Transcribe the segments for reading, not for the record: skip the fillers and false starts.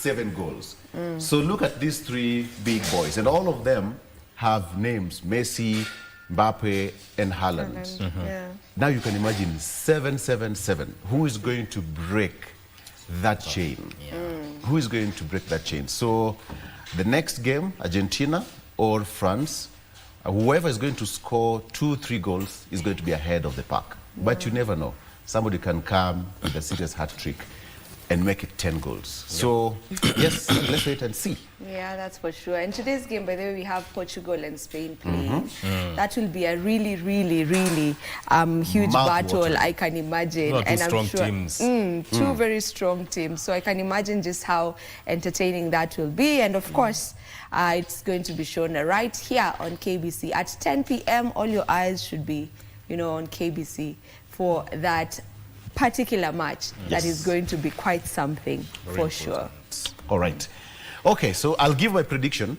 7 goals. So look at these 3 big boys, and all of them have names: Messi, Mbappe, and Haaland. Yeah. Now you can imagine 777. Who is going to break that chain? Who is going to break that chain? So the next game, Argentina or France, whoever is going to score 2-3 goals is going to be ahead of the pack. But you never know. Somebody can come with a serious hat trick and make it 10 goals. So, yes, let's wait and see. Yeah, that's for sure. And today's game, by the way, we have Portugal and Spain playing. That will be a really, really, really huge battle, I can imagine. Two strong sure, teams. Two very strong teams. So I can imagine just how entertaining that will be. And of course, it's going to be shown right here on KBC at 10 p.m. All your eyes should be, you know, on KBC for that particular match. That is going to be quite something for sure. All right. Okay, so I'll give my prediction.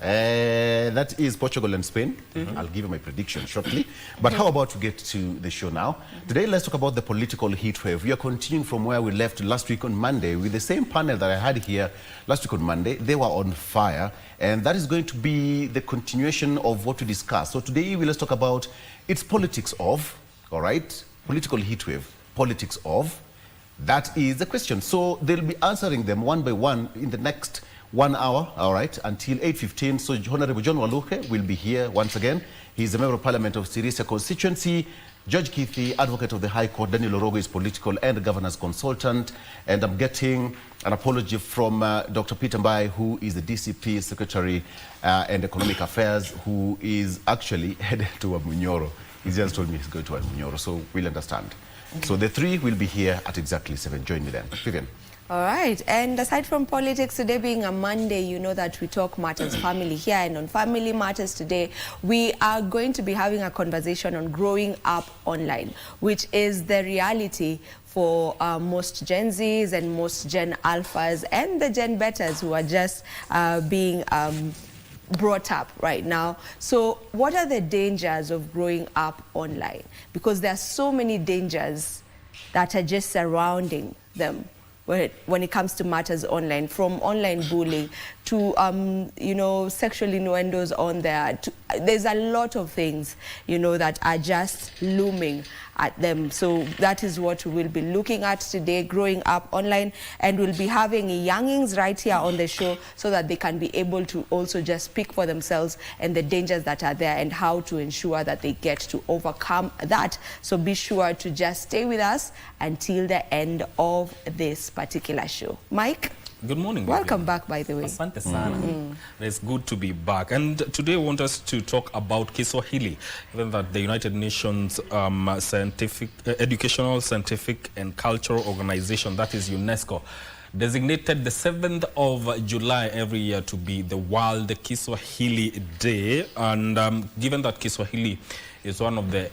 That is Portugal and Spain. I'll give you my prediction shortly. But how about we get to the show now? Today, let's talk about the political heat wave. We are continuing from where we left last week on Monday with the same panel that I had here last week on Monday. They were on fire, and that is going to be the continuation of what we discussed. So today, let's talk about its politics of, all right, political heat wave, politics of. That is the question. So they'll be answering them one by one in the next 1 hour, all right, until 8:15. So Honorable John Waluke will be here once again. He's a member of Parliament of Sirisia constituency. Judge Kithi, advocate of the High Court. Daniel Orogo is political and governor's consultant. And I'm getting an apology from Dr. Peter Mbai, who is the DCP Secretary and Economic Affairs, who is actually headed to Munyoro. He just told me he's going to Munyoro, so we'll understand. So the 3 will be here at exactly 7. Join me then. Vivian. All right. And aside from politics, today being a Monday, you know that we talk matters family here. And on Family Matters today, we are going to be having a conversation on growing up online, which is the reality for most Gen Zs and most Gen Alphas and the Gen Betas who are just being brought up right now. So what are the dangers of growing up online? Because there are so many dangers that are just surrounding them when it comes to matters online, from online bullying to you know, sexual innuendos on there. There's a lot of things, you know, that are just looming at them. So that is what we will be looking at today, growing up online, and we'll be having youngings right here on the show so that they can be able to also just speak for themselves and the dangers that are there and how to ensure that they get to overcome that. So be sure to just stay with us until the end of this particular show. Mike? Good morning. Welcome back, by the way. Asante sana. It's good to be back. And today we want us to talk about Kiswahili, given that the United Nations Educational, Scientific and Cultural Organization, that is UNESCO, designated the 7th of July every year to be the World Kiswahili Day. And given that Kiswahili is one of the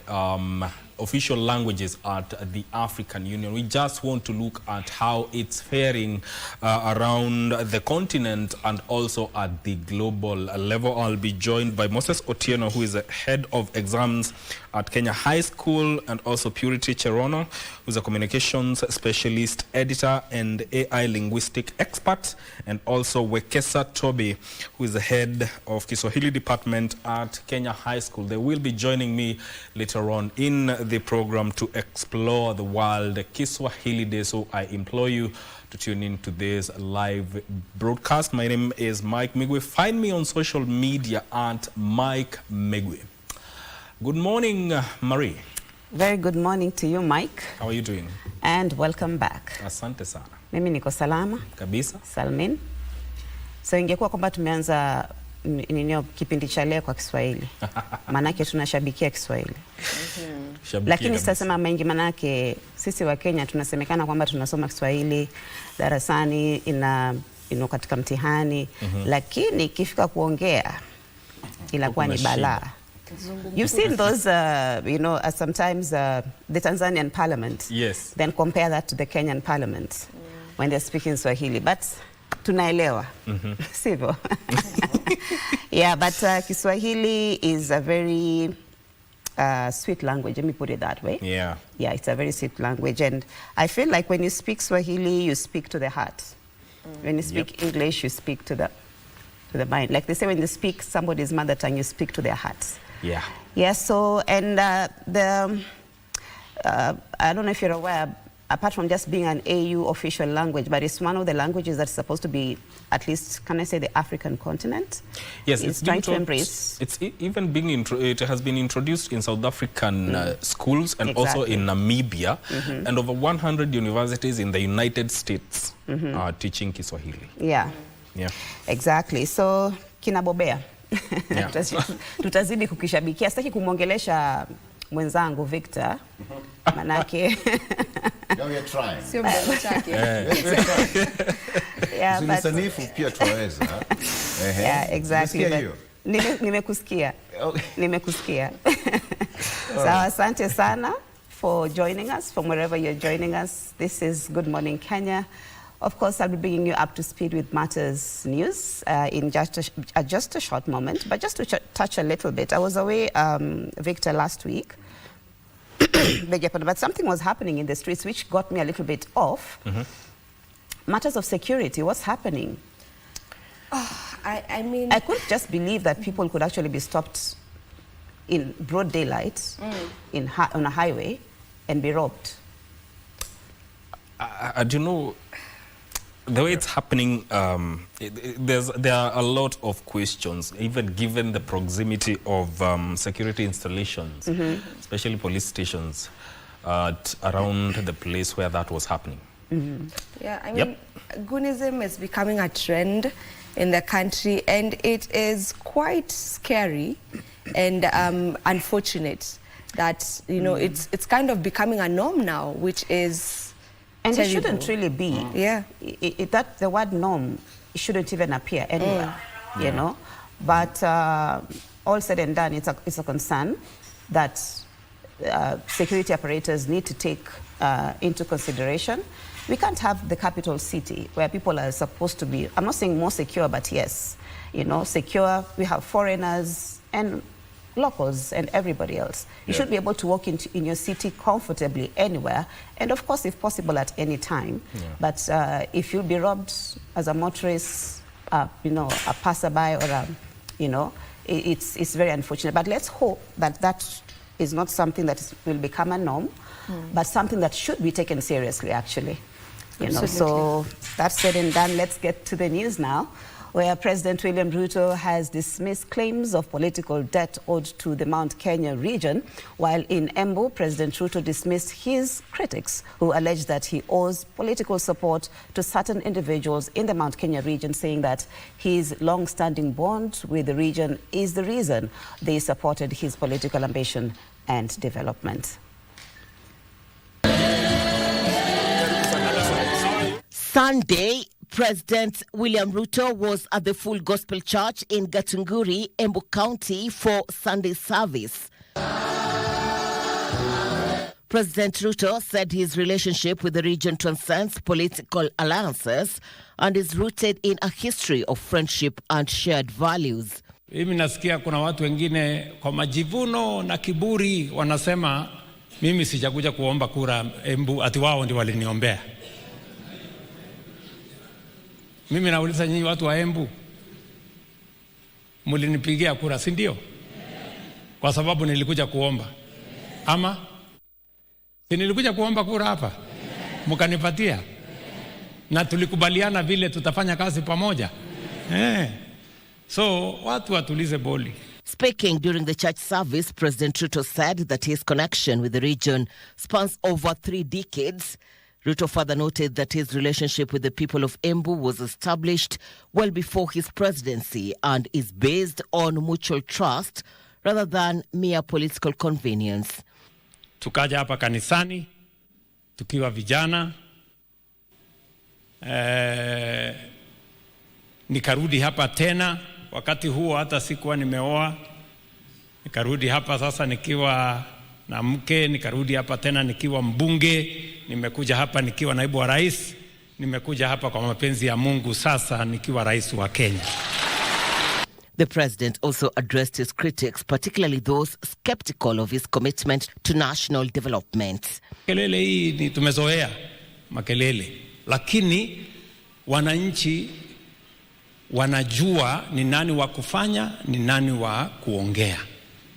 official languages at the African Union, we just want to look at how it's faring around the continent and also at the global level. I'll be joined by Moses Otieno, who is the head of exams at Kenya High School, and also Purity Cherono, who's a communications specialist, editor, and AI linguistic expert, and also Wekesa Toby, who is the head of Kiswahili department at Kenya High School. They will be joining me later on in the program to explore the World Kiswahili Day. So I implore you to tune in to this live broadcast. My name is Mike Migwe. Find me on social media at Mike Migwe. Good morning, Marie. Very good morning to you, Mike. How are you doing? And welcome back. Asante sana. Mimi niko salama. Kabisa. Salmin. So ingekuwa kwamba tumeanza kipindi cha leo kwa Kiswahili. Manake tunashabikia Kiswahili. Lakini sitasema mengi, manake sisi wa Kenya tunasemekana kwamba tunasoma Kiswahili darasani katika mtihani, lakini ikifika kuongea inakuwa ni balaa. You've seen those, sometimes the Tanzanian parliament. Yes. Then compare that to the Kenyan parliament when they're speaking Swahili. But tunaelewa. Sivyo? Yeah, but Kiswahili is a very sweet language. Let me put it that way. Yeah. Yeah, it's a very sweet language. And I feel like when you speak Swahili, you speak to the heart. When you speak English, you speak to the mind. Like they say, when you speak somebody's mother tongue, you speak to their hearts. Yeah. Yeah, so, and I don't know if you're aware, apart from just being an AU official language, but it's one of the languages that's supposed to be, at least, can I say, the African continent? Yes, it's trying to embrace. It's even being it has been introduced in South African schools and also in Namibia, and over 100 universities in the United States are teaching Kiswahili. Yeah. Yeah. Exactly. So, kinabobea. Yeah. Tutazidi kukishabikia. Sitaki kumwongelesha mwenzangu Victor. Manake Now we are trying. Sio mdomo chake. Yeah, but pia tuweza. Yeah, exactly. Nimekusikia. Nimekusikia. So asante sana for joining us from wherever you're joining us. This is Good Morning Kenya. Of course, I'll be bringing you up to speed with matters news in just a short moment. But just to touch a little bit, I was away, Victor, last week. But something was happening in the streets which got me a little bit off. Matters of security, what's happening? Oh, I mean, I couldn't just believe that people could actually be stopped in broad daylight on a highway and be robbed. Do you know, the way it's happening, there are a lot of questions, even given the proximity of security installations, especially police stations, around the place where that was happening. Yeah, I mean, Goonism is becoming a trend in the country, and it is quite scary and unfortunate that, you know, it's kind of becoming a norm now, which is and terrible. It shouldn't really be. Yeah. That the word norm shouldn't even appear anywhere, you know. But all said and done, it's a concern that security operators need to take into consideration. We can't have the capital city where people are supposed to be, I'm not saying more secure, but yes, you know, secure. We have foreigners and locals and everybody else. You should be able to walk in your city comfortably anywhere, and of course, if possible, at any time. But if you'll be robbed as a motorist, you know, a passerby, or you know, it's very unfortunate. But let's hope that that is not something that will become a norm, but something that should be taken seriously, actually. You know, so that's said and done. Let's get to the news now, where President William Ruto has dismissed claims of political debt owed to the Mount Kenya region, while in Embu, President Ruto dismissed his critics who allege that he owes political support to certain individuals in the Mount Kenya region, saying that his long-standing bond with the region is the reason they supported his political ambition and development. Sunday, President William Ruto was at the Full Gospel Church in Gatunguri, Embu County for Sunday service. President Ruto said his relationship with the region transcends political alliances and is rooted in a history of friendship and shared values. Mimi nasikia kuna watu wengine kwa majivuno na kiburi wanasema mimi sijakuja kuomba kura Embu, ati wao ndio waliniombea. Mimi nauliza nyinyi watu wa Embu, mulinipigia kura, si ndio? Kwa sababu nilikuja kuomba. Ama si nilikuja kuomba kura hapa, mkanipatia, na tulikubaliana vile tutafanya kazi pamoja. So watu watulize boli. Speaking during the church service, President Ruto said that his connection with the region spans over 3 decades. Ruto further noted that his relationship with the people of Embu was established well before his presidency and is based on mutual trust rather than mere political convenience. Tukaja hapa kanisani tukiwa vijana, nikarudi hapa tena, wakati huo hata sikuwa nimeoa, nikarudi hapa sasa nikiwa na mke, nikarudi hapa tena nikiwa mbunge, nimekuja hapa nikiwa naibu wa rais, nimekuja hapa kwa mapenzi ya Mungu sasa nikiwa rais wa Kenya. The president also addressed his critics, particularly those skeptical of his commitment to national development. Kelele hii ni tumezoea makelele, lakini wananchi wanajua ni nani wa kufanya, ni nani wa kuongea.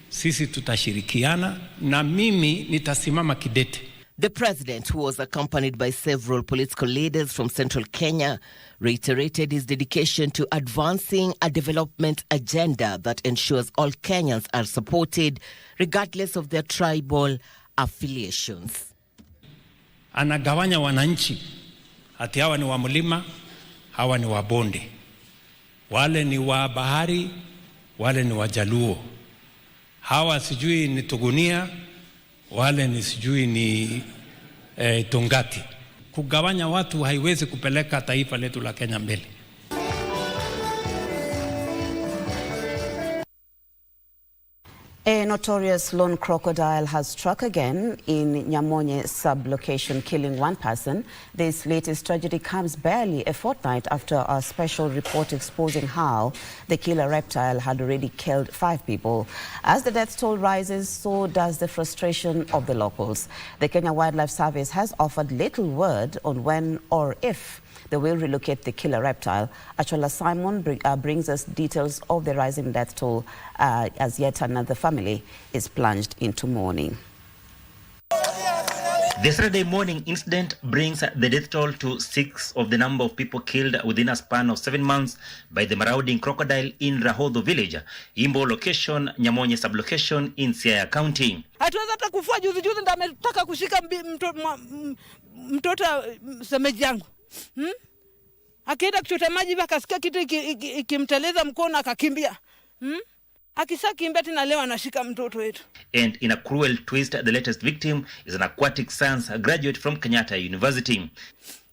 Sisi tutashirikiana na mimi nitasimama kidete. The president, who was accompanied by several political leaders from central Kenya, reiterated his dedication to advancing a development agenda that ensures all Kenyans are supported regardless of their tribal affiliations. Anagawanya wananchi, ati hawa ni wa mlima, hawa ni wa bonde, wale ni wa bahari, wale ni wa Jaluo, hawa sijui ni Tugunia, wale ni sijui ni Tongati. Kugawanya watu haiwezi kupeleka taifa letu la Kenya mbele. A notorious lone crocodile has struck again in Nyamonye sub-location, killing one person. This latest tragedy comes barely a fortnight after a special report exposing how the killer reptile had already killed 5 people. As the death toll rises, so does the frustration of the locals. The Kenya Wildlife Service has offered little word on when or if they will relocate the killer reptile. Achola Simon brings us details of the rising death toll as yet another family is plunged into mourning. The Saturday morning incident brings the death toll to 6 of the number of people killed within a span of 7 months by the marauding crocodile in Rahodho village, Imbo location, Nyamonye sub-location in Siaya County. Hatuweza hata kufua juzi ndo ametaka kushika mtoto semeji yangu. Akaenda kuchota maji akasikia kitu ikimteleza mkono akakimbia. Akisakimbia tena leo anashika mtoto wetu. And in a cruel twist, the latest victim is an aquatic science graduate from Kenyatta University.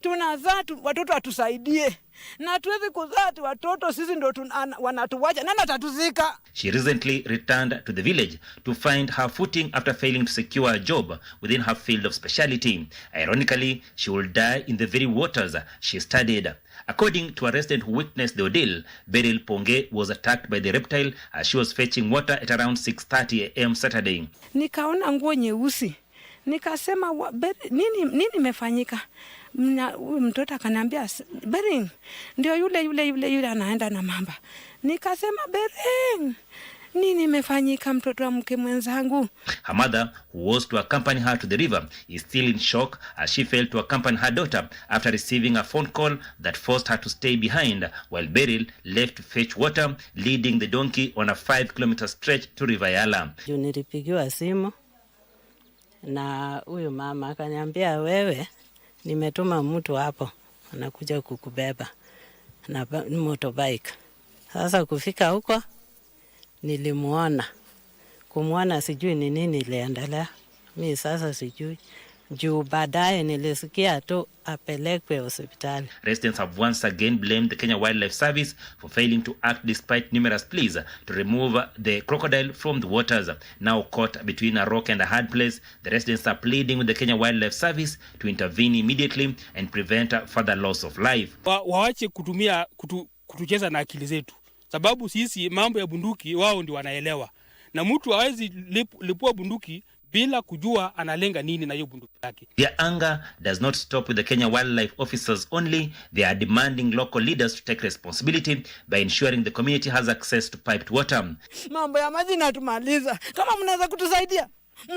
Tunazaa watoto atusaidie. Na tuwezi kuzaa watoto sisi ndo wanatuwacha. Nani atatuzika? She recently returned to the village to find her footing after failing to secure a job within her field of speciality. Ironically, she will die in the very waters she studied. According to a resident who witnessed the ordeal, Beryl Ponge was attacked by the reptile as she was fetching water at around 6:30 a.m. Saturday. Nikaona nguo nyeusi. Nikasema nini imefanyika? Mtoto akaniambia Bering ndio yule anaenda na mamba. Nikasema Bering, nini imefanyika mtoto wa mke mwenzangu? Her mother, who was to accompany her to the river, is still in shock as she failed to accompany her daughter after receiving a phone call that forced her to stay behind while Beryl left to fetch water, leading the donkey on a 5-kilometer stretch to River Yala. Nilipigiwa simu na huyu mama akaniambia, wewe nimetuma mtu hapo anakuja kukubeba na motorbike. Sasa kufika huko nilimuona. Kumuona sijui ni nini iliendelea. Mimi sasa sijui. Juu baadaye nilisikia tu apelekwe hospitali. Residents have once again blamed the Kenya Wildlife Service for failing to act despite numerous pleas to remove the crocodile from the waters. Now caught between a rock and a hard place, the residents are pleading with the Kenya Wildlife Service to intervene immediately and prevent further loss of life. Waache kutucheza na akili zetu. Sababu sisi mambo ya bunduki wao ndio wanaelewa. Na mtu hawezi lipua bunduki bila kujua analenga nini na hiyo bunduki yake. Their anger does not stop with the Kenya Wildlife officers only. They are demanding local leaders to take responsibility by ensuring the community has access to piped water. Mambo ya maji natumaliza. Kama mnaweza kutusaidia,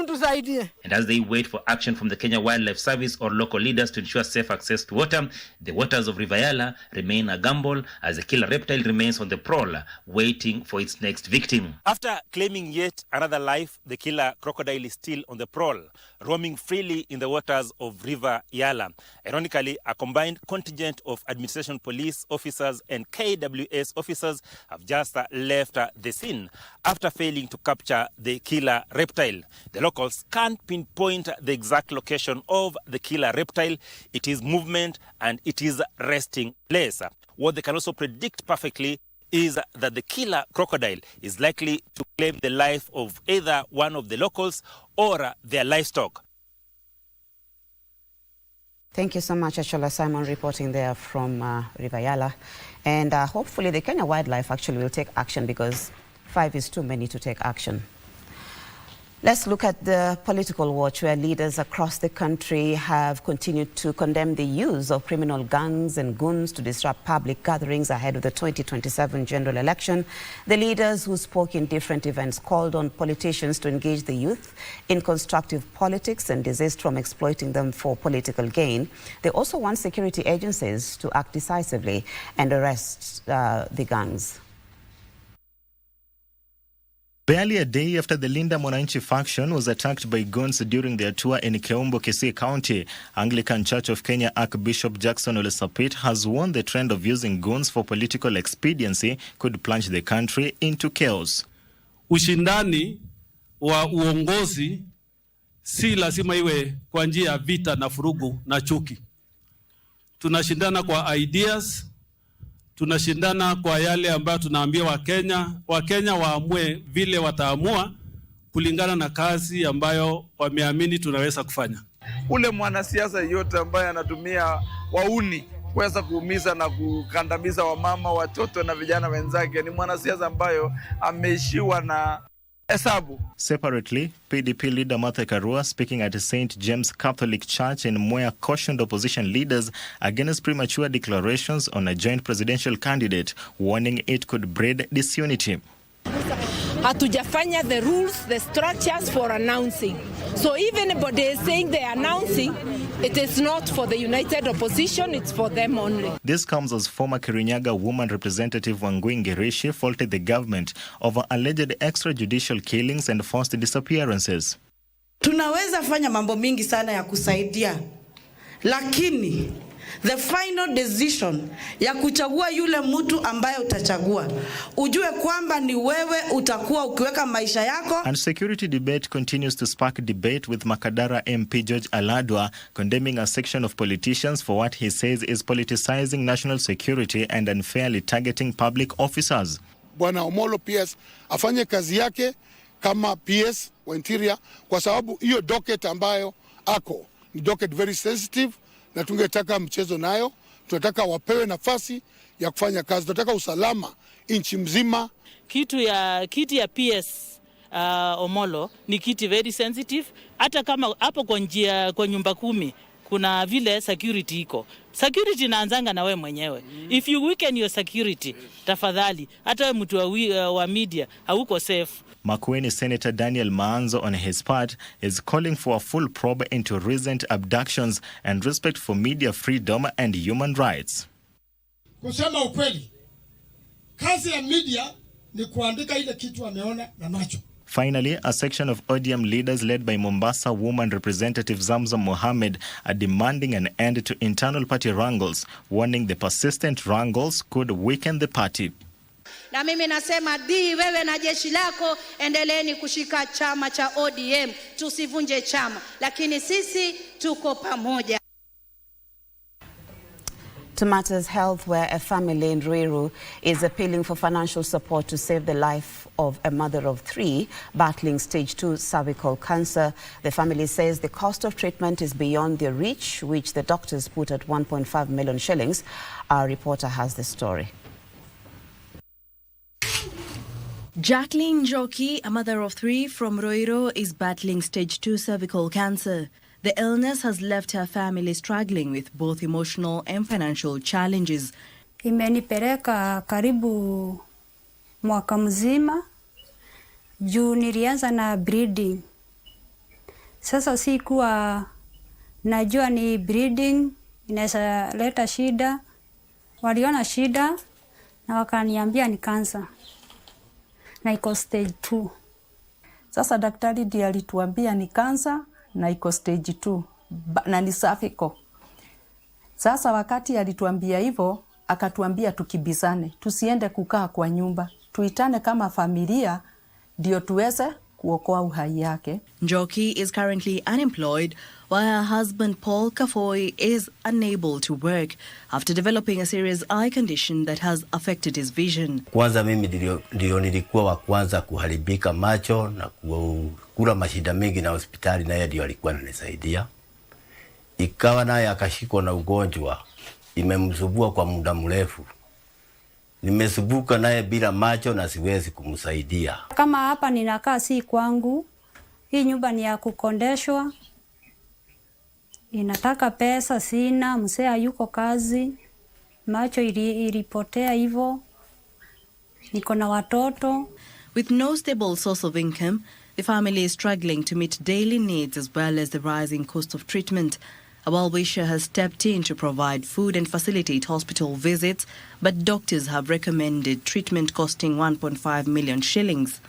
mtusaidie. And as they wait for action from the Kenya Wildlife Service or local leaders to ensure safe access to water, the waters of River Yala remain a gamble as the killer reptile remains on the prowl, waiting for its next victim. After claiming yet another life, the killer crocodile is still on the prowl, roaming freely in the waters of River Yala. Ironically, a combined contingent of administration police officers and KWS officers have just left the scene after failing to capture the killer reptile. The locals can't pinpoint the exact location of the killer reptile, its movement, and its resting place. What they can also predict perfectly is that the killer crocodile is likely to claim the life of either one of the locals or their livestock. Thank you so much, Achola Simon, reporting there from River Yala. And hopefully the Kenya Wildlife actually will take action, because 5 is too many to take action. Let's look at the political watch, where leaders across the country have continued to condemn the use of criminal gangs and goons to disrupt public gatherings ahead of the 2027 general election. The leaders who spoke in different events called on politicians to engage the youth in constructive politics and desist from exploiting them for political gain. They also want security agencies to act decisively and arrest the gangs. Barely a day after the Linda Mwananchi faction was attacked by goons during their tour in Keumbu, Kisii County, Anglican Church of Kenya Archbishop Jackson Ole Sapit has warned the trend of using goons for political expediency could plunge the country into chaos. Ushindani wa uongozi si lazima iwe kwa njia ya vita na furugu na chuki. Tunashindana kwa ideas, tunashindana kwa yale ambayo tunaambia Wakenya waamue vile wataamua kulingana na kazi ambayo wameamini tunaweza kufanya. Ule mwanasiasa yote ambaye anatumia wauni kuweza kuumiza na kukandamiza wamama, watoto na vijana wenzake ni mwanasiasa ambayo ameishiwa na hesabu. Separately, PDP leader Martha Karua, speaking at St. James Catholic Church in Mwea, cautioned opposition leaders against premature declarations on a joint presidential candidate, warning it could breed disunity. Hatujafanya the rules, the structures for announcing. So if anybody is saying they're announcing, it is not for the united opposition, it's for them only. This comes as former Kirinyaga woman representative Wangui Ngirishi faulted the government over alleged extrajudicial killings and forced disappearances. Tunaweza fanya mambo mingi sana ya kusaidia, lakini the final decision ya kuchagua yule mtu ambaye utachagua, ujue kwamba ni wewe utakuwa ukiweka maisha yako. And security debate continues to spark debate, with Makadara MP George Aladwa condemning a section of politicians for what he says is politicizing national security and unfairly targeting public officers. Bwana Omolo PS afanye kazi yake kama PS wa Interior, kwa sababu hiyo docket ambayo ako ni docket very sensitive, na tungetaka mchezo nayo. Tunataka wapewe nafasi ya kufanya kazi. Tunataka usalama nchi mzima. Kiti ya PS Omolo ni kiti very sensitive. Hata kama hapo kwa nyumba 10 kuna vile security iko. Security inaanzanga na wewe mwenyewe. If you weaken your security, tafadhali hata wewe mtu wa media hauko safe. Makueni Senator Daniel Maanzo, on his part, is calling for a full probe into recent abductions and respect for media freedom and human rights. Kusema ukweli, kazi ya media ni kuandika ile kitu ameona na macho. Finally, a section of ODM leaders led by Mombasa woman representative Zamzam Mohammed are demanding an end to internal party wrangles, warning the persistent wrangles could weaken the party. Na mimi nasema wewe na jeshi lako endeleeni kushika chama cha ODM, tusivunje chama, lakini sisi tuko pamoja. To matters health, where a family in Ruiru is appealing for financial support to save the life of a mother of 3 battling stage 2 cervical cancer. The family says the cost of treatment is beyond their reach, which the doctors put at 1.5 million shillings. Our reporter has the story. Jacqueline Njoki, a mother of 3 from Ruiru, is battling stage 2 cervical cancer. The illness has left her family struggling with both emotional and financial challenges. Imenipeleka karibu mwaka mzima juu nilianza na bleeding. Sasa sikuwa najua ni bleeding inaweza leta shida. Waliona shida na wakaniambia ni cancer. Na iko stage 2. Sasa daktari ndiye alituambia ni cancer na iko stage 2 na ni cervical. Sasa wakati alituambia hivyo, akatuambia tukibizane, tusiende kukaa kwa nyumba, tuitane kama familia ndio tuweze kuokoa uhai yake. Njoki is currently unemployed, while her husband Paul Kafoi is unable to work after developing a serious eye condition that has affected his vision. Kwanza mimi ndio nilikuwa wa kwanza kuharibika macho na kula mashida mengi na hospitali, naye ndio alikuwa ananisaidia. Ikawa naye akashikwa na ugonjwa, imemsumbua kwa muda mrefu. Nimesubuka naye bila macho na siwezi kumsaidia. Kama hapa ninakaa si kwangu, Hii nyumba ni ya kukondeshwa. Inataka pesa sina, mzee hayuko kazi. Macho ilipotea hivyo. Niko na watoto. With no stable source of income, the family is struggling to meet daily needs as well as the rising cost of treatment. A well-wisher has stepped in to provide food and facilitate hospital visits, but doctors have recommended treatment costing 1.5 million shillings.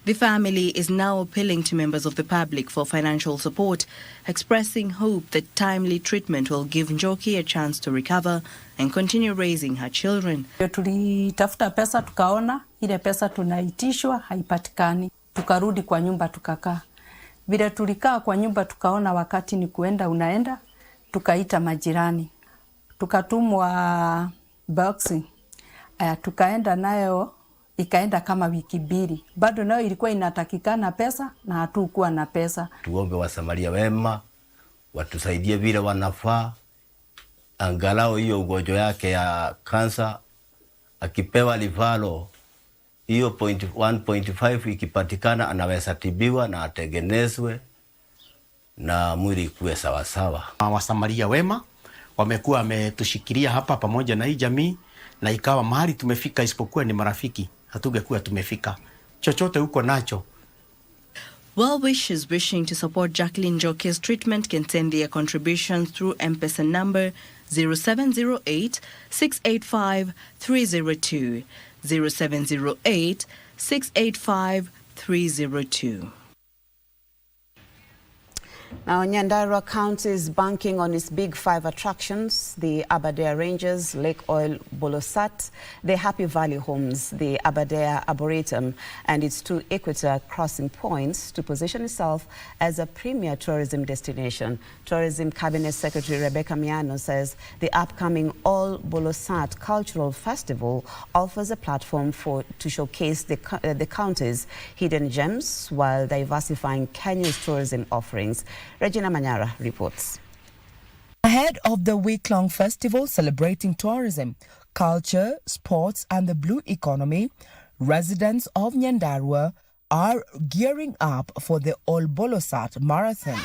The family is now appealing to members of the public for financial support, expressing hope that timely treatment will give Njoki a chance to recover and continue raising her children. Tulitafuta pesa tukaona ile pesa tunaitishwa haipatikani. Tukarudi kwa nyumba tukakaa. Vile tulikaa kwa nyumba tukaona wakati ni kuenda unaenda, tukaita majirani. Tukatumwa boxing. Tukaenda nayo ikaenda kama wiki 2. Bado nayo ilikuwa inatakikana pesa na hatukuwa na pesa. Tuombe wasamaria wema watusaidie vile wanafaa, angalau hiyo ugonjwa yake ya kansa akipewa livalo hiyo 1.5 ikipatikana anaweza tibiwa na atengenezwe na mwili kuwe sawa sawa. Wasamaria wema wamekuwa wametushikilia hapa pamoja na hii jamii, na ikawa mahali tumefika isipokuwa ni marafiki hatungekuwa tumefika. Chochote uko nacho. Well-wishers wishing to support Jacqueline Njoki's treatment can send their contributions through M-Pesa number 0708 685 302, 0708 685 302. Now, Nyandarua County is banking on its big 5 attractions: the Aberdare Ranges, Lake Oil Bolosat, the Happy Valley Homes, the Aberdare Arboretum, and its 2 equator crossing points to position itself as a premier tourism destination. Tourism Cabinet Secretary Rebecca Miano says the upcoming All Bolosat Cultural Festival offers a platform to showcase the county's hidden gems while diversifying Kenya's tourism offerings. Regina Manyara reports. Ahead of the week-long festival celebrating tourism, culture, sports and the blue economy, residents of Nyandarua are gearing up for the All Bolosat Marathon.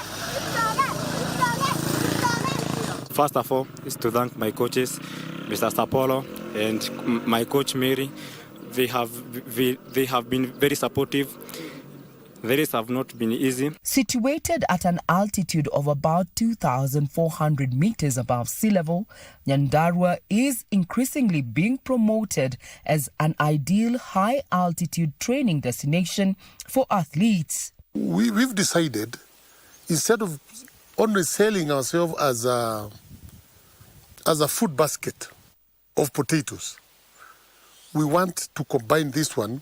First of all, is to thank my coaches, Mr. Sapolo and my coach Mary. They have been very supportive. The race have not been easy. Situated at an altitude of about 2,400 meters above sea level, Nyandarua is increasingly being promoted as an ideal high-altitude training destination for athletes. We've decided, instead of only selling ourselves as a food basket of potatoes, we want to combine this one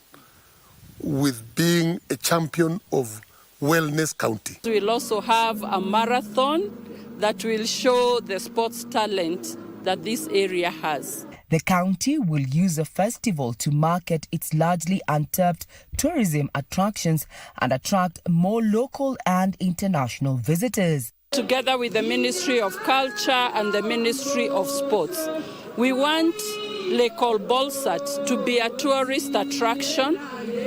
with being a champion of wellness county. We'll also have a marathon that will show the sports talent that this area has. The county will use a festival to market its largely untapped tourism attractions and attract more local and international visitors. Together with the Ministry of Culture and the Ministry of Sports, we want Lake Bolsat to be a tourist attraction,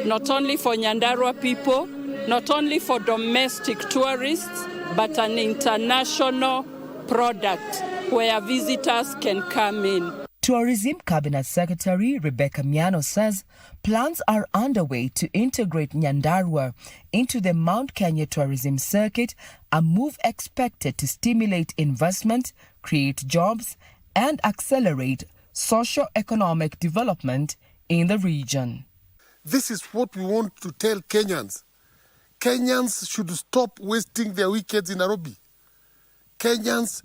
not only for Nyandarua people, not only for domestic tourists, but an international product where visitors can come in. Tourism Cabinet Secretary Rebecca Miano says plans are underway to integrate Nyandarua into the Mount Kenya tourism circuit, a move expected to stimulate investment, create jobs, and accelerate socio-economic development in the region. This is what we want to tell Kenyans. Kenyans should stop wasting their weekends in Nairobi. Kenyans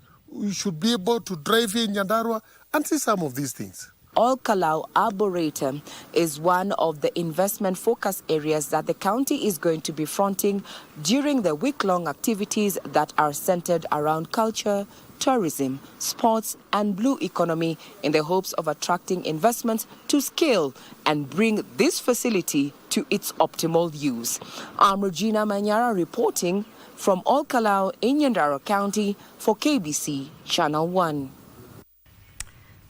should be able to drive in Nyandarua and see some of these things. All Kalau Arboretum is one of the investment focus areas that the county is going to be fronting during the week-long activities that are centered around culture, tourism, sports and blue economy in the hopes of attracting investments to scale and bring this facility to its optimal use. I'm Regina Manyara reporting from All Kalau in Nyandarua County for KBC Channel 1.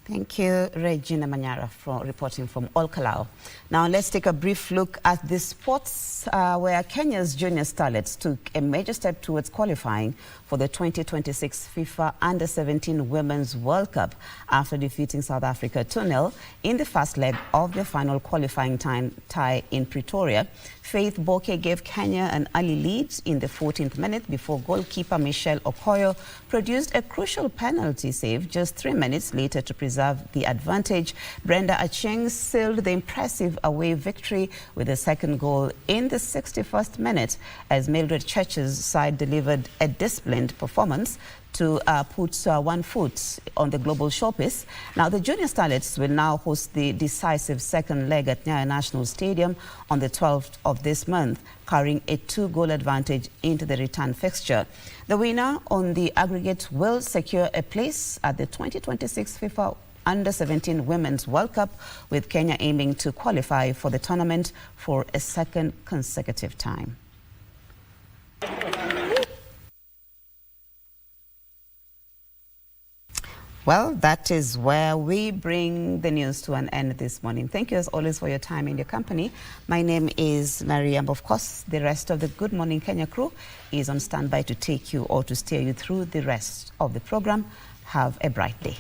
Thank you, Regina Manyara, for reporting from Olkalau. Now let's take a brief look at the sports where Kenya's junior starlets took a major step towards qualifying for the 2026 FIFA Under-17 Women's World Cup after defeating South Africa 2-0 in the first leg of the final qualifying tie in Pretoria. Faith Boke gave Kenya an early lead in the 14th minute before goalkeeper Michelle Okoyo produced a crucial penalty save just 3 minutes later to preserve the advantage. Brenda Acheng sealed the impressive away victory with a second goal in the 61st minute as Mildred Church's side delivered a disciplined performance to put 1 foot on the global showpiece. Now, the junior starlets will now host the decisive second leg at Nyayo National Stadium on the 12th of this month, carrying a 2-goal advantage into the return fixture. The winner on the aggregate will secure a place at the 2026 FIFA Under-17 Women's World Cup, with Kenya aiming to qualify for the tournament for a second consecutive time. Well, that is where we bring the news to an end this morning. Thank you as always for your time and your company. My name is Mariam. Of course, the rest of the Good Morning Kenya crew is on standby to take you or to steer you through the rest of the program. Have a bright day.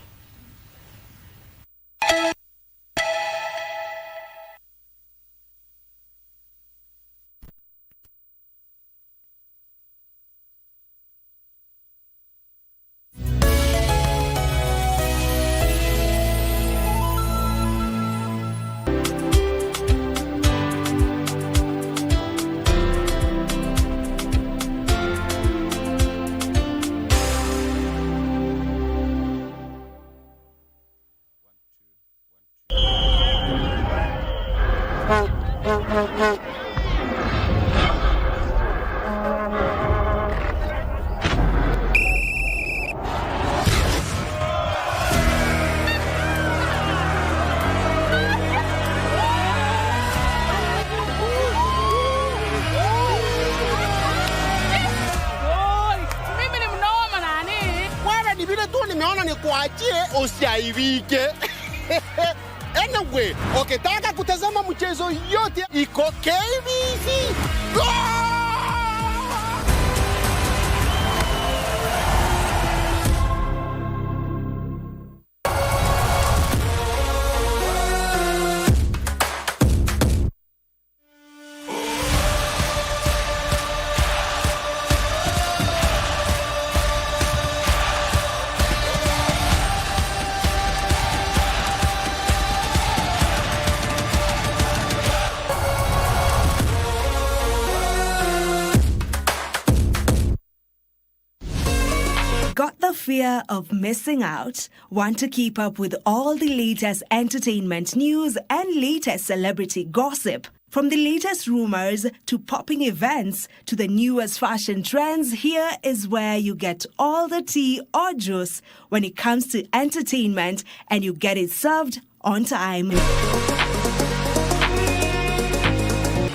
Anyway, ukitaka kutazama mchezo yote iko KBC. Got the fear of missing out? Want to keep up with all the latest entertainment news and latest celebrity gossip? From the latest rumors to popping events to the newest fashion trends, here is where you get all the tea or juice when it comes to entertainment, and you get it served on time.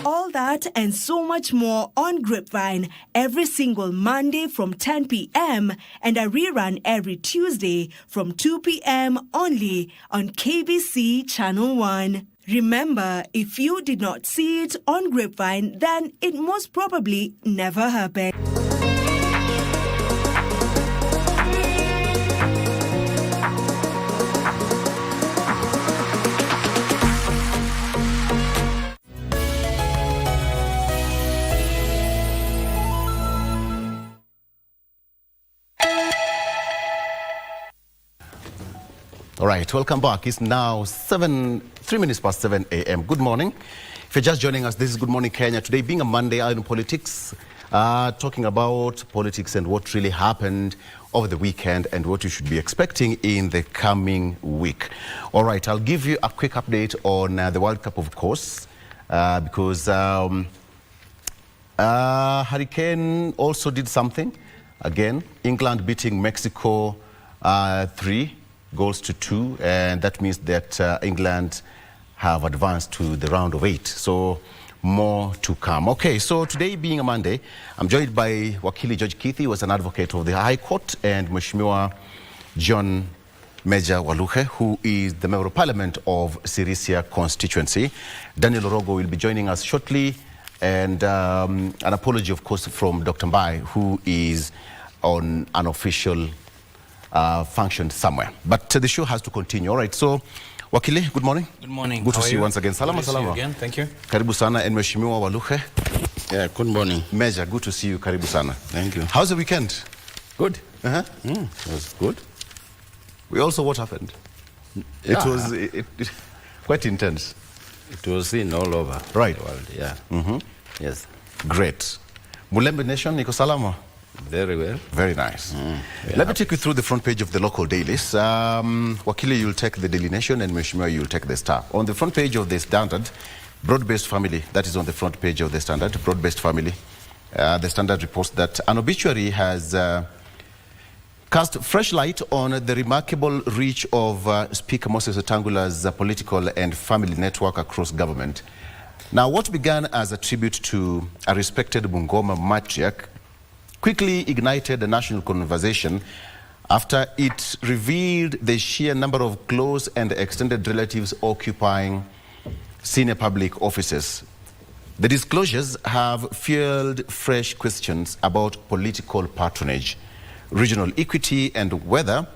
All that and so much more on Grapevine every single Monday from 10 p.m. and a rerun every Tuesday from 2 p.m. only on KBC Channel 1. Remember, if you did not see it on Grapevine, then it most probably never happened. All right, welcome back. It's now 3 minutes past 7 a.m. Good morning. If you're just joining us, this is Good Morning Kenya. Today being a Monday in politics, talking about politics and what really happened over the weekend and what you should be expecting in the coming week. All right, I'll give you a quick update on the World Cup, of course, because Hurricane also did something. Again, England beating Mexico 3-2, and that means that England have advanced to the round of 8. So more to come. Okay, so today being a Monday, I'm joined by Wakili George Kithi, who was an advocate of the High Court, and Mheshimiwa John Major Waluhe, who is the Member of Parliament of Sirisia constituency. Daniel Orogo will be joining us shortly, and an apology, of course, from Dr. Mbai, who is on an official function somewhere. But the show has to continue. All right, so Wakili, good morning. Good morning. Good to see you once again. Salama, salama. Good to see you again. Thank you. Karibu sana, and Mheshimiwa Waluhe. Yeah, good morning. Major, good to see you. Karibu sana. Thank you. How's the weekend? Good. It was good. We also, what happened? Yeah. It was quite intense. It was seen all over right. the world, yeah. Yes. Great. Mulembe Nation, Niko Salama? Very well. Very nice. Let me take you through the front page of the local dailies. Wakili, you'll take the Daily Nation, and Mheshimiwa, you'll take the Star. On the front page of the Standard, broad-based family, that is on the front page of the Standard, broad-based family. The Standard reports that an obituary has cast fresh light on the remarkable reach of Speaker Moses Wetangula's political and family network across government. Now, what began as a tribute to a respected Bungoma matriarch quickly ignited a national conversation after it revealed the sheer number of close and extended relatives occupying senior public offices. The disclosures have fueled fresh questions about political patronage, regional equity, and whether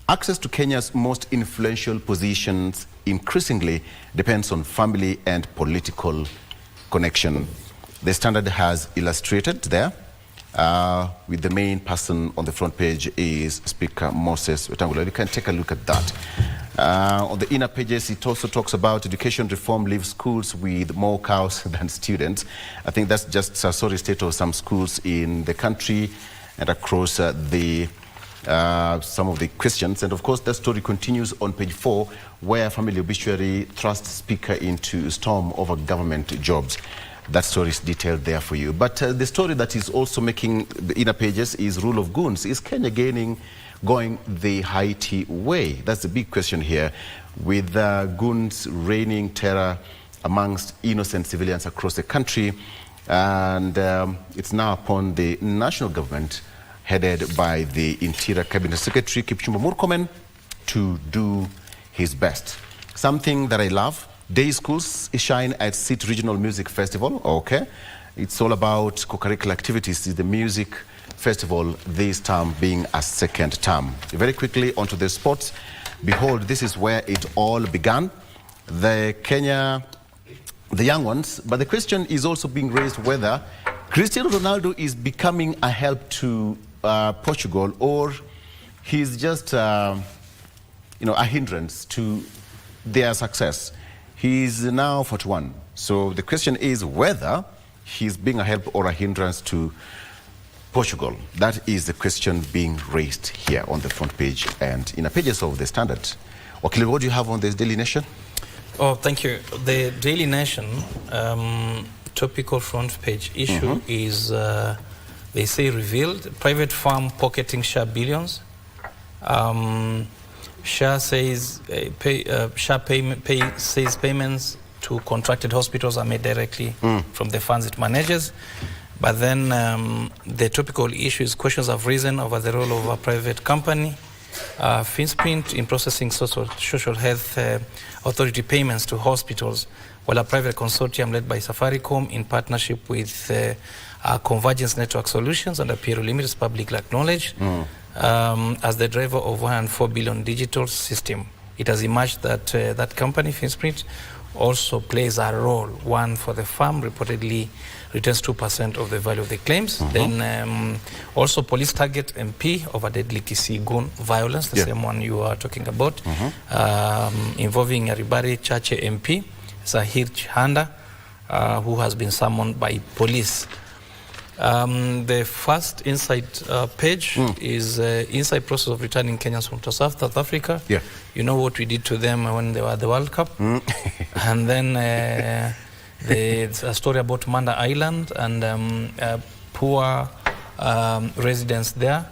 access to Kenya's most influential positions increasingly depends on family and political connection. The Standard has illustrated there with the main person on the front page is Speaker Moses Wetangula. You can take a look at that. On the inner pages, it also talks about education reform leaves schools with more cows than students. I think that's just a sorry state of some schools in the country and across some of the questions. And of course, that story continues on page 4, where family obituary thrusts Speaker into storm over government jobs. That story is detailed there for you. But the story that is also making the inner pages is rule of goons. Is Kenya going the Haiti way? That's the big question here, with goons reigning terror amongst innocent civilians across the country. And it's now upon the national government, headed by the Interior Cabinet Secretary, Kipchumba Murkomen, to do his best. Something that I love. Day schools shine at City Regional Music Festival. Okay, it's all about co-curricular activities. It's the music festival this term being a second term. Very quickly onto the sports. Behold, this is where it all began. The young ones. But the question is also being raised whether Cristiano Ronaldo is becoming a help to Portugal, or he's just a hindrance to their success. He's now 41. So the question is whether he's being a help or a hindrance to Portugal. That is the question being raised here on the front page and in the pages of the Standard. Wakili, what do you have on this Daily Nation? Oh, thank you. The Daily Nation topical front page issue is, they say, revealed. Private firm pocketing share billions. Shah says says payments to contracted hospitals are made directly from the funds it manages. But then the topical issue is questions have risen over the role of a private company, Finsprint, in processing social health authority payments to hospitals, while a private consortium led by Safaricom in partnership with Convergence Network Solutions and Apero Limited is publicly acknowledged as the driver of 104 billion digital system. It has emerged that that company, Finsprint, also plays a role. One, for the firm reportedly returns 2% of the value of the claims. Then also police target MP over deadly Kisii goon violence, the same one you are talking about, involving Aribari Chache MP, Zahir Chihanda, who has been summoned by police. The first inside page is inside process of returning Kenyans from South Africa. Yeah. You know what we did to them when they were at the World Cup. And then there's a story about Manda Island and poor residents there.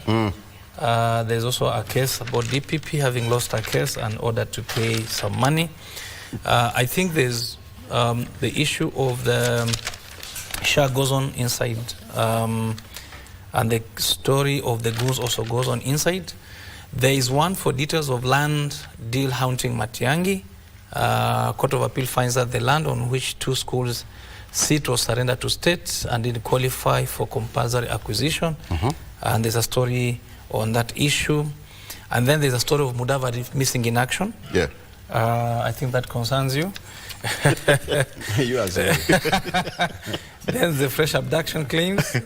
There's also a case about DPP having lost a case and ordered to pay some money. I think there's the issue of the Shah goes on inside, and the story of the goons also goes on inside. There is one for details of land deal haunting Matiang'i. Court of Appeal finds that the land on which 2 schools sit was surrendered to state and didn't qualify for compulsory acquisition. And there's a story on that issue. And then there's a story of Mudavadi missing in action. Yeah. I think that concerns you. You are saying. Then the fresh abduction claims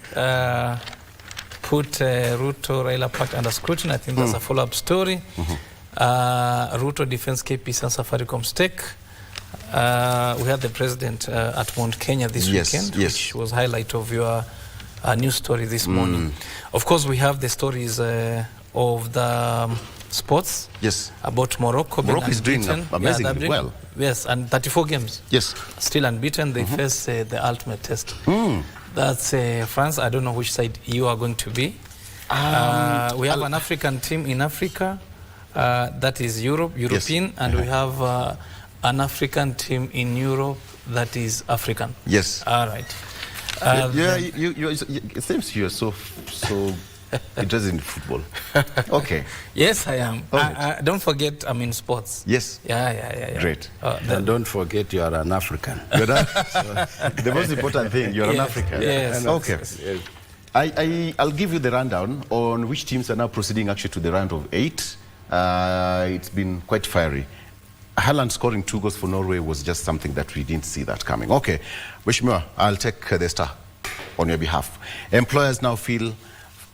put Ruto Raila Park under scrutiny. I think that's a follow-up story. Ruto defends KBC and Safaricom stake. We had the president at Mount Kenya this weekend, which was highlight of your news story this morning. Of course, we have the stories of the sports. Yes. About Morocco. Morocco is doing amazingly well. Yes, and 34 games. Yes. Still unbeaten. They face the ultimate test. That's France. I don't know which side you are going to be. We have an African team in Africa. That is European, and we have an African team in Europe that is African. Yes. All right. It seems you're so interested in football. Okay. Yes, I am. Don't forget, I'm in sports. Yes. Yeah. Great. And don't forget you are an African. The most important thing, you're an African. Yes. Okay. Yes. I'll give you the rundown on which teams are now proceeding actually to the round of 8. It's been quite fiery. Haaland scoring 2 goals for Norway was just something that we didn't see that coming. Okay, Wishmua, I'll take the star on your behalf. Employers now feel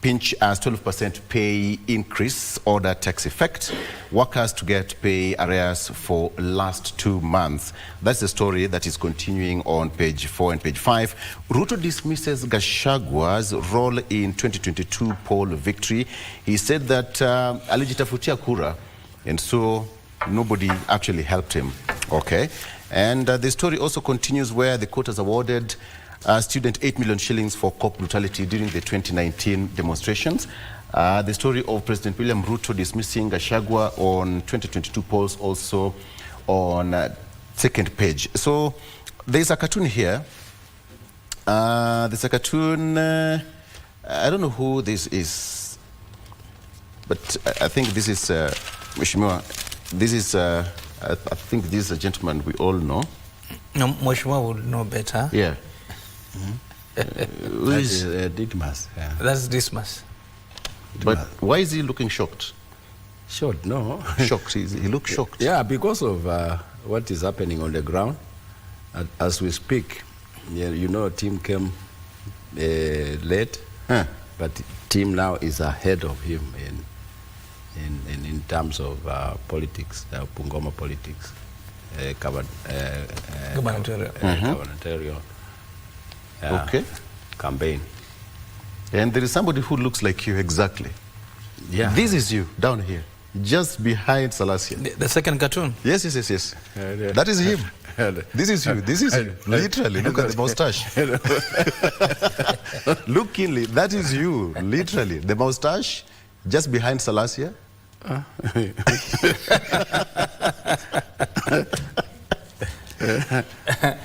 pinch as 12% pay increase order takes effect. Workers to get pay arrears for last 2 months. That's the story that is continuing on page 4 and page 5. Ruto dismisses Gachagwa's role in 2022 poll victory. He said that alijitafutia kura, and so nobody actually helped him. Okay, and the story also continues where the court has awarded student 8 million shillings for cop brutality during the 2019 demonstrations. The story of President William Ruto dismissing Gachagua on 2022 polls also on second page. So there's a cartoon here. There's a cartoon. I don't know who this is, but I think this is Mheshimiwa. This is I think this is a gentleman we all know. No, Mheshimiwa would know better. Yeah. That is Didmas. Yeah. That's Dismas. But why is he looking shocked? Shocked? No. Shocked. He looks shocked. Yeah, because of what is happening on the ground. As we speak, you know, team came late, but team now is ahead of him in terms of politics, Bungoma politics, gubernatorial. Okay. Campaign. And there is somebody who looks like you exactly. Yeah. This is you down here, just behind Salasia. The second cartoon? Yes. That is him. This is you. This is you. Literally, look at the moustache. Look keenly. That is you. Literally, the moustache just behind Salasia.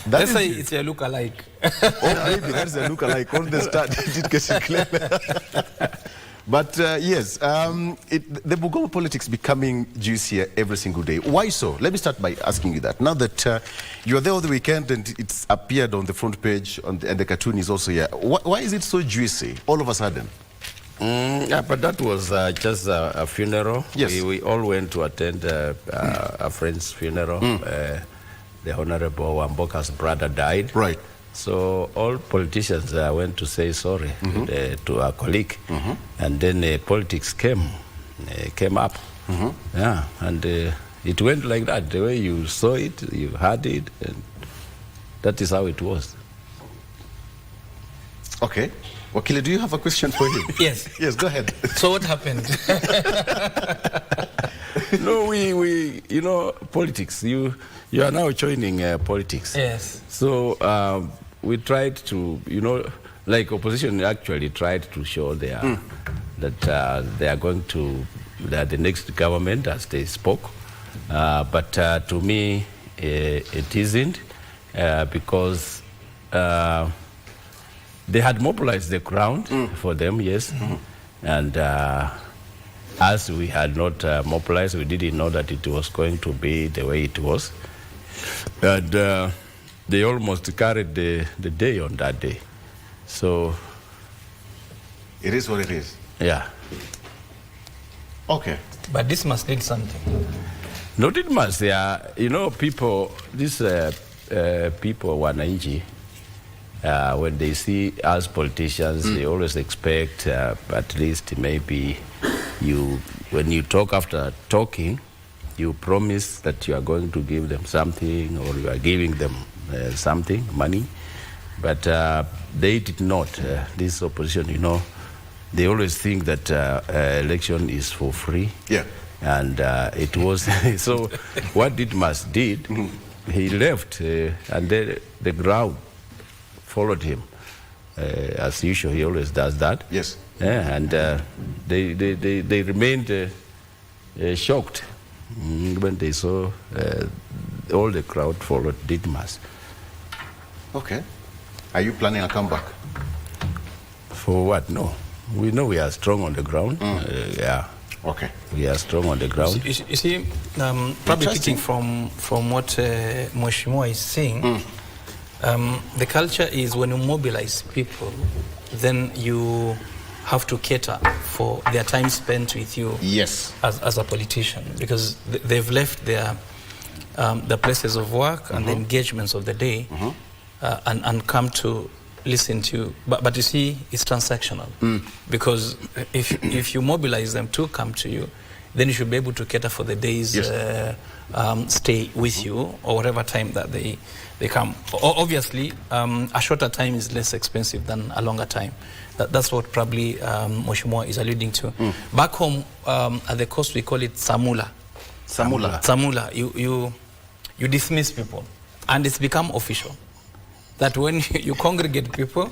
Let's say it's a look-alike. Oh, maybe that's a look-alike. On the start, it did get it clear. But yes, the Bungoma politics becoming juicier every single day. Why so? Let me start by asking you that. Now that you were there all the weekend and it's appeared on the front page and the cartoon is also here, why is it so juicy all of a sudden? Yeah, but that was just a funeral. Yes. We all went to attend a friend's funeral. The Honorable Wamboka's brother died. Right. So all politicians went to say sorry to our colleague. And then politics came up. Yeah, and it went like that. The way you saw it, you heard it, and that is how it was. Okay. Wakili, do you have a question for him? Yes. Yes, go ahead. So what happened? No, we you know, politics. You are now joining politics. Yes. So we tried to, you know, like opposition actually tried to show that they are going to the next government as they spoke. But to me, it isn't because they had mobilized the ground for them, yes, and as we had not mobilized, we didn't know that it was going to be the way it was. And they almost carried the day on that day. So it is what it is. Yeah. Okay. But this must need something. Not it must. Yeah. You know, people, these people, wananchi, when they see us politicians, they always expect at least maybe when you talk after talking, you promise that you are going to give them something or you are giving them something, money. But they did not. This opposition, you know, they always think that election is for free. Yeah. And it was, so what Ditmas did, he left and the crowd followed him. As usual, he always does that. Yes. Yeah, and they remained shocked when they saw all the crowd followed Ditmas. Okay. Are you planning a comeback? For what? No. We know we are strong on the ground. Yeah. Okay. We are strong on the ground. You see, probably picking from what Mheshimiwa is saying, the culture is when you mobilize people, then you have to cater for their time spent with you. Yes. As a politician, because they've left their the places of work and the engagements of the day, and come to listen to you. But you see, it's transactional. Because if you mobilize them to come to you, then you should be able to cater for the day's stay with you, or whatever time that they come. Obviously, a shorter time is less expensive than a longer time. That's what probably Mheshimiwa is alluding to. Back home, at the coast, we call it Samula. Samula. Samula. You dismiss people, and it's become official that when you congregate people,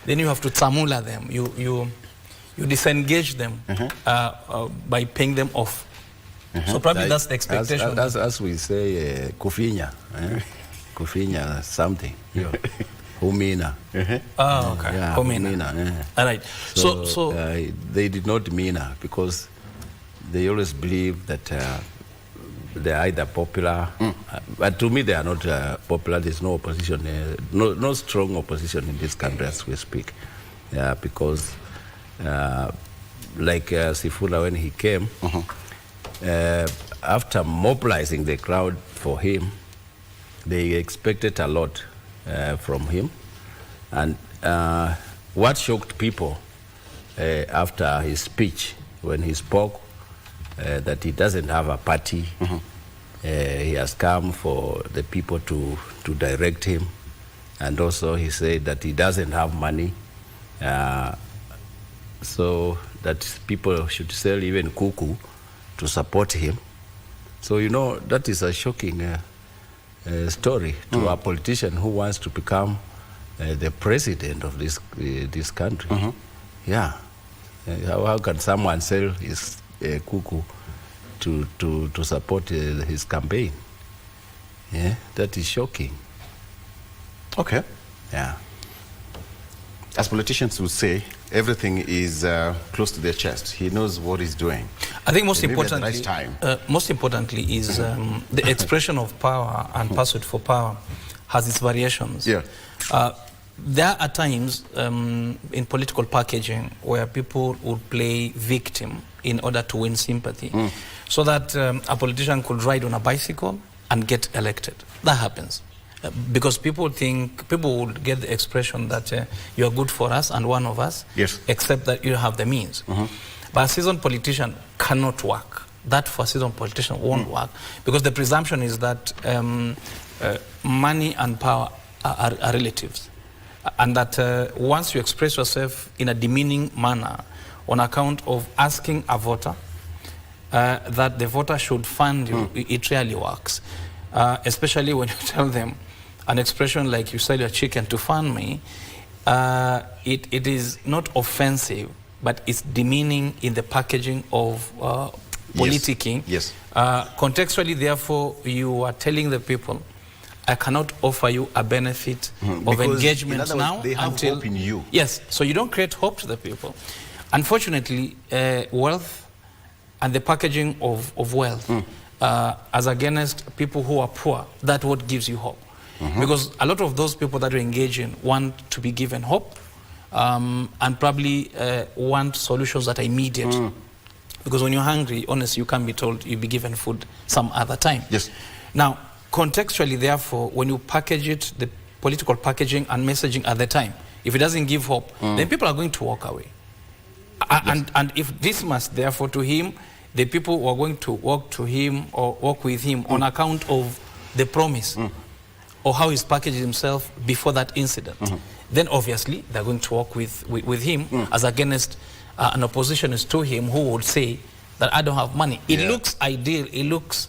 then you have to Samula them. You disengage them by paying them off. So probably that's the expectation. As we say, kufinya. Kufinya something. Humina. Okay. Yeah, Humina. All right. So they did not mina because they always believe that they are either popular, but to me they are not popular. There's no opposition, no strong opposition in this country as we speak. Yeah, because like Sifuna, when he came, after mobilizing the crowd for him, they expected a lot from him. And what shocked people after his speech, when he spoke, that he doesn't have a party. He has come for the people to direct him. And also he said that he doesn't have money. So that people should sell even kuku to support him. So, you know, that is a shocking story to a politician who wants to become the president of this country. Yeah. How can someone sell his kuku to support his campaign? Yeah, that is shocking. Okay. Yeah. As politicians would say, everything is close to their chest. He knows what he's doing. I think most importantly, is the expression of power and pursuit for power has its variations. Yeah. There are times in political packaging where people would play victim in order to win sympathy, so that a politician could ride on a bicycle and get elected. That happens. Because people would get the expression that you are good for us and one of us, except that you have the means. But a seasoned politician cannot work. That for a seasoned politician won't work, because the presumption is that money and power are relatives. And that once you express yourself in a demeaning manner on account of asking a voter that the voter should fund you, it really works. Especially when you tell them an expression like, you sell your chicken to fund me, it is not offensive, but it's demeaning in the packaging of politicking. Yes. Contextually, therefore, you are telling the people, I cannot offer you a benefit of engagement now. They have hope in you. Yes, so you don't create hope to the people. Unfortunately, wealth and the packaging of wealth as against people who are poor, that's what gives you hope. Because a lot of those people that you engage in want to be given hope and probably want solutions that are immediate. Because when you're hungry, honestly, you can't be told you'll be given food some other time. Yes. Now, contextually, therefore, when you package it, the political packaging and messaging at the time, if it doesn't give hope, then people are going to walk away. And if this must, therefore, to him, the people who are going to walk to him or walk with him on account of the promise or how he's packaged himself before that incident, then obviously they're going to walk with him as against an oppositionist to him who would say that I don't have money. It looks ideal. It looks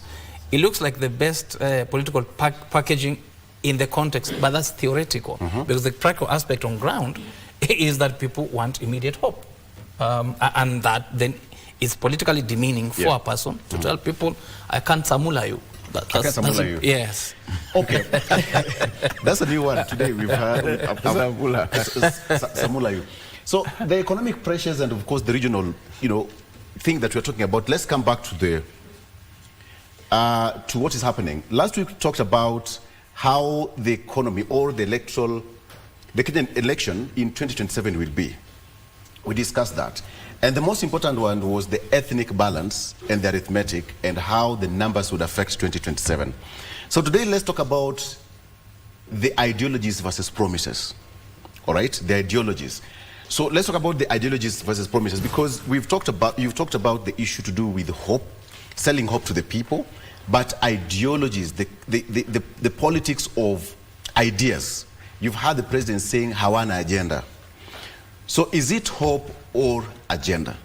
like the best political packaging in the context, but that's theoretical because the practical aspect on ground is that people want immediate hope, and that then is politically demeaning for a person to tell people, I can't samula you. That's you. Yes. Okay. That's a new one. Today we've heard samula you. So the economic pressures and of course the regional, thing that we're talking about. Let's come back to the to what is happening. Last week we talked about how the economy or the Kenyan election in 2027 will be. We discussed that. And the most important one was the ethnic balance and the arithmetic and how the numbers would affect 2027. So today let's talk about the ideologies versus promises. All right, the ideologies. So let's talk about the ideologies versus promises, because you've talked about the issue to do with hope, selling hope to the people, but ideologies, the politics of ideas. You've heard the president saying hawana agenda. So is it hope or agenda?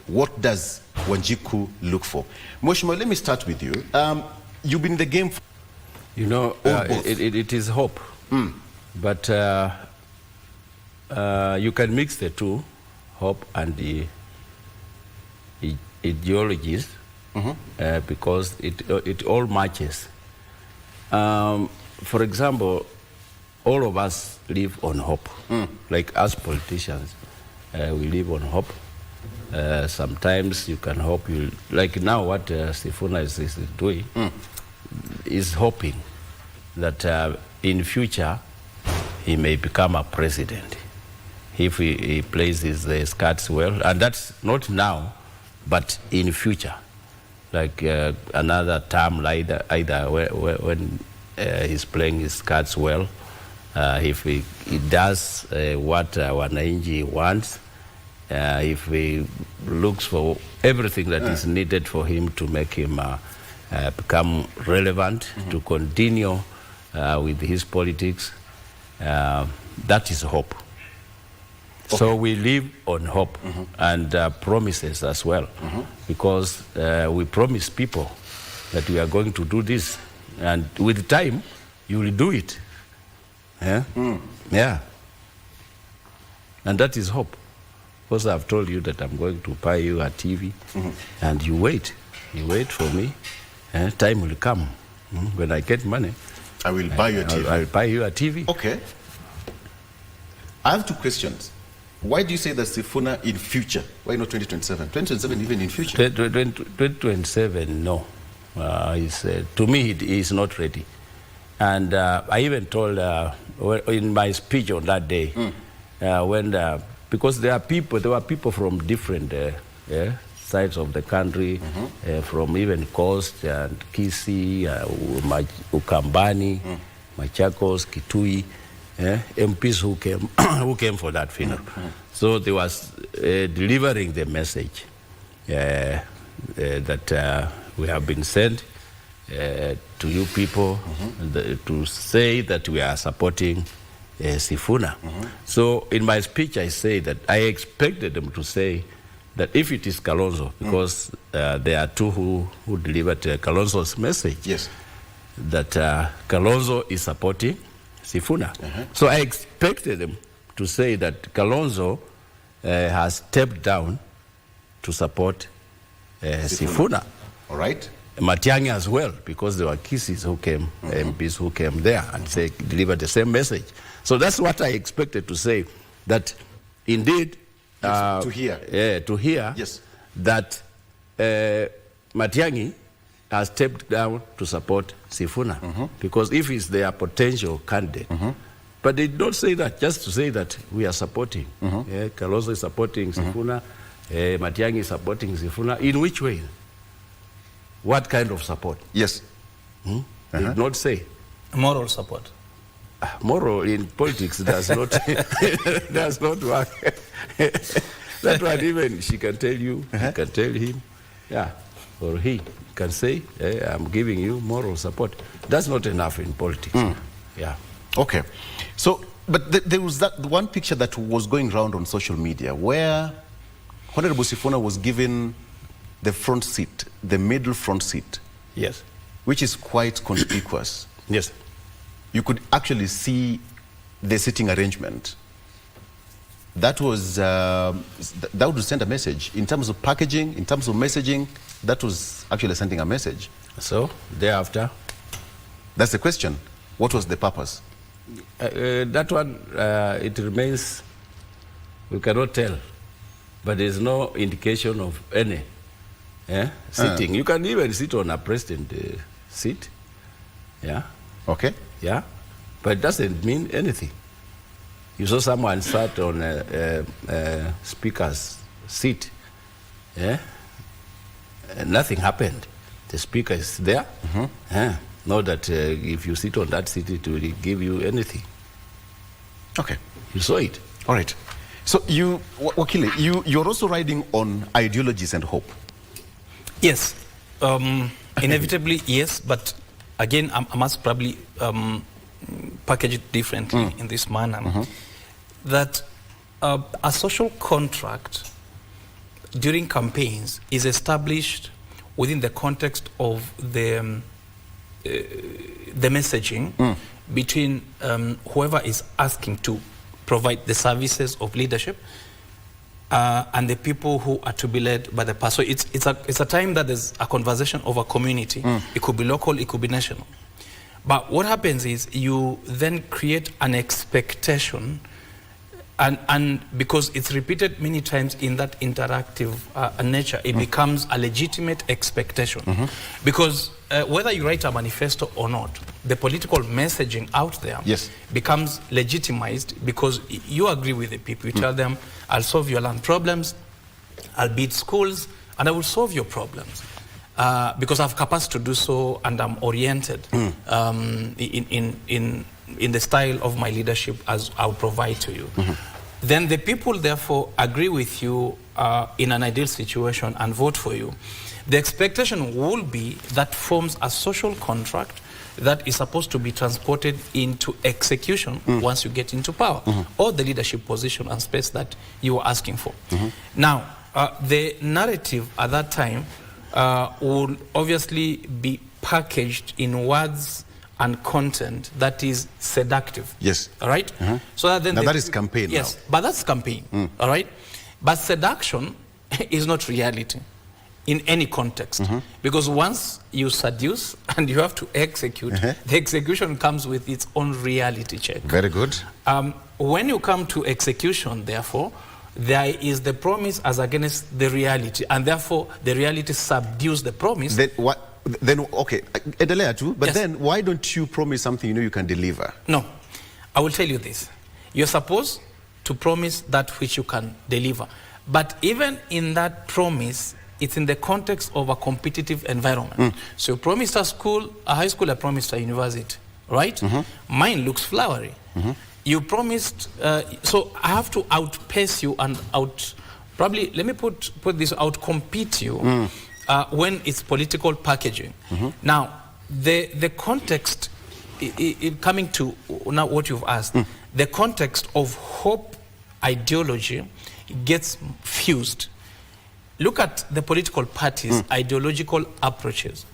What does Wanjiku look for? Mheshimiwa, let me start with you. You've been in the game. It is hope, but you can mix the two, hope and the ideologies, because it all matches. For example, all of us live on hope. Like us politicians, we live on hope. Sometimes you can hope like now what Sifuna is doing, is hoping that in future he may become a president if he plays his cards well, and that's not now, but in future, like another term, either when he's playing his cards well, if he does what Wananchi wants, if he looks for everything that is needed for him to make him become relevant, to continue with his politics, that is hope. Okay. So we live on hope and promises as well, because we promise people that we are going to do this, and with time you will do it. Yeah. And that is hope. Because I've told you that I'm going to buy you a TV, and you wait for me, and time will come. When I get money, I will buy you a TV. I'll buy you a TV. Okay. I have two questions. Why do you say that Sifuna in future? Why not 2027? 2027 even in future? 2027, no. To me, he is not ready. And I even told in my speech on that day, because there were people from different sides of the country, from even Coast and Kisii, Ukambani, Machakos, Kitui, MPs who came for that funeral. So they was delivering the message that we have been sent to you people to say that we are supporting Sifuna. So in my speech I say that I expected them to say that if it is Kalonzo, because there are two who delivered Kalonzo's message, yes, that Kalonzo is supporting Sifuna. So I expected them to say that Kalonzo has stepped down to support Sifuna. All right. Matiang'i as well, because there were Kisis who came, MPs who came there and delivered the same message. So that's what I expected to say, that indeed to hear yes, that Matiang'i has stepped down to support Sifuna because if he's their potential candidate. But they don't say that just to say that we are supporting. Kalonzo is supporting Sifuna, Matiang'i is supporting Sifuna. In which way? What kind of support? Yes. Did not say. Moral support. Moral in politics does not does not work. That one even she can tell you, you can tell him, yeah, or he can say, I'm giving you moral support. That's not enough in politics. Yeah. Okay. So, but there was that one picture that was going around on social media where Honorable Sifuna was given the front seat, the middle front seat. Yes. Which is quite conspicuous. Yes. You could actually see the sitting arrangement. That was, that would send a message. In terms of packaging, in terms of messaging, that was actually sending a message. So, thereafter? That's the question. What was the purpose? That one, it remains, we cannot tell. But there's no indication of any sitting. You can even sit on a president seat. Yeah. Okay. Yeah. But it doesn't mean anything. You saw someone sat on a speaker's seat. Yeah. And nothing happened. The speaker is there. Not that if you sit on that seat, it will give you anything. Okay. You saw it. All right. So you, Wakili, you're also riding on ideologies and hope. Yes. Inevitably, yes. But again, I must probably package it differently in this manner. That a social contract during campaigns is established within the context of the messaging between whoever is asking to provide the services of leadership and the people who are to be led by the person. So it's a time that there's a conversation over community. It could be local, it could be national. But what happens is you then create an expectation, and because it's repeated many times in that interactive nature, it becomes a legitimate expectation. Because whether you write a manifesto or not, the political messaging out there becomes legitimized because you agree with the people. You tell them, I'll solve your land problems, I'll build schools, and I will solve your problems. Because I have capacity to do so, and I'm oriented in the style of my leadership as I'll provide to you. Then the people therefore agree with you in an ideal situation and vote for you. The expectation will be that forms a social contract that is supposed to be transported into execution once you get into power, or the leadership position and space that you are asking for. Now, the narrative at that time will obviously be packaged in words and content that is seductive. Yes. All right? So that then now that is campaign. Yes, now. but that's campaign. All right? But seduction is not reality in any context. Because once you seduce and you have to execute, the execution comes with its own reality check. Very good. When you come to execution, therefore, there is the promise as against the reality, and therefore the reality subdues the promise. Then what? Then okay, Edelea too. But then why don't you promise something you know you can deliver? No, I will tell you this: you're supposed to promise that which you can deliver, but even in that promise, it's in the context of a competitive environment. So you promised a school, a high school, I promised a university, right? Mine looks flowery. You promised, so I have to outpace you and probably, let me put this, outcompete you when it's political packaging. Now, the context, coming to now what you've asked, the context of hope ideology gets fused. Look at the political parties' ideological approaches.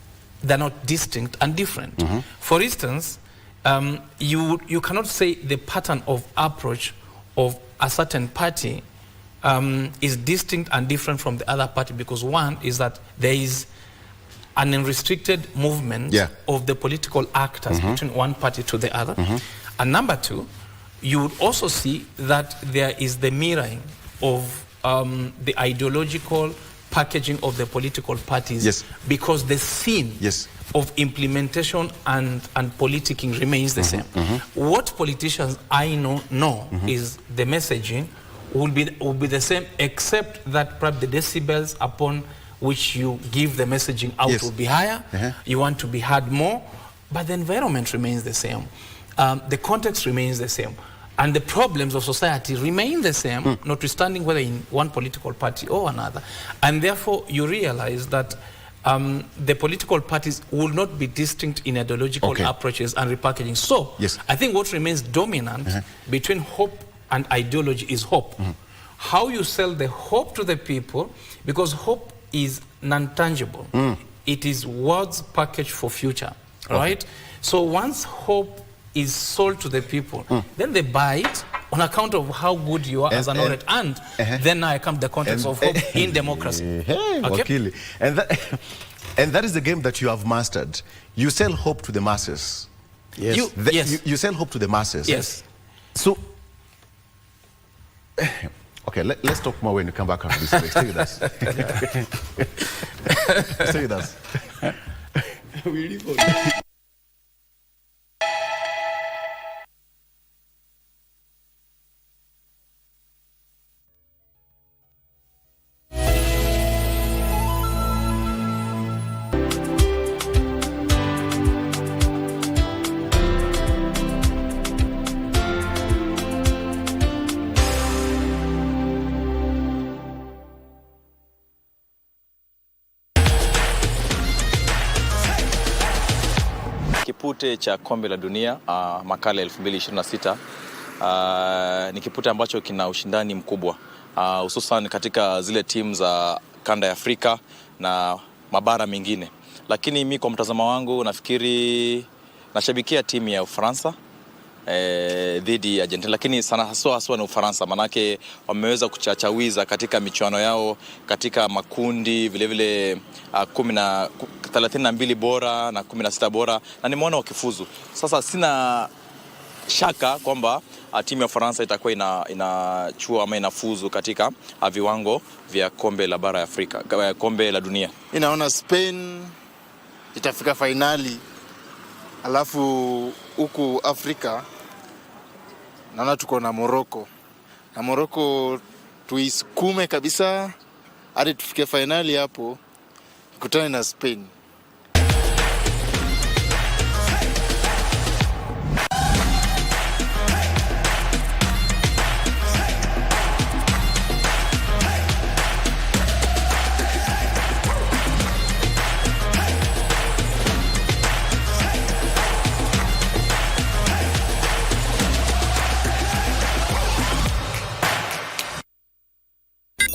They're not distinct and different. For instance, you cannot say the pattern of approach of a certain party is distinct and different from the other party, because one is that there is an unrestricted movement of the political actors between one party to the other. And number two, you would also see that there is the mirroring of the ideological packaging of the political parties, because the scene of implementation and politicking remains the same. What politicians I know is the messaging will be the same, except that perhaps the decibels upon which you give the messaging out will be higher. You want to be heard more, but the environment remains the same. The context remains the same. And the problems of society remain the same, notwithstanding whether in one political party or another. And therefore, you realize that the political parties will not be distinct in ideological approaches and repackaging. So, I think what remains dominant between hope and ideology is hope. How you sell the hope to the people, because hope is non-tangible. It is words packaged for future, right? So once hope is sold to the people, then they buy it on account of how good you are as an orator. And then now I come to the context of hope in democracy. Wakili. And that is the game that you have mastered. You sell hope to the masses. You sell hope to the masses. Yes. So, okay, let's talk more when you come back after this break. Stay with us. Stay with us. Kipute cha kombe la dunia makala 2026 ni kipute ambacho kina ushindani mkubwa, hususan katika zile timu za kanda ya Afrika na mabara mengine. Lakini mimi kwa mtazamo wangu nafikiri nashabikia timu ya Ufaransa dhidi ya Argentina, lakini sana haswa ni Ufaransa, manake wameweza kuchachawiza katika michuano yao katika makundi vile 32 bora na 16 bora, na nimeona wakifuzu. Sasa sina shaka kwamba timu ya Ufaransa itakuwa inachua ama inafuzu katika viwango vya kombe la bara ya Afrika, kombe la dunia. Inaona Spain itafika finali, alafu huku Afrika naona tuko na Morocco. Na Morocco tuisukume kabisa hadi tufike finali, hapo kutana na Spain.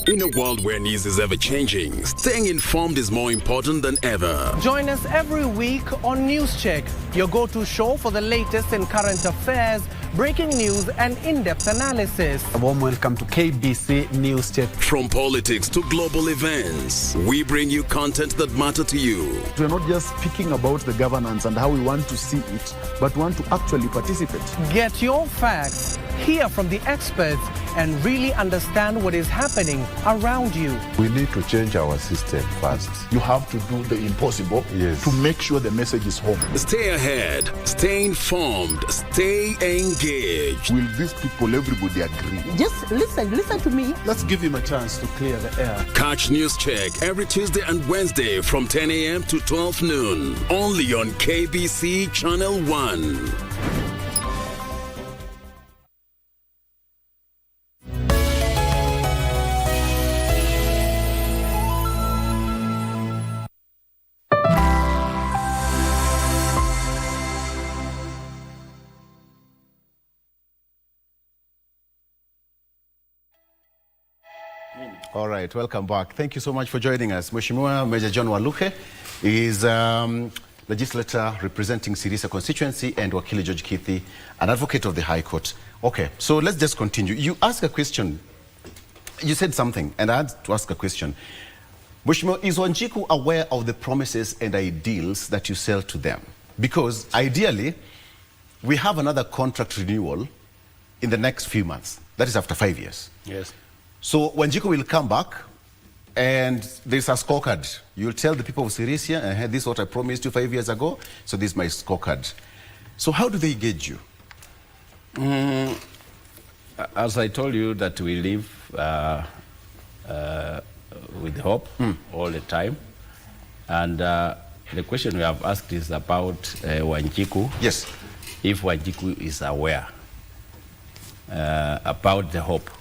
In a world where news is ever changing, staying informed is more important than ever. Join us every week on News Check, your go-to show for the latest in current affairs, breaking news and in-depth analysis. A warm welcome to KBC News Check. From politics to global events, we bring you content that matter to you. We're not just speaking about the governance and how we want to see it, but want to actually participate. Get your facts, hear from the experts, and really understand what is happening around you. We need to change our system first. You have to do the impossible to make sure the message is home. Stay ahead, stay informed, stay engaged. Will these people, everybody agree? Just listen to me. Let's give him a chance to clear the air. Catch News Check every Tuesday and Wednesday from 10 a.m. to 12 noon. Only on KBC Channel 1. All right, welcome back. Thank you so much for joining us. Mheshimiwa Major John Waluke is legislator representing Sirisa constituency, and Wakili George Kithi, an advocate of the High Court. Okay, so let's just continue. You asked a question. You said something, and I had to ask a question. Mheshimiwa, is Wanjiku aware of the promises and ideals that you sell to them? Because ideally, we have another contract renewal in the next few months. That is after 5 years. Yes. So Wanjiku will come back And there's a scorecard. You'll tell the people of Sirisia, this is what I promised you 5 years ago, so this is my scorecard. So how do they gauge you? As I told you that we live with hope all the time. And the question we have asked is about Wanjiku. Yes. If Wanjiku is aware about the hope.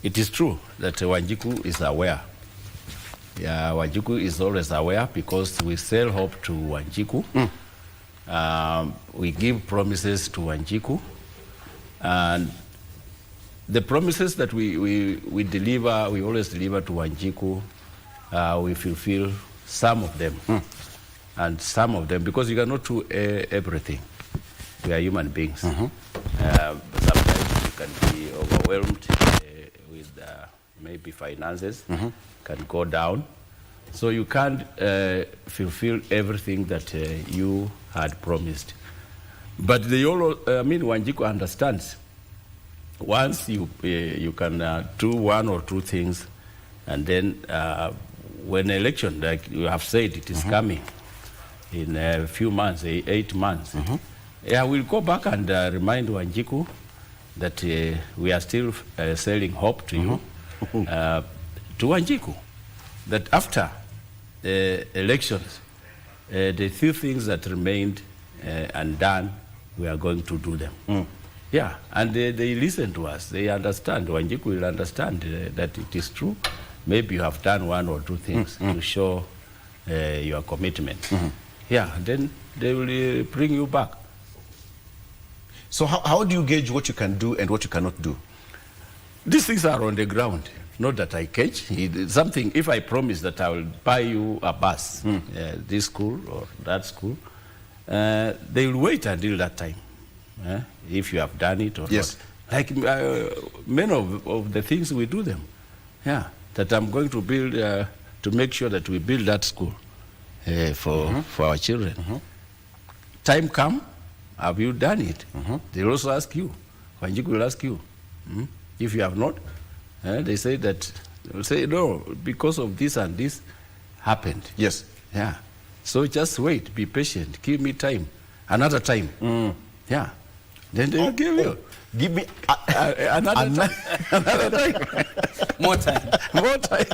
It is true that Wanjiku is aware. Yeah, Wanjiku is always aware because we sell hope to Wanjiku. We give promises to Wanjiku. And the promises that we deliver, we always deliver to Wanjiku, we fulfill some of them. And some of them, because you cannot do everything. We are human beings. Sometimes you can be overwhelmed with maybe finances, can go down. So you can't fulfill everything that you had promised. But they all, Wanjiku understands. Once you can do one or two things, and then when election, like you have said, it is coming in a few months, 8 months. Yeah, we'll go back and remind Wanjiku that we are still selling hope to you, to Wanjiku, that after elections, the few things that remained undone, we are going to do them. Yeah, and they listen to us. They understand. Wanjiku will understand that it is true. Maybe you have done one or two things to show your commitment. Yeah, then they will bring you back. So how do you gauge what you can do and what you cannot do? These things are on the ground. Not that I catch. Something, if I promise that I will buy you a bus, this school or that school, they will wait until that time. If you have done it or not. Like many of the things we do them. Yeah, that I'm going to build, to make sure that we build that school for our children. Time come, have you done it? They'll also ask you. Wanjiku will ask you. If you have not, they say that, they'll say, no, because of this and this happened. Yes. Yeah. So just wait, be patient, give me time. Another time. Yeah. Then they will give you. Give me another time. Another time. More time. More time.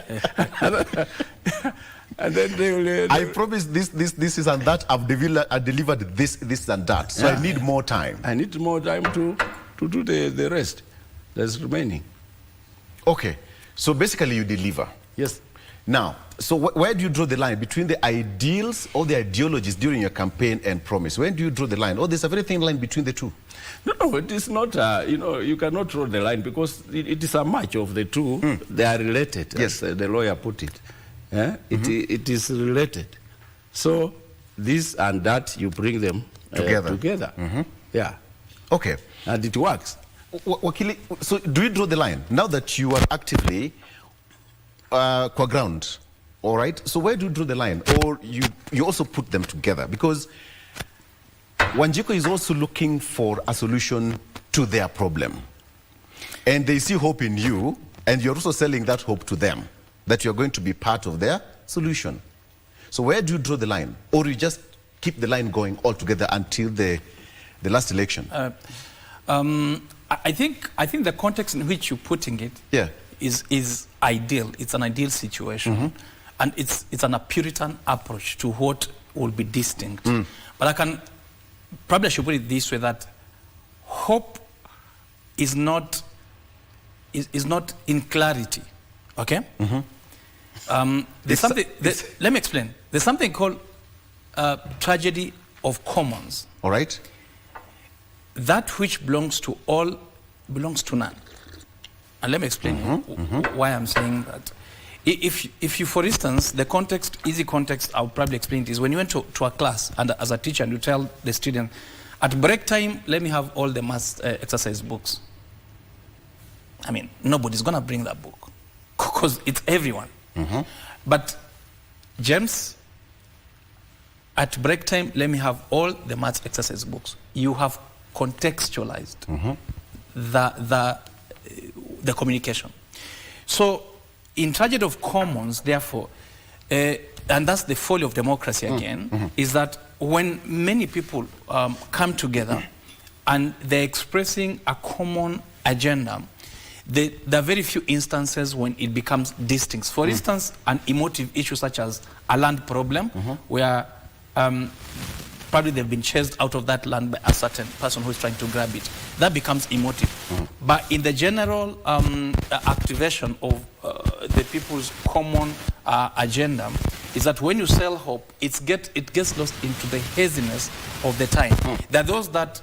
And then they will... I promise this is and that. I've delivered this and that. So I need more time. I need more time to do the rest that's remaining. Okay. So basically you deliver. Yes. Now, so where do you draw the line between the ideals or the ideologies during your campaign and promise? Where do you draw the line? Or there's a very thin line between the two? No, it is not, you cannot draw the line because it is a match of the two. They are related, as the lawyer put it. It is related. So this and that, you bring them together. Yeah. Okay. And it works. Wakili, so do you draw the line? Now that you are actively qua ground, all right? So where do you draw the line? Or you also put them together? Because Wanjiku is also looking for a solution to their problem. And they see hope in you, and you're also selling that hope to them, that you're going to be part of their solution. So where do you draw the line? Or you just keep the line going altogether until the last election? I think the context in which you're putting it is ideal. It's an ideal situation. And it's an Puritan approach to what will be distinct. But I should put it this way, that hope is not in clarity. Okay? There's something, let me explain. There's something called tragedy of commons. All right. That which belongs to all belongs to none. And let me explain why I'm saying that. If you, for instance, the context, easy context, I'll probably explain it, is when you went to a class and as a teacher and you tell the student, at break time, let me have all the math exercise books. I mean, nobody's going to bring that book because it's everyone. But James, at break time, let me have all the math exercise books. You have contextualized the communication. So in tragedy of commons, therefore, and that's the folly of democracy again, is that when many people come together and they're expressing a common agenda, there are very few instances when it becomes distinct. For instance, an emotive issue such as a land problem, where probably they've been chased out of that land by a certain person who is trying to grab it. That becomes emotive. But in the general activation of the people's common agenda, is that when you sell hope, it gets lost into the haziness of the time. There are those that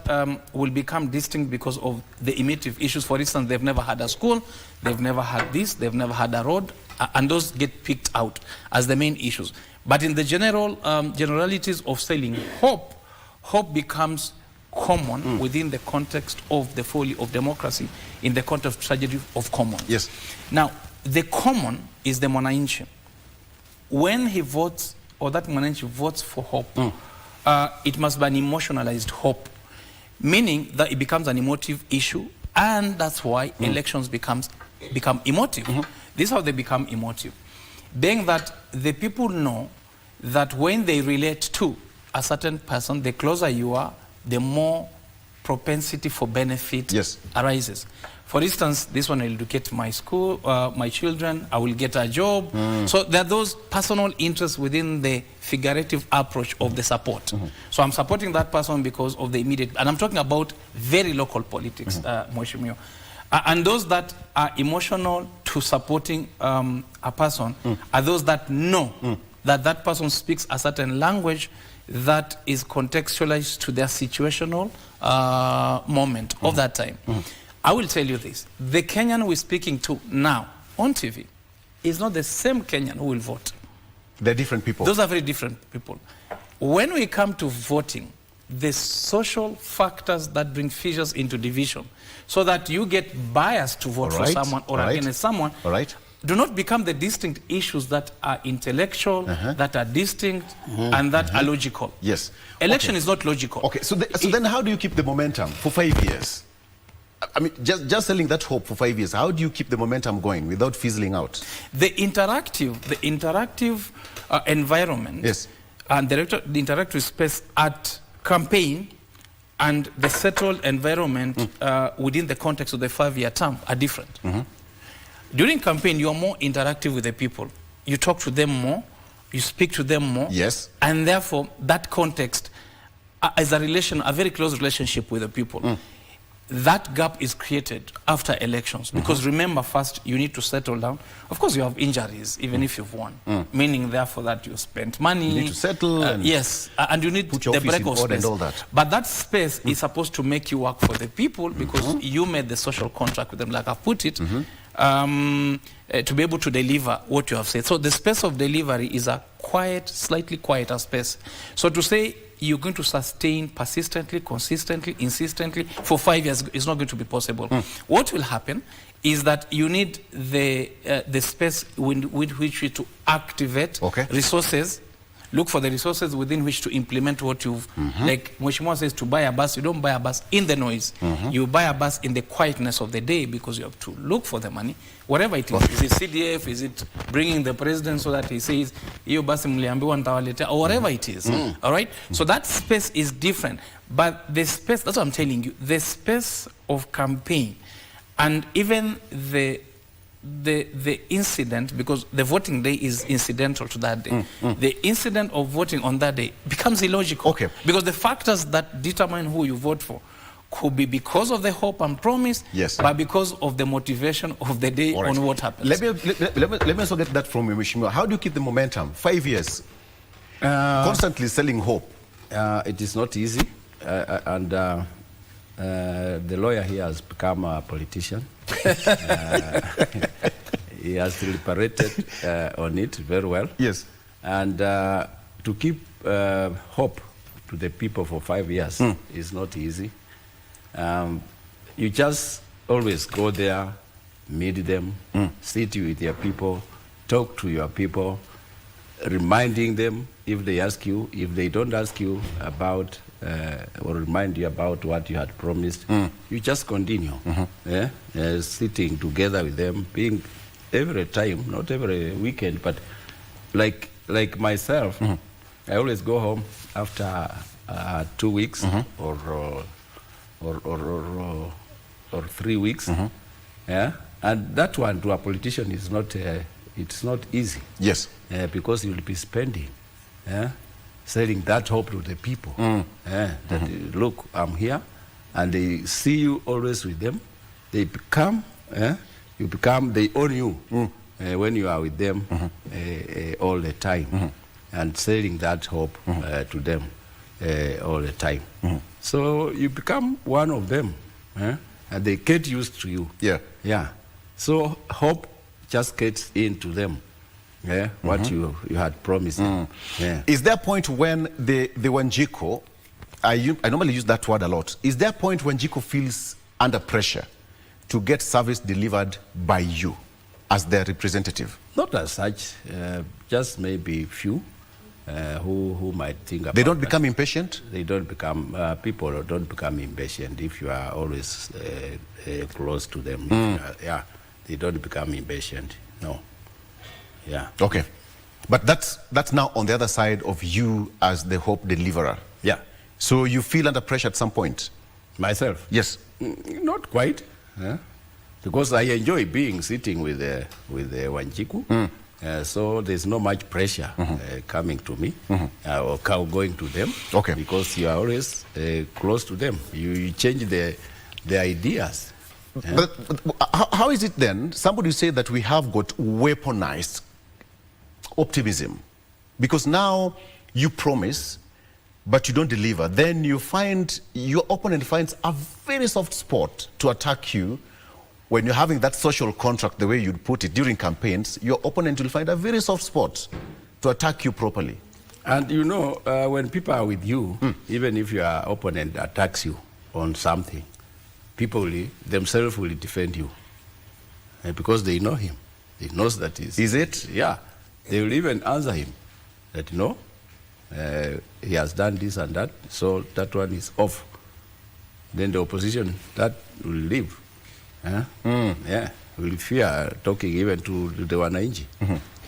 will become distinct because of the emotive issues. For instance, they've never had a school, they've never had this, they've never had a road, and those get picked out as the main issues. But in the generalities of selling hope, hope becomes common within the context of the folly of democracy, in the context of tragedy of common. Yes. Now, the common is the mwananchi. When he votes, or that mwananchi votes for hope, it must be an emotionalized hope, meaning that it becomes an emotive issue, and that's why elections become emotive. This is how they become emotive. Being that the people know that when they relate to a certain person, the closer you are, the more propensity for benefit arises. For instance, this one will educate my school, my children, I will get a job. So there are those personal interests within the figurative approach of the support. So I'm supporting that person because of the immediate, and I'm talking about very local politics, Mheshimiwa. And those that are emotional to supporting a person are those that know that that person speaks a certain language that is contextualized to their situational moment of that time. I will tell you this. The Kenyan we're speaking to now on TV is not the same Kenyan who will vote. They're different people. Those are very different people. When we come to voting, the social factors that bring fissures into division, so that you get biased to vote for someone or against someone, do not become the distinct issues that are intellectual, that are distinct, and that are logical. Yes. Election is not logical. Okay, so then how do you keep the momentum for 5 years? I mean, just selling that hope for 5 years, how do you keep the momentum going without fizzling out? The interactive environment and the interactive space at campaign and the settled environment within the context of the 5-year term are different. During campaign, you are more interactive with the people. You talk to them more, you speak to them more. Yes. And therefore, that context is a very close relationship with the people. That gap is created after elections. Because remember, first, you need to settle down. Of course, you have injuries, even if you've won. Meaning, therefore, that you spent money. You need to settle. And yes, and you need the break of space. And all that. But that space is supposed to make you work for the people because you made the social contract with them, like I put it, to be able to deliver what you have said. So the space of delivery is a quiet, slightly quieter space. So to say you're going to sustain persistently, consistently, insistently for 5 years is not going to be possible. What will happen is that you need the space with which to activate resources, look for the resources within which to implement what you've, like Mheshimiwa says, to buy a bus, you don't buy a bus in the noise. You buy a bus in the quietness of the day because you have to look for the money, whatever it is. Is it CDF? Is it bringing the president so that he says, "Iyo basi mliambiwa nitawaletea," or whatever it is. All right? So that space is different. But the space, that's what I'm telling you, the space of campaign and even the incident, because the voting day is incidental to that day. The incident of voting on that day becomes illogical. Because the factors that determine who you vote for could be because of the hope and promise, but because of the motivation of the day on what happens. Let me also get that from you, Mheshimiwa. How do you keep the momentum? 5 years, constantly selling hope. It is not easy, and the lawyer here has become a politician. He has deliberated on it very well. Yes. And to keep hope to the people for 5 years is not easy. You just always go there, meet them, sit with your people, talk to your people, reminding them if they ask you, if they don't ask you about or remind you about what you had promised, you just continue sitting together with them, being every time, not every weekend, but like myself, I always go home after 2 weeks or 3 weeks. Yeah, and that one to a politician is not. It's not easy. Yes, because you'll be spending, selling that hope to the people. That look, I'm here, and they see you always with them. They become, they own you when you are with them all the time, and selling that hope to them all the time. So you become one of them, and they get used to you. Yeah. So hope just gets into them. What you had promised them. Is there a point when the Wanjiku, I normally use that word a lot, is there a point when Wanjiku feels under pressure to get service delivered by you as their representative? Not as such, just maybe few who might think about They don't become impatient? They don't become, people don't become impatient if you are always close to them. They don't become impatient, no. Yeah. Okay. But that's now on the other side of you as the hope deliverer. Yeah. So you feel under pressure at some point? Myself? Yes. Not quite. Because I enjoy sitting with Wanjiku. So there's no much pressure coming to me or going to them. Okay. Because you are always close to them. You change the ideas. But how is it then? Somebody say that we have got weaponized optimism, because now you promise but you don't deliver. Then you find your opponent finds a very soft spot to attack you. When you're having that social contract, the way you'd put it during campaigns, your opponent will find a very soft spot to attack you properly. And you know, when people are with you, even if your opponent attacks you on something, people themselves will defend you because they know him. They know that is it? Yeah. They will even answer him that, he has done this and that, so that one is off. Then the opposition, that will leave. Yeah. Will fear talking even to the Wananchi.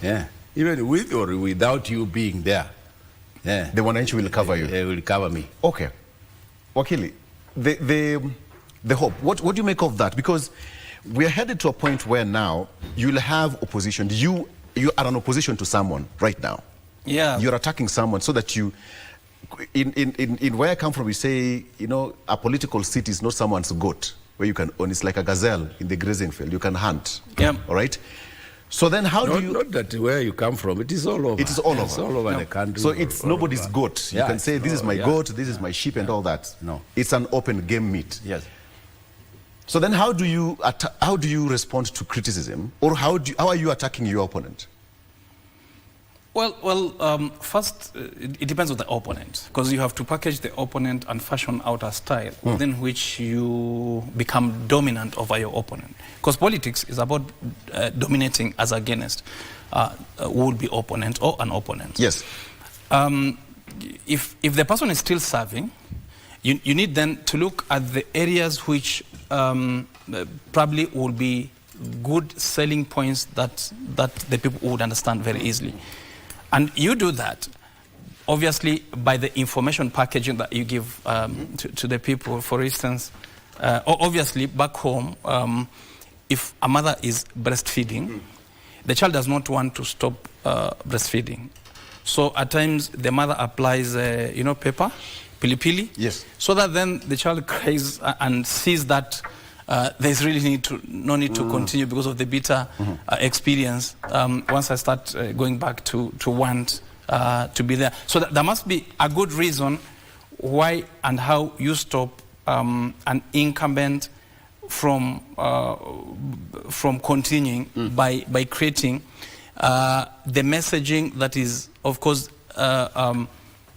Yeah. Even with or without you being there. Yeah. The Wananchi will cover you. They will cover me. Okay. Wakili, the hope, what do you make of that? Because we are headed to a point where now you'll have opposition. You are an opposition to someone right now. Yeah. You're attacking someone so that you, in where I come from, we say, a political seat is not someone's goat where you can own. It's like a gazelle in the grazing field. You can hunt. Yeah. All right? So then how do you... Not that where you come from. It is all over. It is all over. It's all over the country. So it's nobody's goat. You can say, this is my goat, this is my sheep and all that. No. It's an open game meat. Yes. So then how do you respond to criticism? Or how are you attacking your opponent? Well, first, it depends on the opponent, because you have to package the opponent and fashion out a style within which you become dominant over your opponent. Because politics is about dominating as against would be opponent or an opponent. Yes. If the person is still serving, you need then to look at the areas which probably will be good selling points that the people would understand very easily. And you do that, obviously, by the information packaging that you give to the people. For instance, obviously, back home, if a mother is breastfeeding, the child does not want to stop breastfeeding. So at times, the mother applies, pepper, pili-pili, yes, so that then the child cries and sees that there's really no need to continue because of the bitter experience once I start going back to want to be there. So there must be a good reason why and how you stop an incumbent from continuing by creating the messaging that is, of course,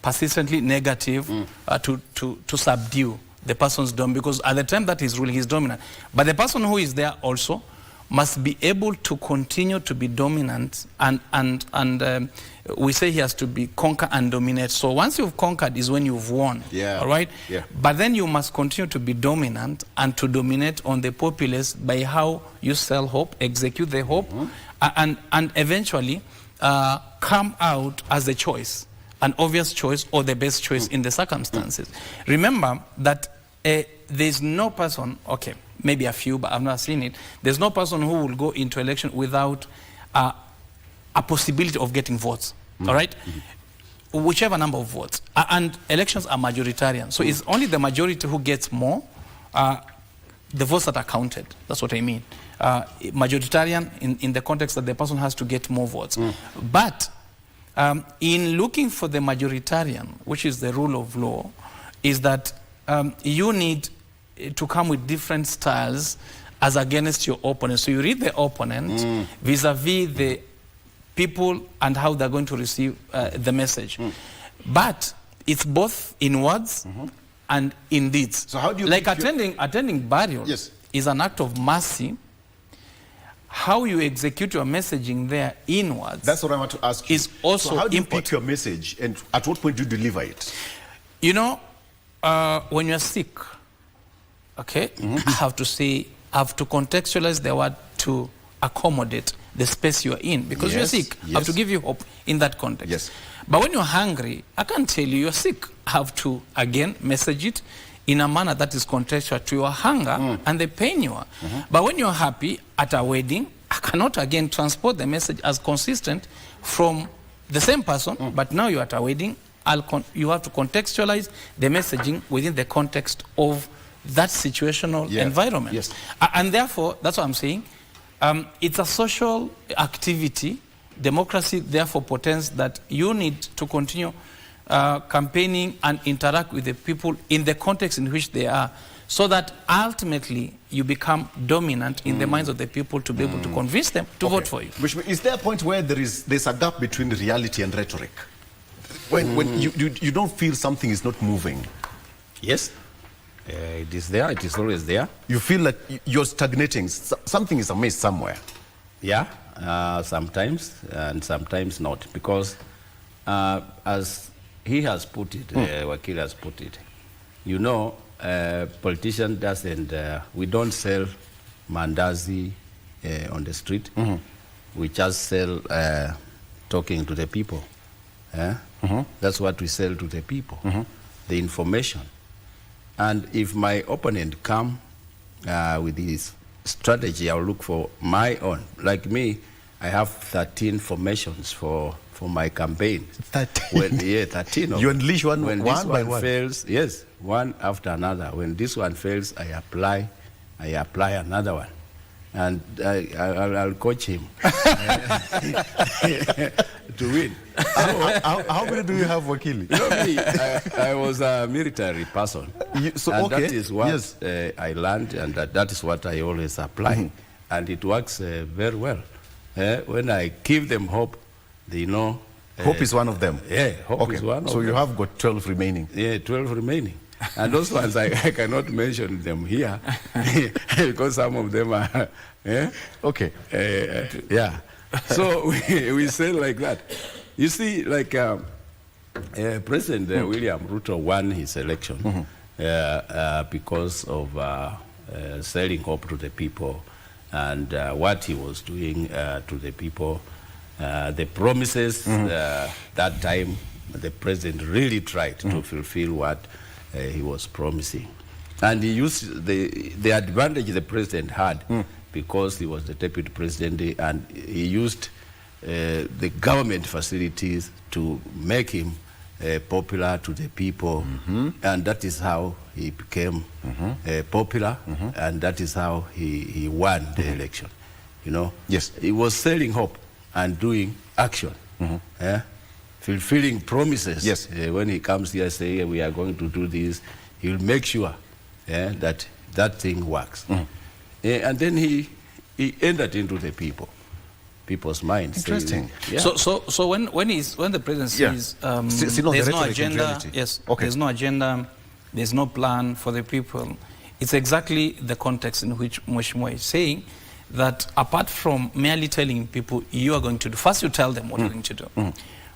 persistently negative to subdue the person's dominance, because at the time that he's ruling, he's dominant. But the person who is there also must be able to continue to be dominant, and we say he has to be conquer and dominate. So once you've conquered is when you've won. Yeah. All right. Yeah. But then you must continue to be dominant and to dominate on the populace by how you sell hope, execute the hope, and eventually come out as a choice, an obvious choice or the best choice in the circumstances. Remember that there's no person, okay, maybe a few, but I've not seen it, there's no person who will go into election without a possibility of getting votes, all right? Whichever number of votes. And elections are majoritarian, so it's only the majority who gets more, the votes that are counted. That's what I mean. Majoritarian in the context that the person has to get more votes. But in looking for the majoritarian, which is the rule of law, is that you need to come with different styles as against your opponent. So you read the opponent vis-a-vis the people and how they're going to receive the message. But it's both in words and in deeds. So how do you like attending burial is an act of mercy. How you execute your messaging there inwards. That's what I want to ask you. Is also so how do you pick your message, and at what point do you deliver it? You know, when you're sick, okay, I have to contextualize the word to accommodate the space you're in, because you're sick. I have to give you hope in that context. But when you're hungry, I can't tell you you're sick. I have to, again, message it in a manner that is contextual to your hunger and the pain you are. But when you're happy at a wedding, I cannot, again, transport the message as consistent from the same person, but now you're at a wedding, you have to contextualize the messaging within the context of that situational environment. And therefore, that's what I'm saying, it's a social activity. Democracy therefore portends that you need to continue campaigning and interact with the people in the context in which they are, so that ultimately you become dominant in the minds of the people to be able to convince them to vote for you. Which means, is there a point where there's a gap between reality and rhetoric? When you don't feel something is not moving? Yes. It is there. It is always there. You feel like you're stagnating. Something is amiss somewhere. Yeah, sometimes, and sometimes not. Because as he has put it, Wakil has put it, you know, politician doesn't, we don't sell mandazi on the street. We just sell talking to the people. That's what we sell to the people, the information. And if my opponent come with his strategy, I'll look for my own. Like me, I have 13 formations for my campaign. 13? 13. You unleash one when one this by one one? fails, yes, one after another. When this one fails, I apply another one. And I'll coach him to win. How many do you have, Wakili? You know me, I was a military person. That is what I learned, and that is what I always apply. And it works very well. When I give them hope, they know. Hope is one of them? Yeah, hope is one of them. So you have got 12 remaining? Yeah, 12 remaining. And those ones, I cannot mention them here because some of them are... Okay. Yeah. So we say like that. You see, like President William Ruto won his election because of selling hope to the people and what he was doing to the people. The promises that time, the president really tried to fulfill what he was promising. And he used the advantage the president had because he was the deputy president, and he used the government facilities to make him popular to the people. And that is how he became popular, and that is how he won the election. You know? Yes. He was selling hope and doing action. Fulfilling promises. Yes. When he comes here, say we are going to do this, he will make sure that that thing works. And then he entered into the people's minds. Interesting. So when the president says there's no agenda, there's no agenda, there's no plan for the people, it's exactly the context in which Mheshimiwa is saying that apart from merely telling people you are going to do, first you tell them what you're going to do.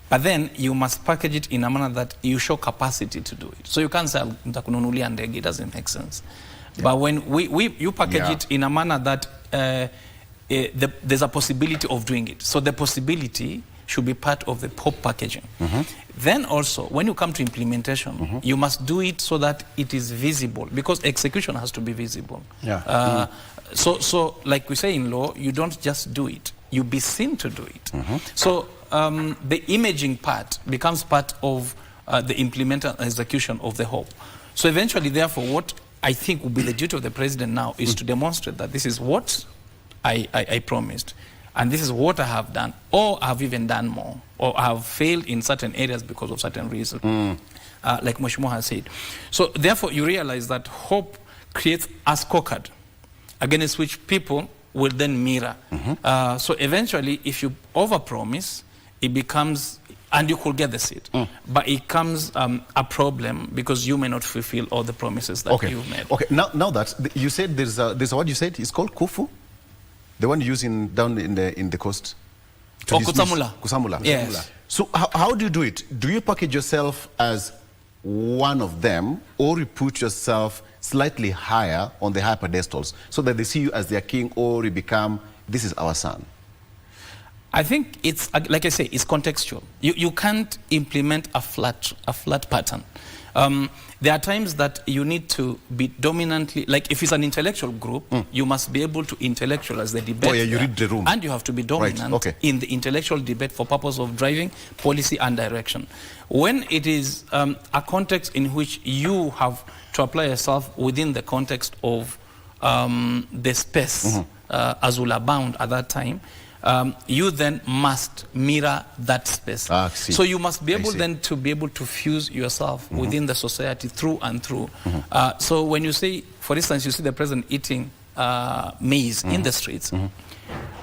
But then you must package it in a manner that you show capacity to do it. So you can't say, "Ntakununulia ndege," it doesn't make sense. But when you package it in a manner that there's a possibility of doing it. So the possibility should be part of the pop packaging. Then also, when you come to implementation, you must do it so that it is visible, because execution has to be visible. So like we say in law, you don't just do it, you be seen to do it. So the imaging part becomes part of the implementation and execution of the whole. So eventually, therefore, what I think will be the duty of the president now is to demonstrate that this is what I promised, and this is what I have done, or I have even done more, or I have failed in certain areas because of certain reasons, like Mheshimiwa has said. So therefore, you realize that hope creates a scorecard against which people will then mirror. So eventually, if you overpromise, it becomes, and you could get the seat, but it comes a problem because you may not fulfill all the promises that you've made. Okay, now that you said there's a what you said, it's called kufu, the one using down in the coast. Kusamula. Kusamula. Yes. So how do you do it? Do you package yourself as one of them, or you put yourself slightly higher on the high pedestals so that they see you as their king, or you become, this is our son? I think it's, like I say, it's contextual. You can't implement a flat pattern. There are times that you need to be dominantly, like if it's an intellectual group, you must be able to intellectualize the debate. Oh yeah, you read the room. And you have to be dominant in the intellectual debate for purpose of driving policy and direction. When it is a context in which you have to apply yourself within the context of the space as will abound at that time, you then must mirror that space. So you must be able then to be able to fuse yourself within the society through and through. So when you say, for instance, you see the president eating maize in the streets,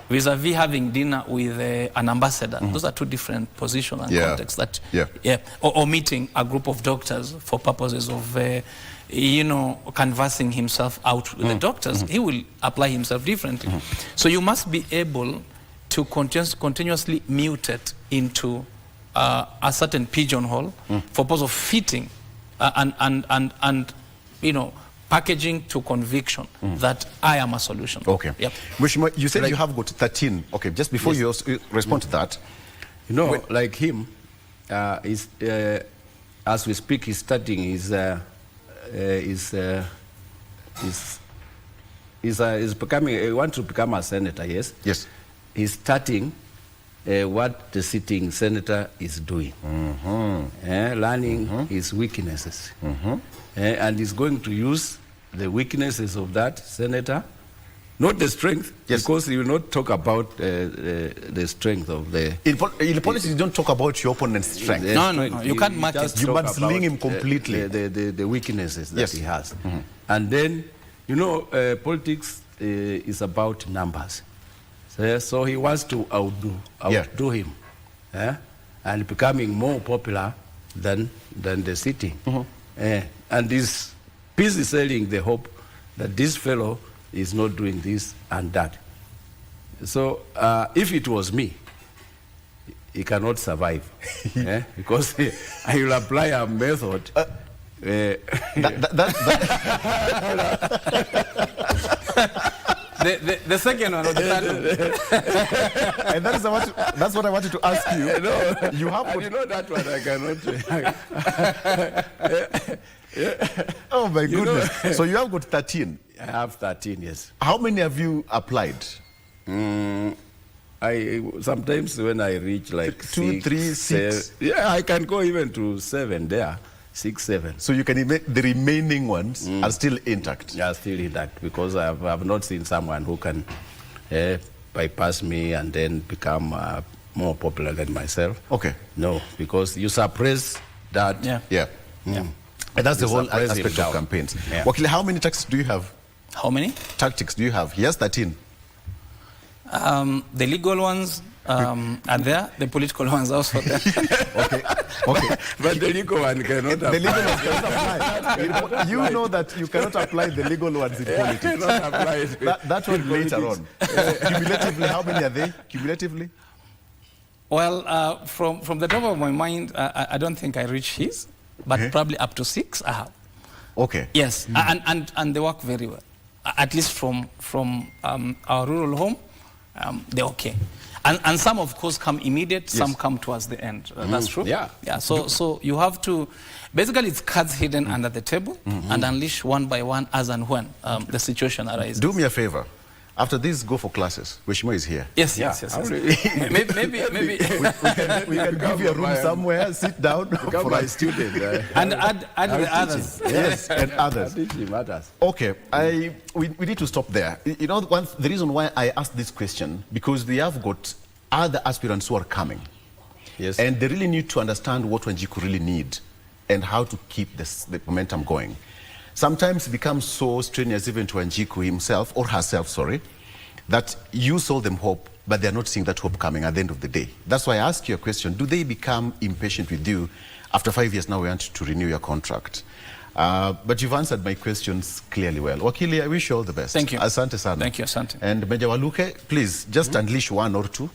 vis-a-vis having dinner with an ambassador, those are two different positions and contexts. That, or meeting a group of doctors for purposes of canvassing himself out with the doctors, he will apply himself differently. So you must be able to continuously mutate into a certain pigeonhole for purpose of fitting and packaging to conviction that I am a solution. Okay. Mheshimiwa, you said you have got 13. Okay, just before you respond to that, like him, as we speak, he's studying is becoming. He wants to become a senator. Yes. He's starting what the sitting senator is doing, learning his weaknesses, and he's going to use the weaknesses of that senator, not the strength, because he will not talk about the strength of the... In politics, you don't talk about your opponent's strength. No, you can't match it. You must sling him completely. The weaknesses that he has. And then, politics is about numbers. So he wants to outdo him, and becoming more popular than the city. And he's busy selling the hope that this fellow is not doing this and that. So if it was me, he cannot survive, because I will apply a method. The second one or the third one? And that's what I wanted to ask you. You have that one I cannot. Oh my goodness. So you have got 13. I have 13, yes. How many have you applied? I sometimes when I reach like 2, 3, 6. I can go even to 7 there. 6, 7. So you can the remaining ones are still intact. Yeah, still intact, because I have not seen someone who can bypass me and then become more popular than myself. Okay. No, because you suppress that. And that's the whole aspect of campaigns. Wakili, how many tactics do you have? How many? Tactics do you have? He has 13. The legal ones, are there. The political ones are also there. Okay. But the legal one cannot apply. The legal ones cannot apply. You know that you cannot apply the legal ones in politics. Cannot apply it. That one later on. Cumulatively, how many are they? Cumulatively? Well, from the top of my mind, I don't think I reach his, but probably up to 6 I have. Okay. Yes, and they work very well. At least from our rural home, they're okay. And some, of course, come immediate, some come towards the end. That's true? Yeah. So you have to, basically it's cards hidden under the table and unleash one by one as and when the situation arises. Do me a favor. After this, go for classes. Wishmo is here. Yes. Maybe we can give you a room somewhere, sit down for a student. And add the others. Yes, and others. Okay, we need to stop there. You know, the reason why I asked this question, because we have got other aspirants who are coming. Yes. And they really need to understand what Wanjiku really need and how to keep the momentum going. Sometimes it becomes so strenuous even to Wanjiku himself, or herself, sorry, that you sold them hope, but they're not seeing that hope coming at the end of the day. That's why I ask you a question. Do they become impatient with you after 5 years now we want to renew your contract? But you've answered my questions clearly well. Wakili, I wish you all the best. Thank you. Asante sana. Thank you, asante. And Major Waluke, please, just unleash one or two.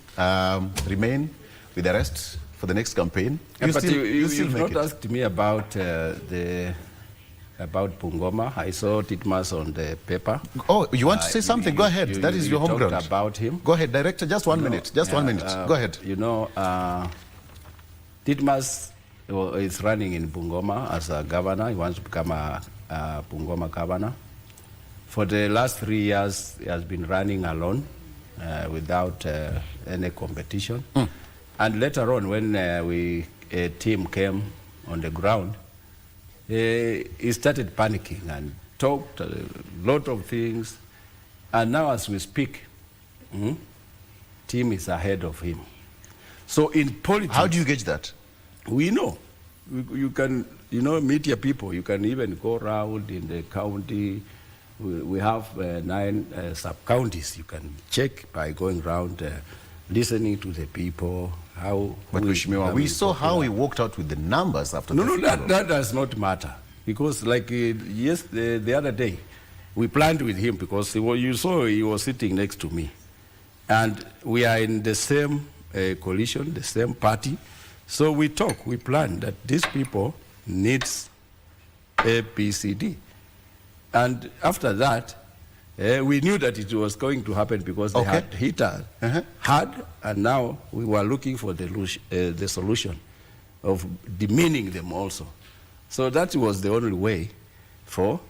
Remain with the rest for the next campaign. You've not asked me about about Bungoma. I saw Titmas on the paper. Oh, you want to say something? Go ahead. That is your home ground. About him. Go ahead, Director. Just 1 minute. Just 1 minute. Go ahead. You know, Titmas is running in Bungoma as a governor. He wants to become a Bungoma governor. For the last 3 years, he has been running alone without any competition. And later on, when a team came on the ground, he started panicking and talked a lot of things. And now as we speak, team is ahead of him. So in politics... How do you gauge that? We know. You can, meet your people. You can even go around in the county. We have 9 sub-counties. You can check by going around, listening to the people. But we saw how he walked out with the numbers after that does not matter. Because like, the other day, we planned with him because you saw he was sitting next to me. And we are in the same coalition, the same party. So we talk, we plan that these people needs ABCD. And after that, we knew that it was going to happen because they had hit us hard, and now we were looking for the solution of demeaning them also. So that was the only way for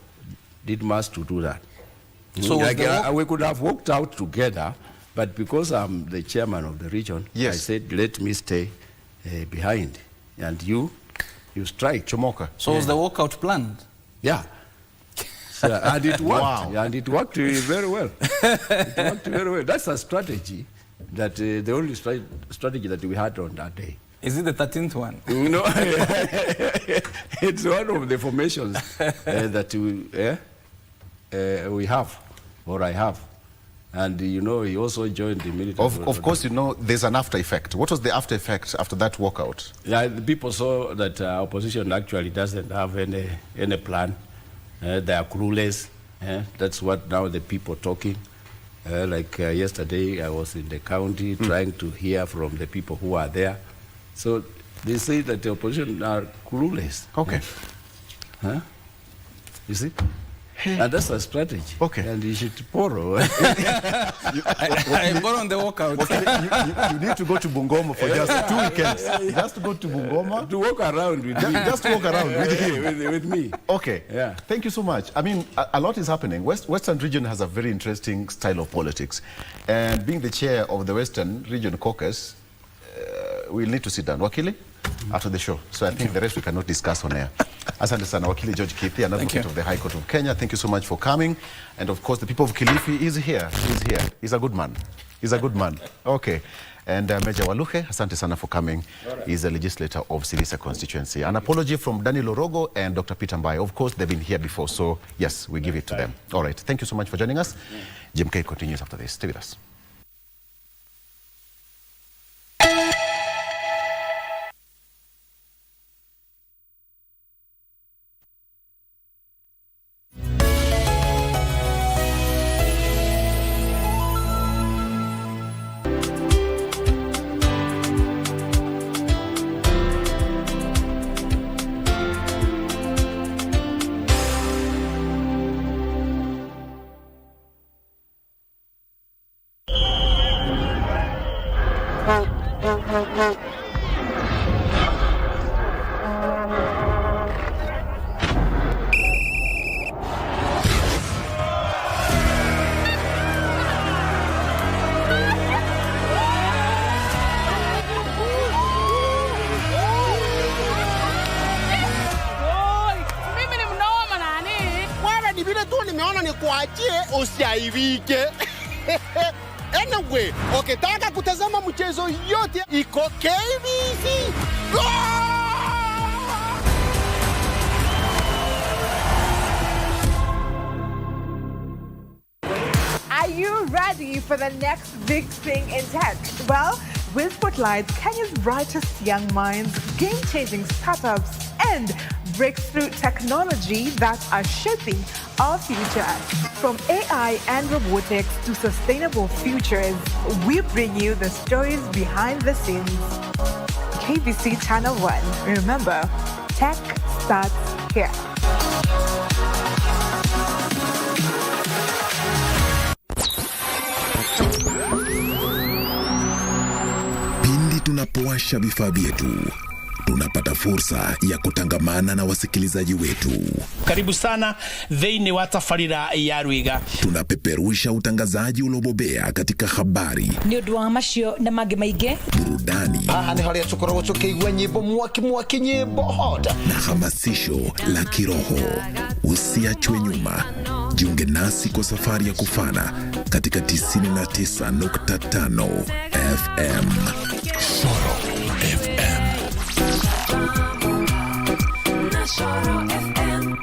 Didmas to do that. So we could have worked out together, but because I'm the chairman of the region, I said, let me stay behind. And you strike. Chomoka. So was the walkout planned? Yeah. And it worked. Wow. And it worked very well. It worked very well. That's a strategy, that the only strategy that we had on that day. Is it the 13th one? No, it's one of the formations that we have, or I have. And, he also joined the military. Of course, there's an after effect. What was the after effect after that walkout? Yeah, the people saw that opposition actually doesn't have any plan. They are clueless. That's what now the people talking. Yesterday, I was in the county trying to hear from the people who are there. So they say that the opposition are clueless. Okay. You see? And that's a strategy. Okay. And you should borrow. I borrow on the walkout. You need to go to Bungoma for just 2 weekends. Just to go to Bungoma. To walk around with me. Just to walk around with him. With me. Okay. Yeah. Thank you so much. I mean, a lot is happening. Western region has a very interesting style of politics. And being the chair of the Western Region Caucus, we'll need to sit down. Wakili, after the show. So I think the rest we cannot discuss on air. Asante sana, Wakili George Kithi, an advocate of the High Court of Kenya. Thank you so much for coming. And of course, the people of Kilifi is here. He's here. He's a good man. He's a good man. Okay. And Major Waluke, asante sana for coming. He's a legislator of Sirisa constituency. An apology from Daniel Orogo and Dr. Peter Mbai. Of course, they've been here before, so yes, we give it to them. All right. Thank you so much for joining us. GMK continues after this. Stay with us. ni vile tu nimeona nikuachie usiaibike. Anyway, ukitaka kutazama mchezo yote iko KBC. Are you ready for the next big thing in tech? Well, we'll spotlight Kenya's brightest young minds, game-changing startups, and breakthrough technology that are shaping our future. From AI and robotics to sustainable futures, we bring you the stories behind the scenes. KBC Channel 1. Remember, tech starts here. Pindi tunapowasha vifaa vyetu, tunapata fursa ya kutangamana na wasikilizaji wetu. Karibu sana thĩinĩ wa tabarĩra ya Rwiga. Tunapeperusha utangazaji uliobobea katika habari, nĩ ũndũ wa macio na mangĩ maingĩ, burudani, nĩ harĩa tũkoragwo tũkĩigua nyĩmbo mwaki nyĩmbo hot, na hamasisho la kiroho. Usiachwe nyuma. Jiunge nasi kwa safari ya kufana katika 99.5 FM. Soro FM. Soro FM.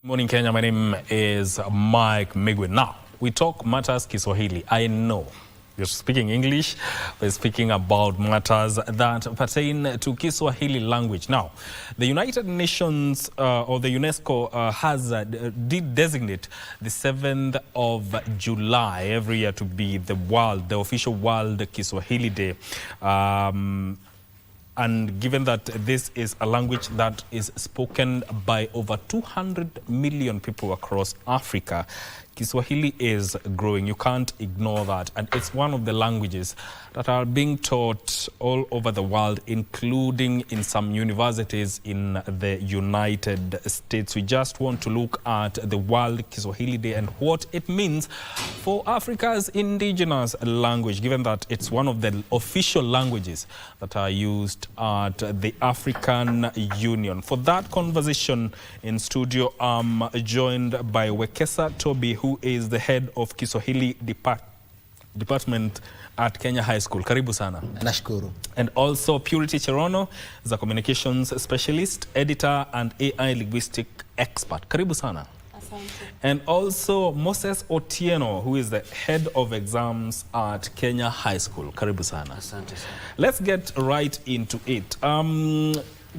Good morning, Kenya. My name is Mike Migwin. Now, we talk matters Kiswahili. I know you're speaking English. We're speaking about matters that pertain to Kiswahili language. Now, the United Nations or the UNESCO did designate the 7th of July every year to be the official World Kiswahili Day. And given that this is a language that is spoken by over 200 million people across Africa, Kiswahili is growing. You can't ignore that. And it's one of the languages that are being taught all over the world, including in some universities in the United States. We just want to look at the World Kiswahili Day and what it means for Africa's indigenous language, given that it's one of the official languages that are used at the African Union. For that conversation in studio, I'm joined by Wekesa Toby, who is the head of Kiswahili department at Kenya High School. Karibu sana. Nashukuru. And also Purity Cherono is a communications specialist, editor, and AI linguistic expert. Karibu sana. Asante. And also Moses Otieno, who is the head of exams at Kenya High School. Karibu sana. Asante sana. Let's get right into it.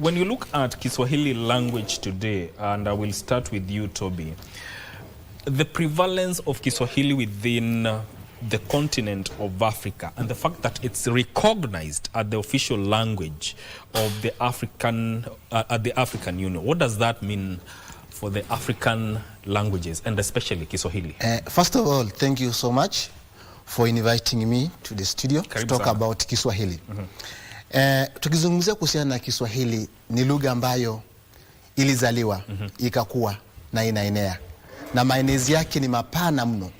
When you look at Kiswahili language today, and I will start with you, Toby, the prevalence of Kiswahili within the continent of Africa and the fact that it's recognized as the official language of the African Union, what does that mean for the African languages and especially Kiswahili? First of all, thank you so much for inviting me to the studio to talk about Kiswahili. Tukizungumzia kuhusiana na Kiswahili, ni lugha ambayo ilizaliwa, ikakua na inaenea, na maenezi yake ni mapana mno.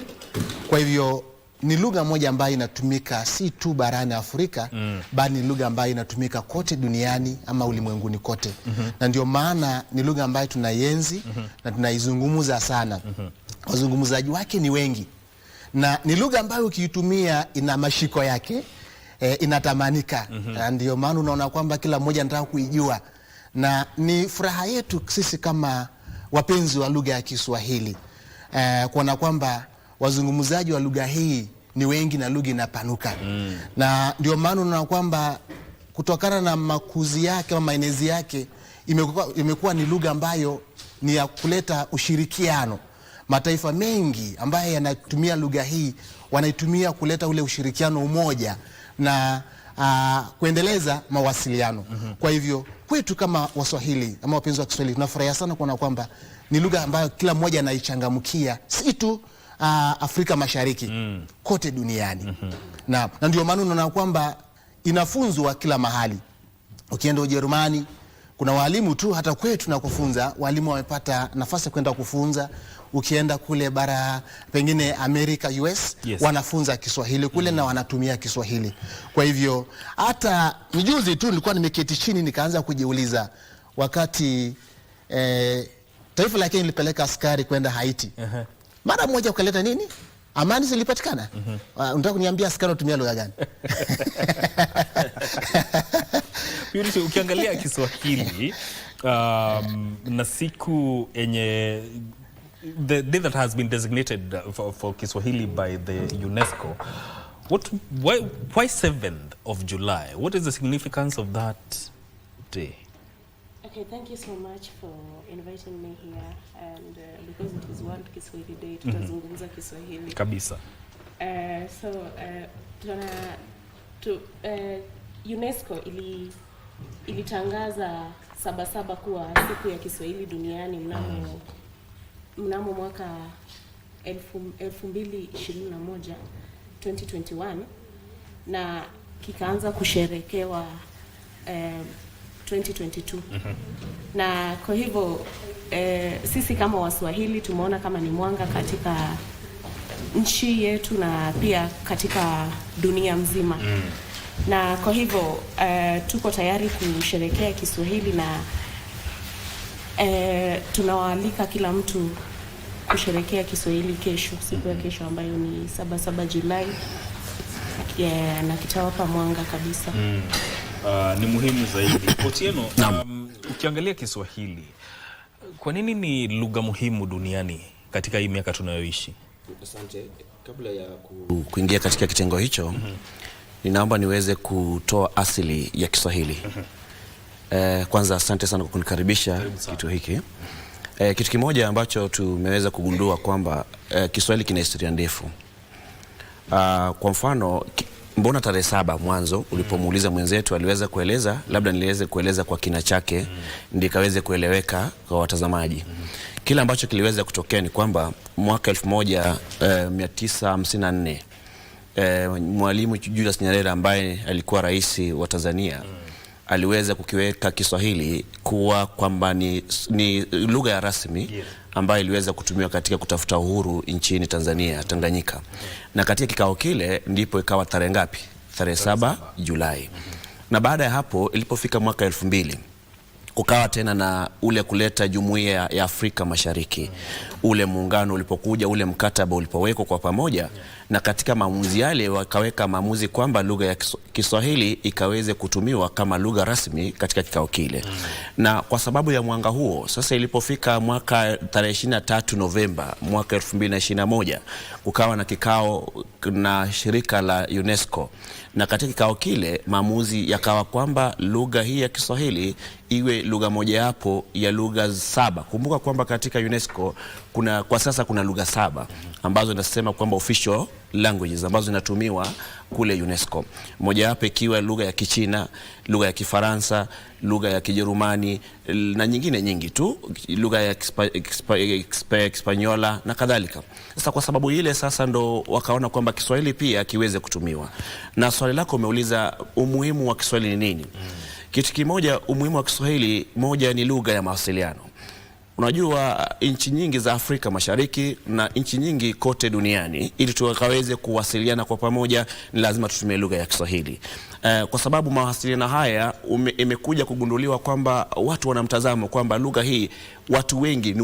Kwa hivyo ni lugha moja ambayo inatumika si tu barani Afrika, bali ni lugha ambayo inatumika kote duniani ama ulimwenguni kote. Na ndio maana ni lugha ambayo tunaienzi na tunaizungumza sana. Wazungumzaji wake ni wengi. Na ni lugha ambayo ukiitumia ina mashiko yake, inatamanika. Ndio maana unaona kwamba kila mmoja anataka kuijua. Na ni furaha yetu sisi kama wapenzi wa lugha ya Kiswahili kuona kwamba wazungumzaji wa lugha hii ni wengi na lugha inapanuka. Na ndio maana unaona kwamba kutokana na makuzi yake ama maenezi yake imekuwa ni lugha ambayo ni ya kuleta ushirikiano. Mataifa mengi ambayo yanatumia lugha hii wanaitumia kuleta ule ushirikiano, umoja na kuendeleza mawasiliano. Kwa hivyo kwetu kama Waswahili ama wapenzi wa Kiswahili tunafurahia sana kuona kwamba ni lugha ambayo kila mmoja anaichangamkia, si tu Afrika Mashariki, kote duniani. Na ndio maana unaona kwamba inafunzwa kila mahali. Ukienda Ujerumani kuna walimu tu, hata kwetu tunakofunza walimu wamepata nafasi kwenda kufunza. Ukienda kule bara pengine Amerika, US, wanafunza Kiswahili kule na wanatumia Kiswahili. Kwa hivyo hata nijuzi tu nilikuwa nimeketi chini nikaanza kujiuliza, wakati taifa la Kenya lilipeleka askari kwenda Haiti, mara moja ukaleta nini? Amani zilipatikana. Unataka kuniambia askari wanatumia lugha gani? Ukiangalia Kiswahili na siku enye the day that has been designated for Kiswahili by the UNESCO, why 7th of July? What is the significance of that day? Okay, thank you so much for inviting me here, and because it is World Kiswahili Day, tutazungumza Kiswahili. Kabisa. UNESCO ilitangaza Sabasaba kuwa siku ya Kiswahili duniani mnamo mwaka 2021 na kikaanza kusherekewa 2022. Na kwa hivyo sisi kama Waswahili tumeona kama ni mwanga katika nchi yetu na pia katika dunia mzima. Na kwa hivyo tuko tayari kusherekea Kiswahili na tunawaalika kila mtu kusherekea Kiswahili kesho, siku ya kesho ambayo ni 7 Julai, na kitawapa mwanga kabisa. Ni muhimu zaidi. Otieno, ukiangalia Kiswahili, kwa nini ni lugha muhimu duniani katika hii miaka tunayoishi? Asante. Kabla ya kuingia katika kitengo hicho, ninaomba niweze kutoa asili ya Kiswahili. Kwanza asante sana kwa kunikaribisha kitu hiki. Kitu kimoja ambacho tumeweza kugundua kwamba Kiswahili kina historia ndefu. Kwa mfano, mbona tarehe 7 mwanzo ulipomuuliza mwenzetu aliweza kueleza, labda niweze kueleza kwa kina chake ndio kaweze kueleweka kwa watazamaji. Kile ambacho kiliweza kutokea ni kwamba mwaka 1954 Mwalimu Julius Nyerere ambaye alikuwa rais wa Tanzania aliweza kukiweka Kiswahili kuwa kwamba ni lugha ya rasmi ambayo iliweza kutumiwa katika kutafuta uhuru nchini Tanzania, Tanganyika. Na katika kikao kile ndipo ikawa tarehe ngapi? Tarehe 7 Julai. Na baada ya hapo ilipofika mwaka 2000 kukawa tena na ule kuleta Jumuiya ya Afrika Mashariki. Ule muungano ulipokuja, ule mkataba ulipowekwa kwa pamoja, na katika maamuzi yale wakaweka maamuzi kwamba lugha ya Kiswahili ikaweze kutumiwa kama lugha rasmi katika kikao kile. Na kwa sababu ya mwanga huo, sasa ilipofika mwaka tarehe 23 Novemba mwaka 2021 kukawa na kikao na shirika la UNESCO, na katika kikao kile maamuzi yakawa kwamba lugha hii ya Kiswahili iwe lugha mojawapo ya lugha 7. Kumbuka kwamba katika UNESCO kwa sasa kuna lugha 7 ambazo nasema kwamba official languages ambazo zinatumiwa kule UNESCO. Mojawapo ikiwa lugha ya Kichina, lugha ya Kifaransa, lugha ya Kijerumani na nyingine nyingi tu, lugha ya Kispanyola na kadhalika. Sasa kwa sababu ile sasa ndo wakaona kwamba Kiswahili pia kiweze kutumiwa. Na swali lako umeuliza umuhimu wa Kiswahili ni nini? Kitu kimoja, umuhimu wa Kiswahili moja ni lugha ya mawasiliano. Unajua nchi nyingi za Afrika Mashariki na nchi nyingi kote duniani, ili tukaweze kuwasiliana kwa pamoja ni lazima tutumie lugha ya Kiswahili. Kwa sababu mawasiliano haya imekuja kugunduliwa kwamba watu wanamtazamo kwamba lugha hii watu wengi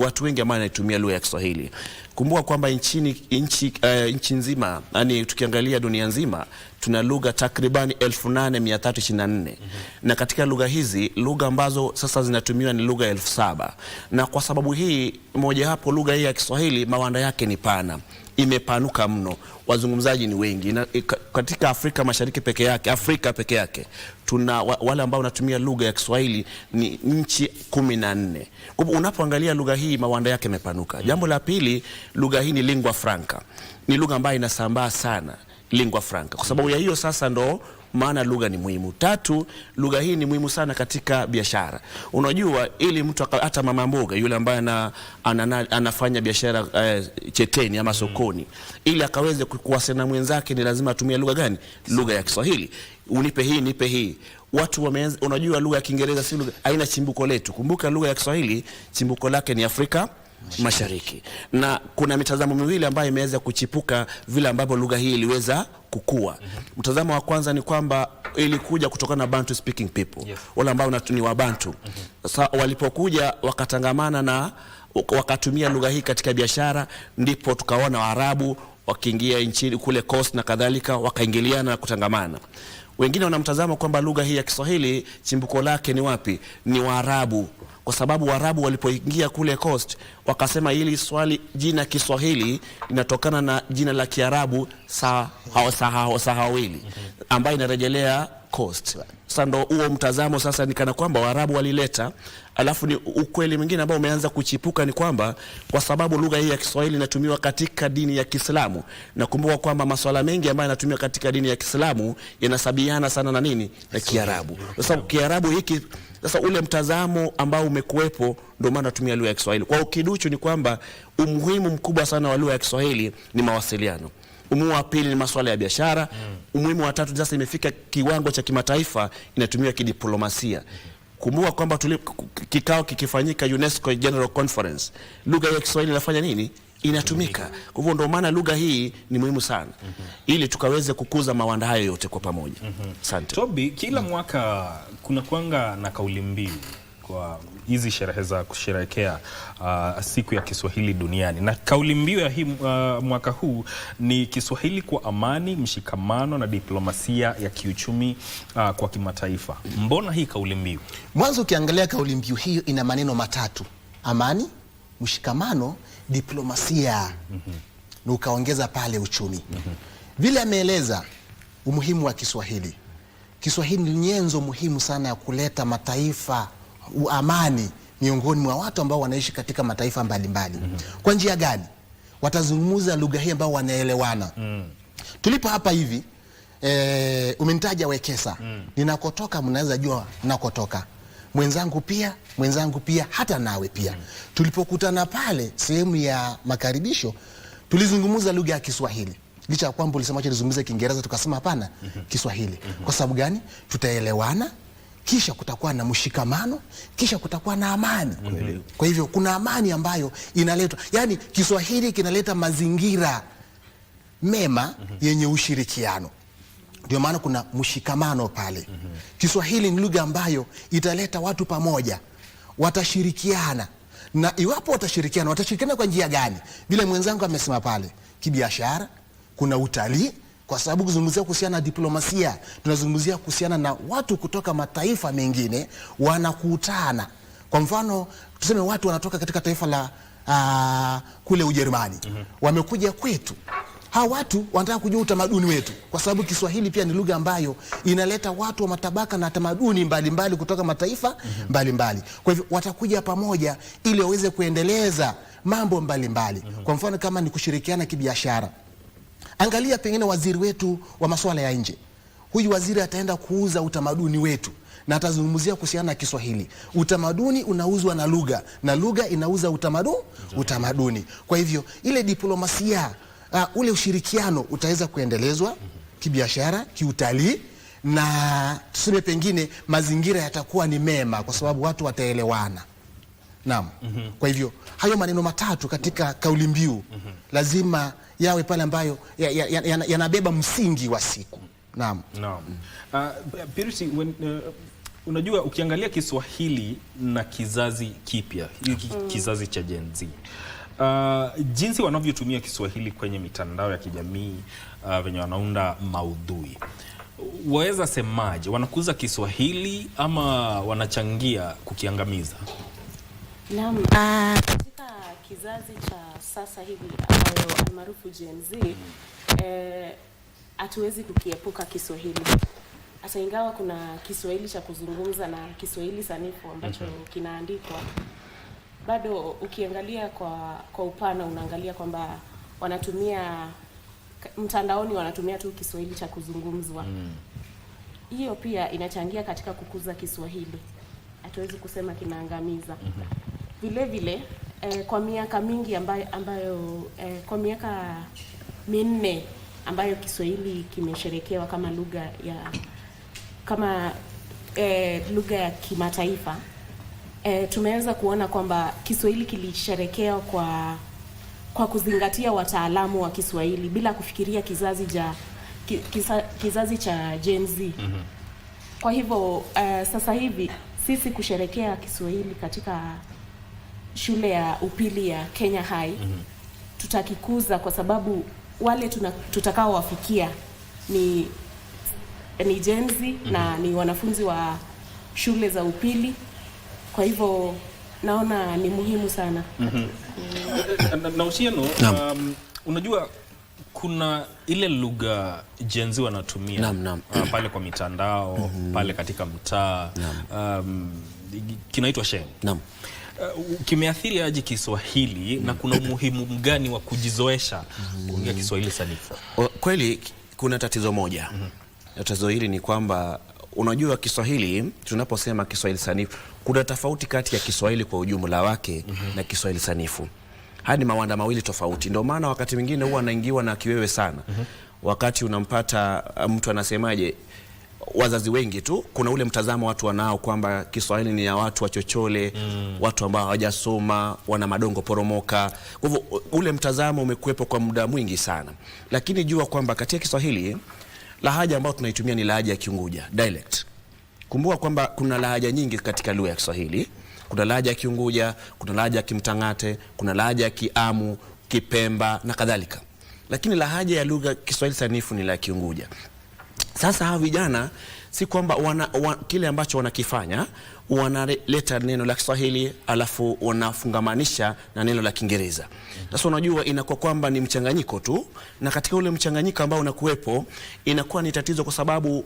ambao wanaitumia lugha ya Kiswahili. Kumbuka kwamba nchi nzima, yani tukiangalia dunia nzima, tuna lugha takriban 8324. Na katika lugha hizi, lugha ambazo sasa zinatumiwa ni lugha 7000. Na kwa sababu hii moja hapo, lugha hii ya Kiswahili mawanda yake ni pana, imepanuka mno, wazungumzaji ni wengi. Na katika Afrika Mashariki peke yake tuna wale ambao wanatumia lugha ya Kiswahili ni nchi 14. Kwa hivyo unapoangalia lugha hii mawanda yake imepanuka. Jambo la pili, lugha hii ni lingua franca. Ni lugha ambayo inasambaa sana, lingua franca. Kwa sababu ya hiyo sasa ndo maana lugha ni muhimu. Tatu, lugha hii ni muhimu sana katika biashara. Unajua ili mtu hata mama mboga yule ambaye anafanya biashara cheteni ama sokoni, ili akaweze kuwasiliana na mwenzake ni lazima atumie lugha gani? Lugha ya Kiswahili. Unipe hii, nipe hii. Watu unajua lugha ya Kiingereza si lugha, haina chimbuko letu. Kumbuka lugha ya Kiswahili chimbuko lake ni Afrika Mashariki. Na kuna mitazamo miwili ambayo imeweza kuchipuka vile ambavyo lugha hii iliweza kukua. Mtazamo wa kwanza ni kwamba ilikuja kutokana na Bantu speaking people. Wale ambao ni Wabantu. Sasa walipokuja wakatangamana na wakatumia lugha hii katika biashara, ndipo tukaona Waarabu wakiingia nchini kule coast na kadhalika, wakaingiliana na kutangamana. Wengine wanamtazama kwamba lugha hii ya Kiswahili chimbuko lake ni wapi? Ni Waarabu. Kwa sababu Waarabu walipoingia kule coast wakasema hili jina Kiswahili linatokana na jina la Kiarabu Sahawili ambayo inarejelea coast. Sasa ndo huo mtazamo sasa ni kana kwamba Waarabu walileta. Alafu ni ukweli mwingine ambao umeanza kuchipuka ni kwamba kwa sababu lugha hii ya Kiswahili inatumiwa katika dini ya Kiislamu, na kumbuka kwamba masuala mengi ambayo yanatumiwa katika dini ya Kiislamu yanasabiana sana na nini? Na Kiarabu. Sasa Kiarabu hiki sasa ule mtazamo ambao umekuwepo ndio maana natumia lugha ya Kiswahili. Kwa ukiduchu ni kwamba umuhimu mkubwa sana wa lugha ya Kiswahili ni mawasiliano. Umuhimu wa pili ni masuala ya biashara. Umuhimu wa tatu sasa imefika kiwango cha kimataifa, inatumiwa kidiplomasia. Kumbuka kwamba kikao kikifanyika UNESCO General Conference, lugha ya Kiswahili inafanya nini? Inatumika. Kwa hivyo ndio maana lugha hii ni muhimu sana ili tukaweze kukuza mawanda hayo yote kwa pamoja. Asante. Toby, kila mwaka kuna kuanga na kauli mbiu kwa hizi sherehe za kusherehekea siku ya Kiswahili duniani, na kauli mbiu ya hii mwaka huu ni Kiswahili kwa amani, mshikamano na diplomasia ya kiuchumi kwa kimataifa. Mbona hii kauli mbiu? Mwanzo ukiangalia kauli mbiu hiyo ina maneno matatu: amani, mshikamano, diplomasia. Na ukaongeza pale uchumi. Vile ameeleza umuhimu wa Kiswahili. Kiswahili ni nyenzo muhimu sana ya kuleta mataifa amani miongoni mwa watu ambao wanaishi katika mataifa mbalimbali. Kwa njia gani? Watazungumza lugha hii ambao wanaelewana. Tulipo hapa hivi umenitaja Wekesa. Ninakotoka mnaweza jua nakotoka. Mwenzangu pia hata nawe pia. Tulipokutana pale sehemu ya makaribisho tulizungumza lugha ya Kiswahili. Licha ya kwamba ulisema acha nizungumze Kiingereza, tukasema hapana, Kiswahili. Kwa sababu gani? Tutaelewana, kisha kutakuwa na mshikamano, kisha kutakuwa na amani. Kwa hivyo kuna amani ambayo inaletwa, yani Kiswahili kinaleta mazingira mema yenye ushirikiano. Ndio maana kuna mshikamano pale. Kiswahili ni lugha ambayo italeta watu pamoja, watashirikiana. Na iwapo watashirikiana kwa njia gani? Vile mwenzangu amesema pale, kibiashara, kuna utalii, kwa sababu kuzungumzia kuhusiana na diplomasia, tunazungumzia kuhusiana na watu kutoka mataifa mengine wanakutana. Kwa mfano, tuseme watu wanatoka katika taifa la kule Ujerumani, wamekuja kwetu. Hawa watu wanataka kujua utamaduni wetu, kwa sababu Kiswahili pia ni lugha ambayo inaleta watu wa matabaka na tamaduni mbalimbali kutoka mataifa mbalimbali. Kwa hivyo watakuja pamoja ili waweze kuendeleza mambo mbalimbali. Kwa mfano kama ni kushirikiana kibiashara. Angalia pengine waziri wetu wa masuala ya nje. Huyu waziri ataenda kuuza utamaduni wetu na atazungumzia kuhusiana na Kiswahili. Utamaduni unauzwa na lugha, na lugha inauza utamaduni. Kwa hivyo ile diplomasia, ule ushirikiano utaweza kuendelezwa kibiashara, kiutalii, na tuseme pengine mazingira yatakuwa ni mema kwa sababu watu wataelewana. Naam. Kwa hivyo hayo maneno matatu katika kauli mbiu lazima yawe pale ambayo yanabeba msingi wa siku. Naam. Naam. Purity, unajua ukiangalia Kiswahili na kizazi kipya, kizazi cha Gen Z, jinsi wanavyotumia Kiswahili kwenye mitandao ya kijamii, venye wanaunda maudhui, waweza semaje, wanakuza Kiswahili ama wanachangia kukiangamiza? Naam, katika kizazi cha sasa hivi ambayo almaarufu Gen Z, hatuwezi kukiepuka Kiswahili. Hata ingawa kuna Kiswahili cha kuzungumza na Kiswahili sanifu ambacho kinaandikwa, bado ukiangalia kwa upana unaangalia kwamba wanatumia mtandaoni, wanatumia tu Kiswahili cha kuzungumzwa. Hiyo pia inachangia katika kukuza Kiswahili. Hatuwezi kusema kinaangamiza. Vile vile kwa miaka mingi ambayo kwa miaka minne ambayo Kiswahili kimesherekewa kama lugha ya kimataifa, tumeweza kuona kwamba Kiswahili kilisherekewa kwa kuzingatia wataalamu wa Kiswahili bila kufikiria kizazi cha Gen Z. Kwa hivyo sasa hivi sisi kusherekea Kiswahili katika shule ya upili ya Kenya High, tutakikuza kwa sababu wale tutakao wafikia ni Gen Z na ni wanafunzi wa shule za upili. Kwa hivyo naona ni muhimu sana. Na Otieno, unajua kuna ile lugha Gen Z wanatumia pale kwa mitandao, pale katika mtaa, kinaitwa sheng. Kimeathiri aje Kiswahili na kuna umuhimu gani wa kujizoesha kuongea Kiswahili sanifu? Kweli kuna tatizo moja. Tatizo hili ni kwamba unajua Kiswahili, tunaposema Kiswahili sanifu, kuna tofauti kati ya Kiswahili kwa ujumla wake na Kiswahili sanifu. Hadi mawanda mawili tofauti. Ndio maana wakati mwingine huwa anaingiwa na kiwewe sana. Wakati unampata mtu anasemaje, wazazi wengi tu kuna ule mtazamo watu wanao kwamba Kiswahili ni ya watu wachochole, watu ambao hawajasoma, wana madongo poromoka. Kwa hivyo ule mtazamo umekuwepo kwa muda mwingi sana. Lakini jua kwamba katika Kiswahili lahaja ambayo tunaitumia ni lahaja ya Kiunguja, dialect. Kumbuka kwamba kuna lahaja nyingi katika lugha ya Kiswahili. Kuna lahaja ya Kiunguja, kuna lahaja ya Kimtangate, kuna lahaja ya Kiamu, Kipemba na kadhalika. Lakini lahaja ya lugha Kiswahili sanifu ni la Kiunguja. Sasa hawa vijana si kwamba kile ambacho wanakifanya, wanaleta neno la Kiswahili alafu wanafungamanisha na neno la Kiingereza. Sasa unajua inakuwa kwamba ni mchanganyiko tu, na katika ule mchanganyiko ambao unakuwepo inakuwa ni tatizo kwa sababu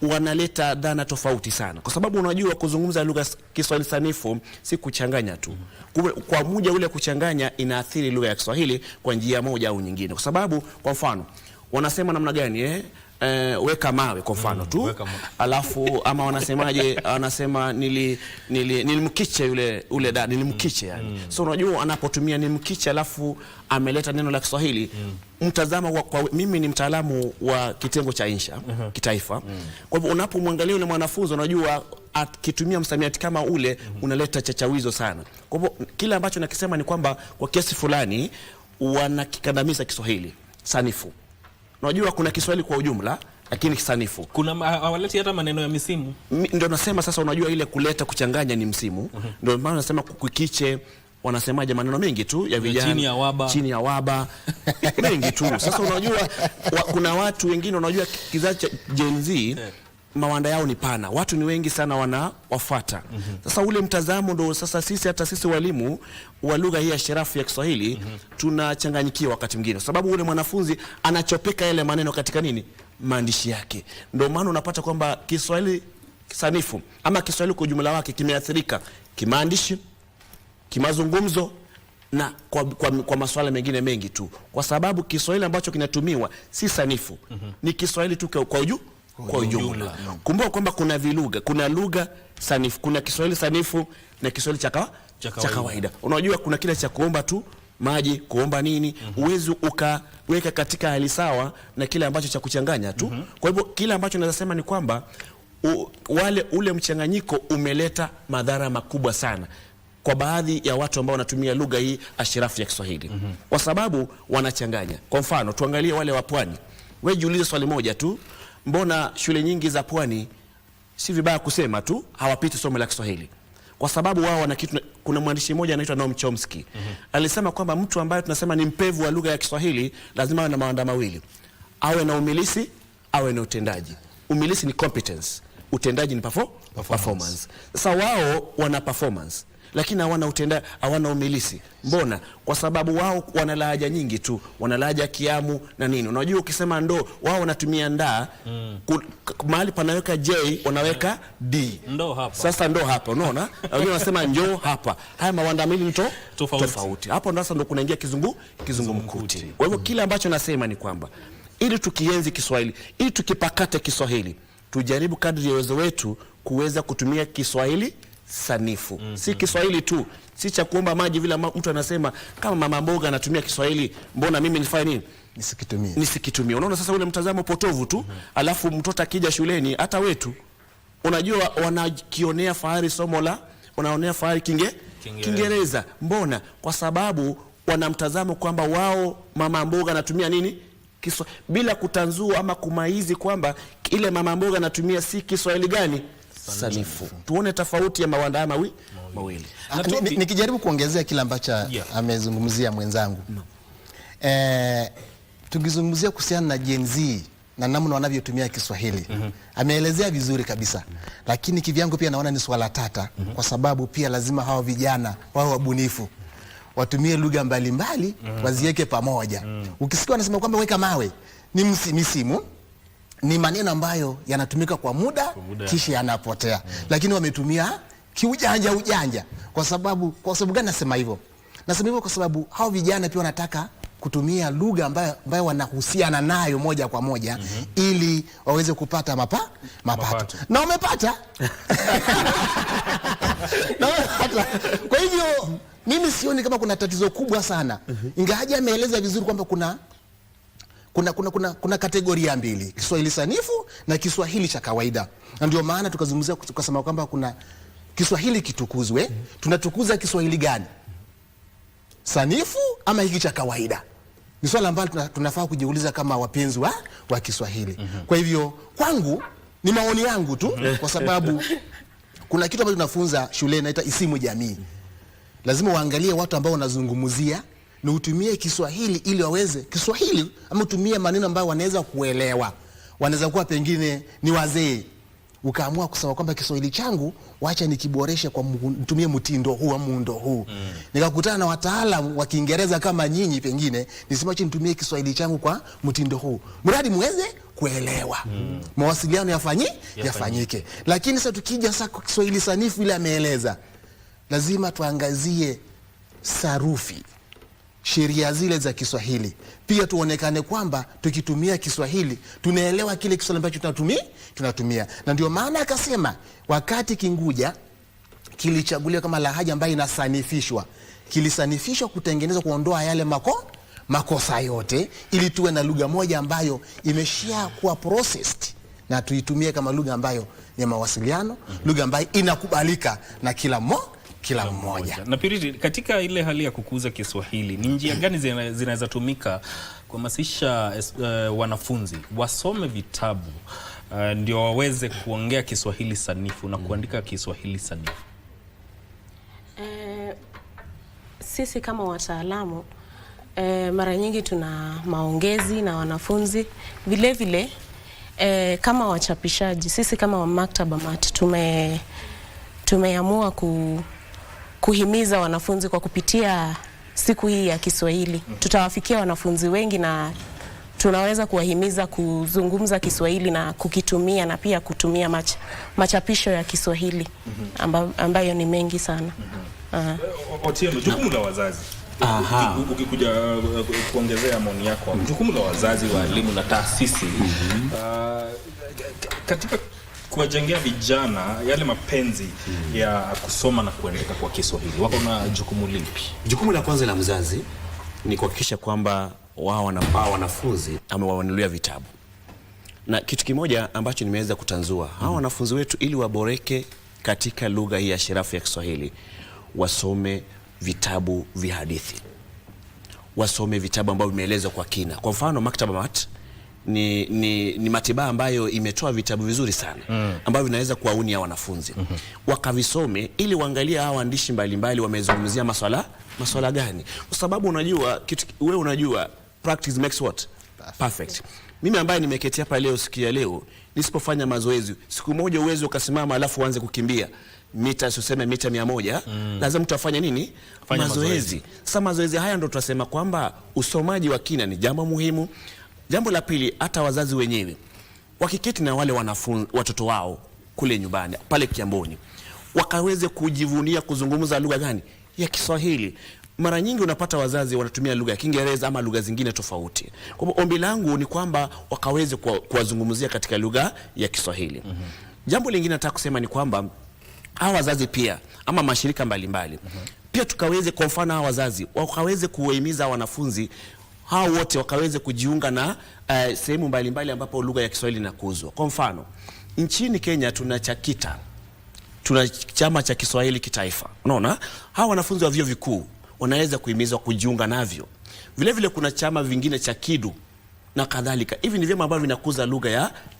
wanaleta dhana tofauti sana. Kwa sababu unajua kuzungumza lugha Kiswahili sanifu si kuchanganya tu. Kwa muja ule kuchanganya inaathiri lugha ya Kiswahili kwa njia moja au nyingine. Kwa sababu kwa mfano wanasema namna gani weka mawe kwa mfano tu, alafu ama wanasemaje, wanasema nilimkiche ule dada, nilimkiche yani. So unajua anapotumia nilimkiche alafu ameleta neno la Kiswahili, mtazamo kwa mimi ni mtaalamu wa kitengo cha insha kitaifa. Kwa hivyo unapomwangalia yule mwanafunzi unajua akitumia msamiati kama ule unaleta chachawizo sana. Kwa hivyo kile ambacho nakisema ni kwamba kwa kiasi fulani wanakikandamiza Kiswahili sanifu. Unajua kuna Kiswahili kwa ujumla lakini kisanifu. Kuna hawaleti hata maneno ya misimu. Ndio nasema sasa unajua ile kuleta kuchanganya ni msimu. Ndio maana nasema kukiche, wanasemaje maneno mengi tu ya vijana chini ya waba mengi tu. Sasa unajua kuna watu wengine unajua kizazi cha Gen Z mawanda yao ni pana, watu ni wengi sana wanawafuata. Sasa ule mtazamo ndo sasa sisi hata sisi walimu wa lugha hii ya sharafu ya Kiswahili tunachanganyikiwa wakati mwingine, sababu ule mwanafunzi anachopeka yale maneno katika nini maandishi yake. Ndio maana unapata kwamba Kiswahili sanifu ama Kiswahili kwa jumla wake kimeathirika kimaandishi, kimazungumzo na kwa masuala mengine mengi tu, kwa sababu Kiswahili ambacho kinatumiwa si sanifu, ni Kiswahili tu kwa ujumla. Kumbuka kwamba kuna vilugha, kuna lugha sanifu, kuna Kiswahili sanifu na Kiswahili cha kawaida. Unajua kuna kile cha kuomba tu maji, kuomba nini, uwezi ukaweka katika hali sawa na kile ambacho cha kuchanganya tu. Kwa hivyo kile ambacho naweza sema ni kwamba ule mchanganyiko umeleta madhara makubwa sana kwa baadhi ya watu ambao wanatumia lugha hii ashirafu ya Kiswahili. Kwa sababu wanachanganya. Kwa mfano tuangalie wale wa pwani. Wewe jiulize swali moja tu, mbona shule nyingi za pwani, si vibaya kusema tu, hawapiti somo la Kiswahili? Kwa sababu wao wana kitu. Kuna mwandishi mmoja anaitwa Noam Chomsky alisema kwamba mtu ambaye tunasema ni mpevu wa lugha ya Kiswahili lazima awe na mawanda mawili, awe na umilisi, awe na utendaji. Umilisi ni competence, utendaji ni performance. Sasa wao wana performance lakini hawana umilisi. Mbona? Kwa sababu wao wana lahaja nyingi tu, wana lahaja Kiamu na nini. Unajua ukisema ndo, wao wanatumia ndaa, mahali panaweka J wanaweka D. Ndo hapa. Sasa ndo hapa, unaona? Wengine wanasema njoo hapa. Haya mawanda mawili ni tofauti. Hapo sasa ndo kunaingia kizungumkuti. Kwa hivyo kile ambacho nasema ni kwamba ili tukienzi Kiswahili, ili tukipakate Kiswahili, tujaribu kadri ya uwezo wetu kuweza kutumia Kiswahili sanifu. Si Kiswahili tu, si cha kuomba maji vile mtu anasema kama mama mboga anatumia Kiswahili, mbona mimi nifanye nini nisikitumie? Unaona sasa ule mtazamo potovu tu. Alafu mtoto akija shuleni, hata wetu unajua wanakionea fahari somo la, wanaonea fahari Kiingereza. Mbona? Kwa sababu wanamtazamo kwamba wao mama mboga anatumia nini bila kutanzua ama kumaizi kwamba ile mama mboga anatumia si Kiswahili gani sanifu. Tuone tofauti ya mawanda mawili. Nikijaribu kuongezea kile ambacho amezungumzia mwenzangu. Tukizungumzia kuhusiana na Gen Z na namna wanavyotumia Kiswahili. Ameelezea vizuri kabisa. Lakini kivyangu pia naona ni swala tata, kwa sababu pia lazima hawa vijana wao wabunifu, watumie lugha mbalimbali, waziweke pamoja. Ukisikia wanasema kwamba weka mawe, ni misimu, ni maneno ambayo yanatumika kwa muda kisha yanapotea. Lakini wametumia ujanja. Kwa sababu gani nasema hivyo? Nasema hivyo kwa sababu hao vijana pia wanataka kutumia lugha ambayo wanahusiana nayo moja kwa moja ili waweze kupata mapato. Na wamepata. Kwa hivyo mimi sioni kama kuna tatizo kubwa sana. Ingawaje ameeleza vizuri kwamba kuna kategoria mbili, Kiswahili sanifu na Kiswahili cha kawaida. Na ndio maana tukazungumzia tukasema kwamba kuna Kiswahili kitukuzwe. Tunatukuza Kiswahili gani? Sanifu ama hiki cha kawaida? Ni swala ambalo tunafaa kujiuliza kama wapenzi wa Kiswahili. Kwa hivyo kwangu ni maoni yangu tu, kwa sababu kuna kitu ambacho tunafunza shule inaitwa isimu jamii. Lazima waangalie watu ambao wanazungumzia na utumie Kiswahili ili waweze Kiswahili, ama utumie maneno ambayo wanaweza kuelewa. Wanaweza kuwa pengine ni wazee, ukaamua kusema kwamba Kiswahili changu wacha nikiboreshe kwa mtumie mtindo huu au muundo huu. Nikakutana na wataalamu wa Kiingereza kama nyinyi, pengine nisema acha nitumie Kiswahili changu kwa mtindo huu, mradi muweze kuelewa. Mawasiliano yafanyike. Lakini sasa tukija sasa kwa Kiswahili sanifu ile ameeleza, lazima tuangazie sarufi, sheria zile za Kiswahili. Pia tuonekane kwamba tukitumia Kiswahili tunaelewa kile Kiswahili ambacho tunatumia. Na ndio maana akasema wakati Kinguja kilichaguliwa kama lahaja ambayo inasanifishwa, kilisanifishwa kutengenezwa kuondoa yale makosa yote, ili tuwe na lugha moja ambayo imeshia kuwa processed na tuitumie kama lugha ambayo ni mawasiliano, lugha ambayo inakubalika na kila mmoja. Na Piriti, katika ile hali ya kukuza Kiswahili, ni njia gani zinaweza tumika kuhamasisha wanafunzi wasome vitabu ndio waweze kuongea Kiswahili sanifu na kuandika Kiswahili sanifu? sisi kama wataalamu mara nyingi tuna maongezi na wanafunzi vile vile kama wachapishaji. Sisi kama maktaba mat tumeamua kuhimiza wanafunzi kwa kupitia siku hii ya Kiswahili. Tutawaafikia wanafunzi wengi na tunaweza kuwahimiza kuzungumza Kiswahili na kukitumia na pia kutumia machapisho ya Kiswahili ambayo ni mengi sana. Otieno, jukumu la wazazi. Ukikuja kuongezea maoni yako, jukumu la wazazi, walimu na taasisi katika kuwajengea vijana yale mapenzi ya kusoma na kuandika kwa Kiswahili, wako na jukumu lipi? Jukumu la kwanza la mzazi ni kuhakikisha kwamba wao wanafunzi amewanunulia vitabu. Na kitu kimoja ambacho nimeweza kutanzua, hao wanafunzi wetu ili waboreke katika lugha hii ya sharafu ya Kiswahili, wasome vitabu vya hadithi. Wasome vitabu ambavyo vimeelezwa kwa kina. Kwa mfano maktaba mat ni matiba ambayo imetoa vitabu vizuri sana ambavyo vinaweza kuwaunia wanafunzi. Wakavisome ili waangalie hao waandishi mbalimbali wamezungumzia masuala gani. Kwa sababu unajua wewe unajua practice makes what? Perfect. Mimi ambaye nimeketi hapa leo siku ya leo, nisipofanya mazoezi, siku moja uwezo ukasimama alafu uanze kukimbia mita, useme mita 100, lazima mtu afanye nini? Mazoezi. Sasa mazoezi haya ndio tunasema kwamba usomaji wa kina ni jambo muhimu. Jambo la pili, hata wazazi wenyewe wakiketi na wale watoto wao kule nyumbani pale Kiamboni, wakaweze kujivunia kuzungumza lugha gani? Ya Kiswahili. Mara nyingi unapata wazazi wanatumia lugha ya Kiingereza ama lugha zingine tofauti. Kwa hivyo ombi langu ni kwamba wakaweze kuwazungumzia katika lugha ya Kiswahili. Jambo lingine nataka kusema ni kwamba hawa wazazi pia ama mashirika mbalimbali pia tukaweze, kwa mfano hawa wazazi wakaweze kuwahimiza wanafunzi hao wote wakaweze kujiunga na sehemu mbalimbali ambapo lugha ya Kiswahili inakuzwa. Kwa mfano, nchini Kenya tuna CHAKITA. Tuna chama cha Kiswahili kitaifa. Unaona? Hawa wanafunzi wa vyuo vikuu wanaweza kuhimizwa kujiunga navyo. Vile vile kuna chama vingine cha KIDU na kadhalika. Hivi ni vyama ambavyo vinakuza lugha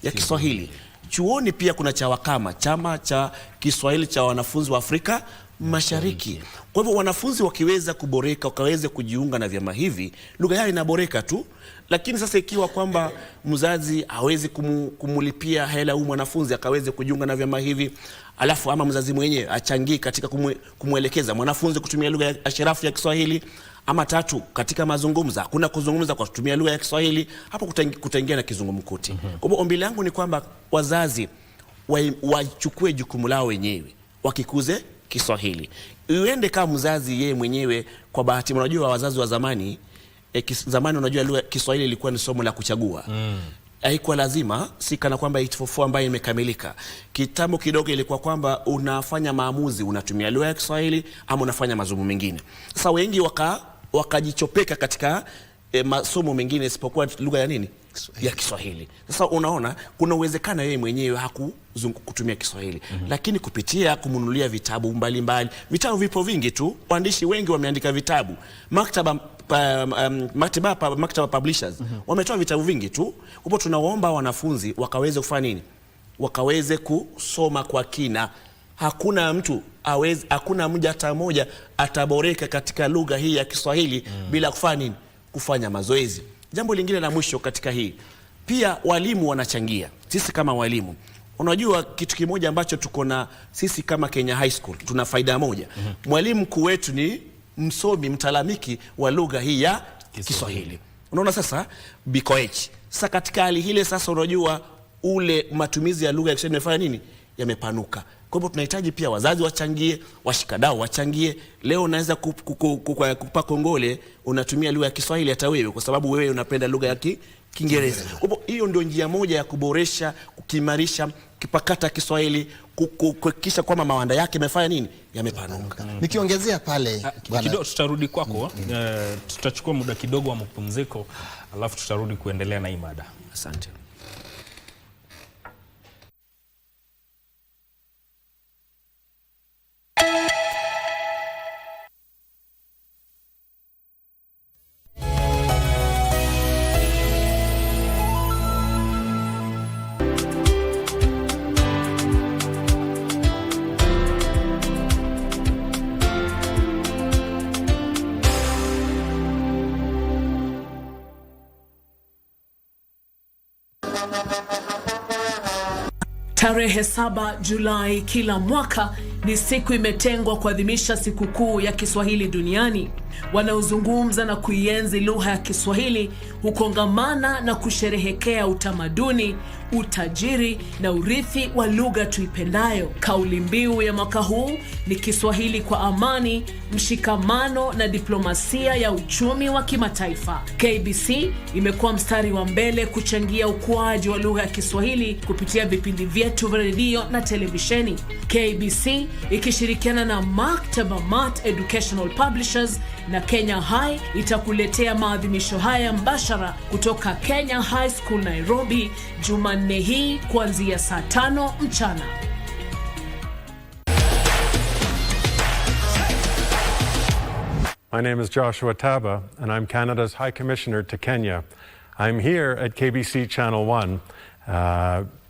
ya Kiswahili. Chuoni pia kuna CHAWAKAMA, chama cha Kiswahili cha wanafunzi wa Afrika Mashariki. Kwa hivyo wanafunzi wakiweza kuboreka, wakaweze kujiunga na vyama hivi, lugha yao inaboreka tu. Lakini sasa ikiwa kwamba mzazi hawezi kumulipia hela huyu mwanafunzi akaweze kujiunga na vyama hivi, alafu ama mzazi mwenyewe achangie katika kumwelekeza mwanafunzi kutumia lugha ya sharafu ya Kiswahili, ama tatu, katika mazungumzo hakuna kuzungumza kwa kutumia lugha ya Kiswahili, hapo kutaingia na kizungumkuti. Kwa hivyo ombi langu ni kwamba wazazi wachukue jukumu lao wenyewe, wakikuze Kiswahili. Uende kama mzazi yeye mwenyewe, kwa bahati unajua wazazi wa zamani zamani unajua lugha Kiswahili ilikuwa ni somo la kuchagua. Haikuwa lazima, si kana kwamba 844 ambayo imekamilika. Kitambo kidogo ilikuwa kwamba unafanya maamuzi, unatumia lugha ya Kiswahili ama unafanya mazungumzo mengine. Sasa wengi wakajichopeka katika masomo mengine isipokuwa lugha ya nini? Ya Kiswahili. Sasa unaona kuna uwezekano yeye mwenyewe kutumia Kiswahili. Lakini kupitia kumnunulia vitabu mbalimbali, vitabu vipo vingi tu, waandishi wengi wameandika vitabu. Maktaba publishers wametoa vitabu vingi tu. Hapo tunaomba wanafunzi wakaweze kufanya nini? Wakaweze kusoma kwa kina. Hakuna mmoja hata mmoja ataboreka katika lugha hii ya Kiswahili bila kufanya nini? Kufanya mazoezi. Jambo lingine la mwisho katika hii, pia walimu wanachangia. Sisi kama walimu, unajua kitu kimoja ambacho tuko na sisi kama Kenya High School, tuna faida moja. Mwalimu mkuu wetu ni msomi mtalamiki wa lugha hii ya Kiswahili. Unaona sasa BCOH. Sasa katika hali hile sasa unajua ule matumizi ya lugha ya Kiswahili yamefanya nini? Yamepanuka. Kwa hivyo tunahitaji pia wazazi wachangie, washikadau wachangie. Leo unaweza kupa kongole unatumia lugha ya Kiswahili hata wewe kwa sababu wewe unapenda lugha ya Kiingereza. Kwa hivyo hiyo ndio njia moja ya kuboresha, kukimarisha kipakata Kiswahili, kuhakikisha kwamba mawanda yake yamefanya nini? Yamepanuka. Nikiongezea pale kidogo tutarudi kwako. Tutachukua muda kidogo wa mapumziko alafu tutarudi kuendelea na hii mada. Asante. Tarehe 7 Julai kila mwaka ni siku imetengwa kuadhimisha sikukuu ya Kiswahili duniani. Wanaozungumza na kuienzi lugha ya Kiswahili hukongamana na kusherehekea utamaduni, utajiri na urithi wa lugha tuipendayo. Kauli mbiu ya mwaka huu ni Kiswahili kwa amani, mshikamano na diplomasia ya uchumi wa kimataifa. KBC imekuwa mstari wa mbele kuchangia ukuaji wa lugha ya Kiswahili kupitia vipindi vyetu vya redio na televisheni. KBC ikishirikiana na Maktaba Mart Educational Publishers na Kenya High itakuletea maadhimisho haya mbashara kutoka Kenya High School Nairobi Jumanne hii kuanzia saa 5 mchana. My name is Joshua Taba, and I'm Canada's High Commissioner to Kenya. I'm here at KBC Channel 1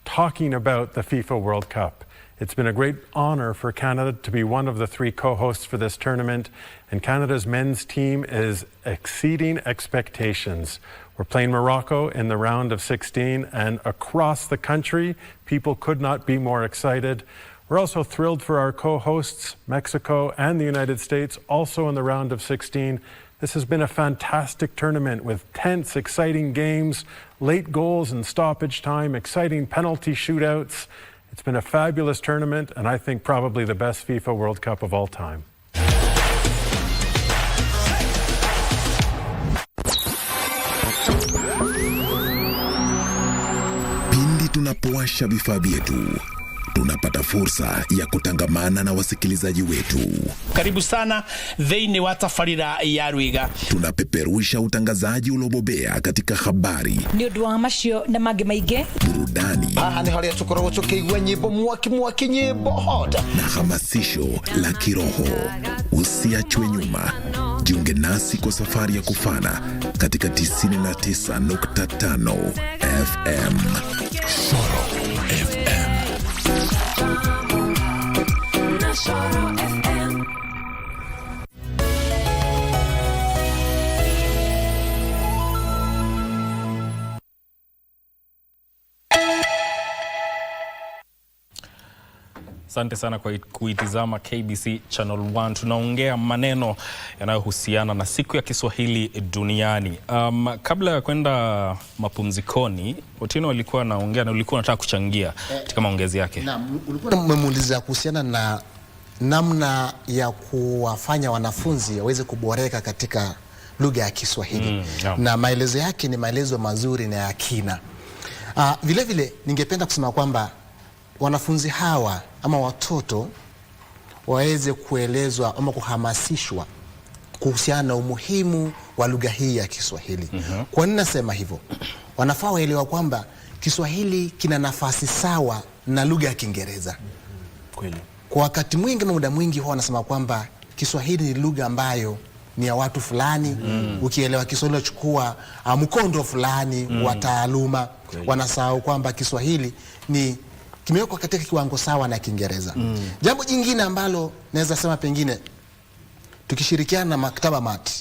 talking about the FIFA World Cup. It's been a great honor for Canada to be one of the 3 co-hosts for this tournament, and Canada's men's team is exceeding expectations. We're playing Morocco in the round of 16, and across the country, people could not be more excited. We're also thrilled for our co-hosts, Mexico and the United States, also in the round of 16. This has been a fantastic tournament with tense, exciting games, late goals and stoppage time, exciting penalty shootouts. It's been a fabulous tournament, and I think probably the best FIFA World Cup of all time. Pindi tunapowasha vifaa vyetu, tunapata fursa ya kutangamana na wasikilizaji wetu. Karibu sana thĩinĩ wa tabarĩra ya Rwiga. Tunapeperusha utangazaji uliobobea katika habari, nĩ ũndũ wa macio na mangĩ maingĩ, burudani, haha nĩ harĩa tũkoragwo tũkĩigua nyĩmbo mwaki nyĩmbo hoda, na hamasisho la kiroho. Usiachwe nyuma. Jiunge nasi kwa safari ya kufana katika 99.5 FM. Soro FM. Asante sana kwa kuitizama KBC Channel 1. Tunaongea maneno yanayohusiana na siku ya Kiswahili duniani. Kabla ya kwenda mapumzikoni, Otino alikuwa anaongea na ulikuwa unataka kuchangia katika maongezi yake. Naam, ulikuwa umemuuliza kuhusiana na namna ya kuwafanya wanafunzi waweze kuboreka katika lugha ya Kiswahili. Na maelezo yake ni maelezo mazuri na ya kina. Vile vile ningependa kusema kwamba wanafunzi hawa ama watoto waweze kuelezwa ama kuhamasishwa kuhusiana na umuhimu wa lugha hii ya Kiswahili. Kwa nini nasema hivyo? Wanafaa waelewa kwamba Kiswahili kina nafasi sawa na lugha ya Kiingereza. Kweli. Kwa wakati mwingi na muda mwingi huwa wanasema kwamba Kiswahili ni lugha ambayo ni ya watu fulani. Ukielewa Kiswahili uchukua mkondo fulani wa taaluma. Wanasahau kwamba Kiswahili ni kimewekwa katika kiwango sawa na Kiingereza. Jambo jingine ambalo naweza sema pengine tukishirikiana na Maktaba Mart,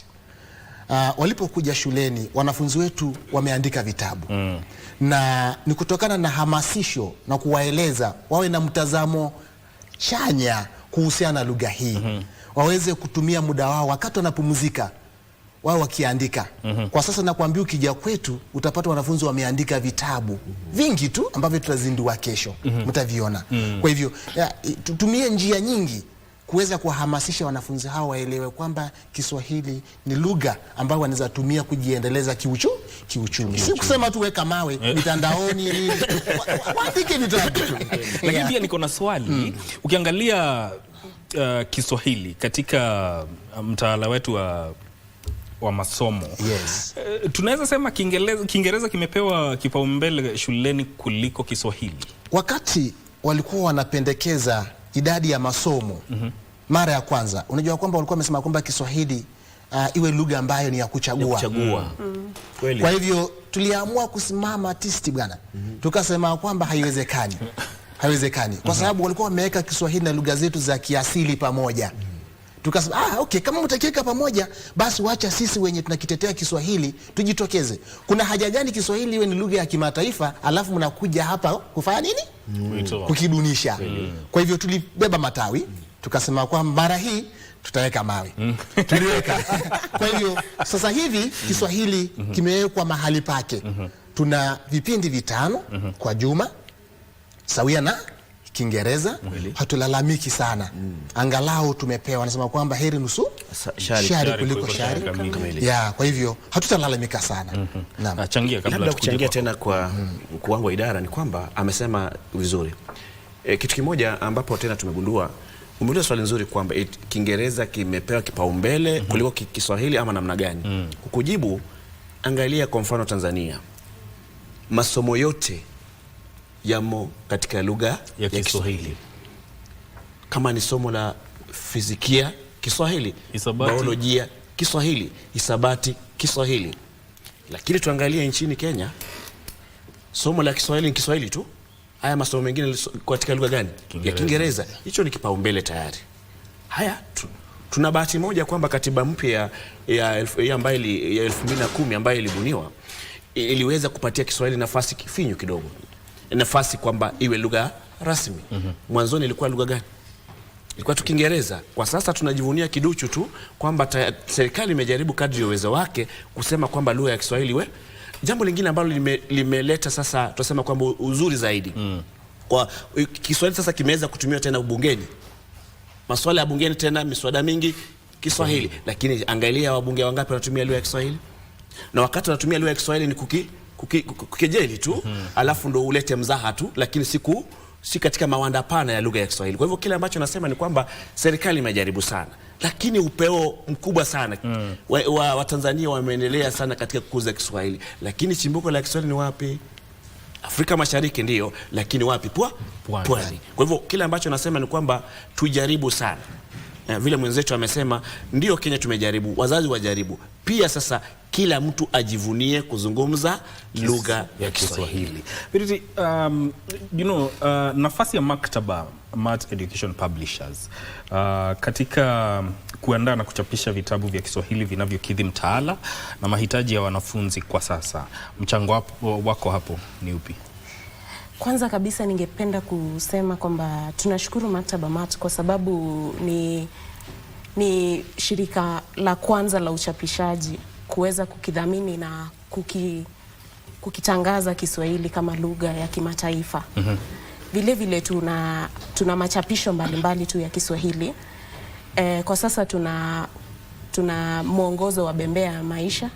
walipokuja shuleni wanafunzi wetu wameandika vitabu. Na ni kutokana na hamasisho na kuwaeleza wawe na mtazamo chanya kuhusiana na lugha hii. Waweze kutumia muda wao wakati wanapumzika wao wakiandika. Kwa sasa nakwambia ukija kwetu utapata wanafunzi wameandika vitabu vingi tu ambavyo tutazindua kesho. Mtaviona. Kwa hivyo tutumie njia nyingi kuweza kuwahamasisha wanafunzi hao waelewe kwamba Kiswahili ni lugha ambayo wanaweza tumia kujiendeleza kiuchumi. Si kusema tu weka mawe mitandaoni nini. Waandike vitabu. Lakini pia niko na swali. Ukiangalia Kiswahili katika mtaala wetu wa masomo. Tunaweza sema Kiingereza kimepewa kipaumbele shuleni kuliko Kiswahili. Wakati walikuwa wanapendekeza idadi ya masomo mara ya kwanza, unajua kwamba walikuwa wamesema kwamba Kiswahili iwe lugha ambayo ni ya kuchagua. Kwa hivyo tuliamua kusimama tisti bwana. Tukasema kwamba haiwezekani. Kwa sababu walikuwa wameweka Kiswahili na lugha zetu za kiasili pamoja. Tukasema okay, kama mtakiweka pamoja basi wacha sisi wenye tunakitetea Kiswahili tujitokeze. Kuna haja gani Kiswahili iwe ni lugha ya kimataifa alafu mnakuja hapa kufanya nini? Kukidunisha. Kwa hivyo tulibeba matawi, tukasema kwa mara hii tutaweka mawe. Tuliweka. Kwa hivyo sasa hivi Kiswahili kimewekwa mahali pake. Tuna vipindi 5 kwa juma sawia na Kiingereza. Hatulalamiki sana. Angalau tumepewa, nasema kwamba heri nusu shari kuliko shari kamili. Kwa hivyo hatutalalamika sana. Nachangia kabla kuchangia tena kwa mkuu wangu wa idara ni kwamba amesema vizuri. Kitu kimoja ambapo tena tumegundua, umeuliza swali nzuri kwamba Kiingereza kimepewa kipaumbele kuliko Kiswahili ama namna gani? Kukujibu, angalia kwa mfano Tanzania. Masomo yote yamo katika lugha ya Kiswahili. Kama ni somo la fizikia, Kiswahili, biolojia, Kiswahili, hisabati, Kiswahili. Lakini tuangalie nchini Kenya, somo la Kiswahili ni Kiswahili tu. Haya masomo mengine katika lugha gani? Ya Kiingereza. Hicho ni kipaumbele tayari. Haya tuna bahati moja kwamba katiba mpya ya 2010 ambayo ilibuniwa iliweza kupatia Kiswahili nafasi kifinyu kidogo. Nafasi kwamba iwe lugha rasmi. Mwanzoni ilikuwa lugha gani? Ilikuwa tu Kiingereza. Kwa sasa tunajivunia kiduchu tu kwamba serikali imejaribu kadri ya uwezo wake kusema kwamba lugha ya Kiswahili jambo lingine ambalo limeleta sasa tunasema kwamba uzuri zaidi. Kwa Kiswahili sasa kimeweza kutumiwa tena bungeni. Masuala ya bungeni tena miswada mingi Kiswahili. Lakini angalia wabunge wangapi wanatumia lugha ya Kiswahili? Na wakati wanatumia lugha ya Kiswahili ni kukejeli tu, alafu ndo ulete mzaha tu, lakini si katika mawanda pana ya lugha ya Kiswahili. Kwa hivyo kile ambacho nasema ni kwamba serikali imejaribu sana, lakini upeo mkubwa sana. Watanzania wameendelea sana katika kukuza Kiswahili, lakini chimbuko la Kiswahili ni wapi? Afrika Mashariki ndio, lakini wapi? Pwani. Kwa hivyo kile ambacho nasema ni kwamba tujaribu sana. Vile mwenzetu amesema, ndio Kenya tumejaribu, wazazi wajaribu. Pia sasa kila mtu ajivunie kuzungumza lugha ya Kiswahili. Nafasi ya maktaba, Mat Education Publishers, katika kuandaa na kuchapisha vitabu vya Kiswahili vinavyokidhi mtaala na mahitaji ya wanafunzi kwa sasa, mchango wako hapo ni upi? Kwanza kabisa ningependa kusema kwamba tunashukuru Maktaba Mat kwa sababu ni shirika la kwanza la uchapishaji kuweza kukidhamini na kukitangaza Kiswahili kama lugha ya kimataifa. Vile vile tuna machapisho mbalimbali tu ya Kiswahili. Kwa sasa tuna mwongozo wa Bembea ya Maisha.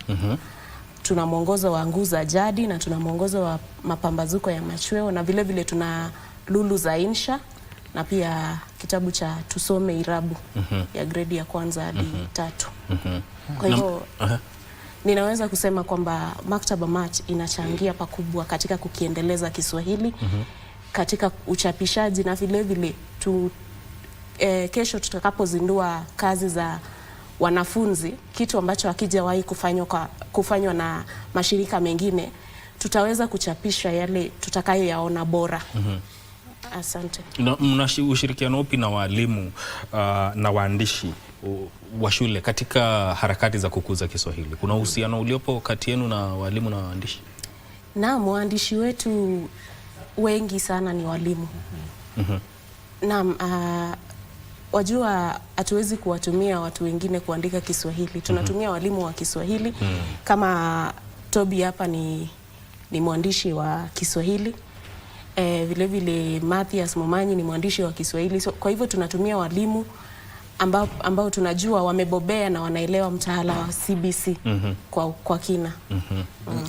Tuna mwongozo wa Nguza Jadi na tuna mwongozo wa Mapambazuko ya Machweo, na vile vile tuna Lulu za Insha na pia kitabu cha Tusome Irabu ya gredi ya 1 hadi 3. Kwa hivyo ninaweza kusema kwamba Maktaba Mat inachangia pakubwa katika kukiendeleza Kiswahili katika uchapishaji, na vile vile kesho tutakapozindua kazi za wanafunzi, kitu ambacho hakijawahi kufanywa na mashirika mengine, tutaweza kuchapisha yale tutakayoyaona bora. Asante. Mna ushirikiano upi na walimu na waandishi wa shule katika harakati za kukuza Kiswahili? Kuna uhusiano uliopo kati yenu na walimu na waandishi? Naam, waandishi wetu wengi sana ni walimu. Naam, wajua hatuwezi kuwatumia watu wengine kuandika Kiswahili. Tunatumia walimu wa Kiswahili. Kama Toby hapa ni mwandishi wa Kiswahili. Vile vile Mathias Momanyi ni mwandishi wa Kiswahili. Kwa hivyo tunatumia walimu ambao tunajua wamebobea na wanaelewa mtaala wa CBC kwa kina.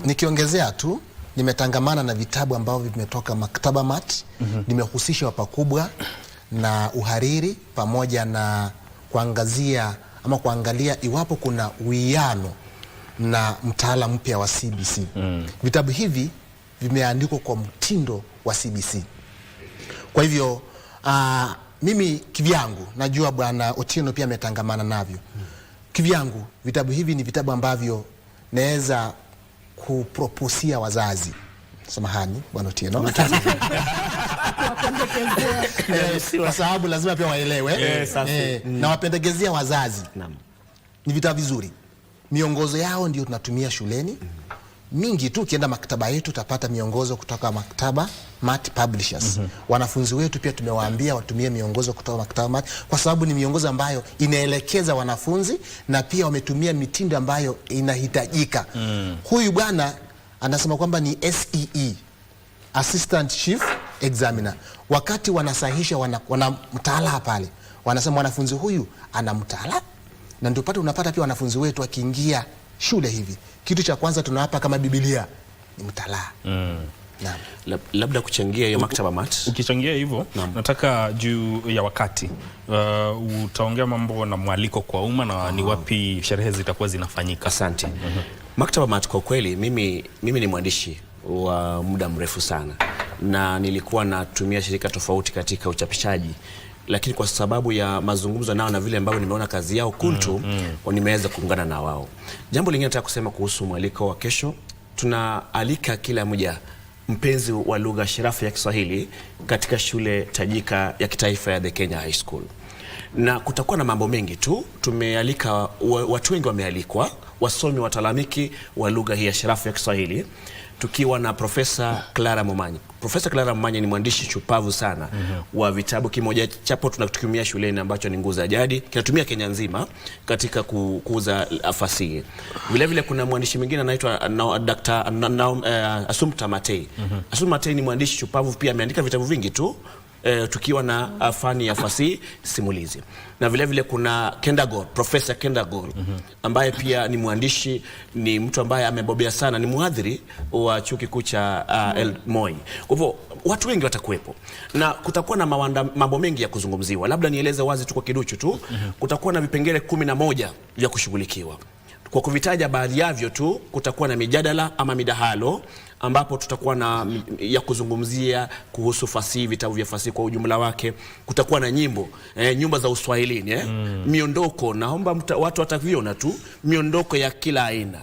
Nikiongezea tu, nimetangamana na vitabu ambavyo vimetoka Maktaba Mat. Nimehusisha pakubwa na uhariri pamoja na kuangalia iwapo kuna uwiano na mtaala mpya wa CBC. Vitabu hivi vimeandikwa kwa mtindo wa CBC. Kwa hivyo mimi kivyangu, najua Bwana Otieno pia ametangamana navyo. Kivyangu vitabu hivi ni vitabu ambavyo naweza kuproposia wazazi. Samahani Bwana Otieno. Kwa sababu lazima pia waelewe. Na wapendekezea wazazi. Ni vita vizuri. Miongozo yao ndio tunatumia shuleni. Mingi tu ukienda maktaba yetu utapata miongozo kutoka maktaba Mat Publishers. Wanafunzi wetu pia tumewaambia watumie miongozo kutoka maktaba Mat, kwa sababu ni miongozo ambayo inaelekeza wanafunzi na pia wametumia mitindo ambayo inahitajika. Huyu bwana anasema kwamba ni SEE, Assistant Chief Examiner. Wakati wanasahisha wana mtaala pale, wanasema wanafunzi huyu ana mtaala, na ndio unapata pia wanafunzi wetu wakiingia shule hivi, kitu cha kwanza tunawapa kama Biblia ni mtaala. Labda kuchangia hiyo maktaba Mat. Ukichangia hivyo, nataka juu ya wakati utaongea mambo na mwaliko kwa umma na ni wapi sherehe zitakuwa zinafanyika. Asante. Maktaba Mat kwa kweli mimi ni mwandishi wa muda mrefu sana na nilikuwa natumia shirika tofauti katika uchapishaji, lakini kwa sababu ya mazungumzo nao na vile ambavyo nimeona kazi yao kuntu nimeweza kuungana na wao. Jambo lingine nataka kusema kuhusu mwaliko wa kesho, tunaalika kila mmoja mpenzi wa lugha sharafu ya Kiswahili katika shule tajika ya kitaifa ya The Kenya High School. Na kutakuwa na mambo mengi tu. Tumealika watu wengi, wamealikwa wasomi watalamiki wa lugha hii ya sharafu ya Kiswahili, tukiwa na Profesa Clara Momanyi. Profesa Clara Momanyi ni mwandishi chupavu sana wa vitabu. Kimoja chapo tunatumia shuleni ambacho ni Nguza Jadi, kinatumia Kenya nzima katika kukuza fasihi. Vile vile kuna mwandishi mwingine anaitwa Dr. Assumpta Matei. Assumpta Matei ni mwandishi chupavu pia, ameandika vitabu vingi tu. Tukiwa na fani ya fasihi simulizi. Na vile vile kuna Kendagol, Profesa Kendagol ambaye pia ni mwandishi, ni mtu ambaye amebobea sana, ni mhadhiri wa chuo kikuu cha Moi. Kwa hivyo watu wengi watakuwepo na kutakuwa na mambo mengi ya kuzungumziwa. Labda nieleze wazi tu kwa kiduchu tu, kutakuwa na vipengele 11 vya kushughulikiwa. Kwa kuvitaja baadhi yavyo tu, kutakuwa na mijadala ama midahalo ambapo tutakuwa na ya kuzungumzia kuhusu fasihi, vitabu vya fasihi kwa ujumla wake. Kutakuwa na nyimbo, nyumba za Uswahilini, miondoko, naomba watu wataviona tu, miondoko ya kila aina.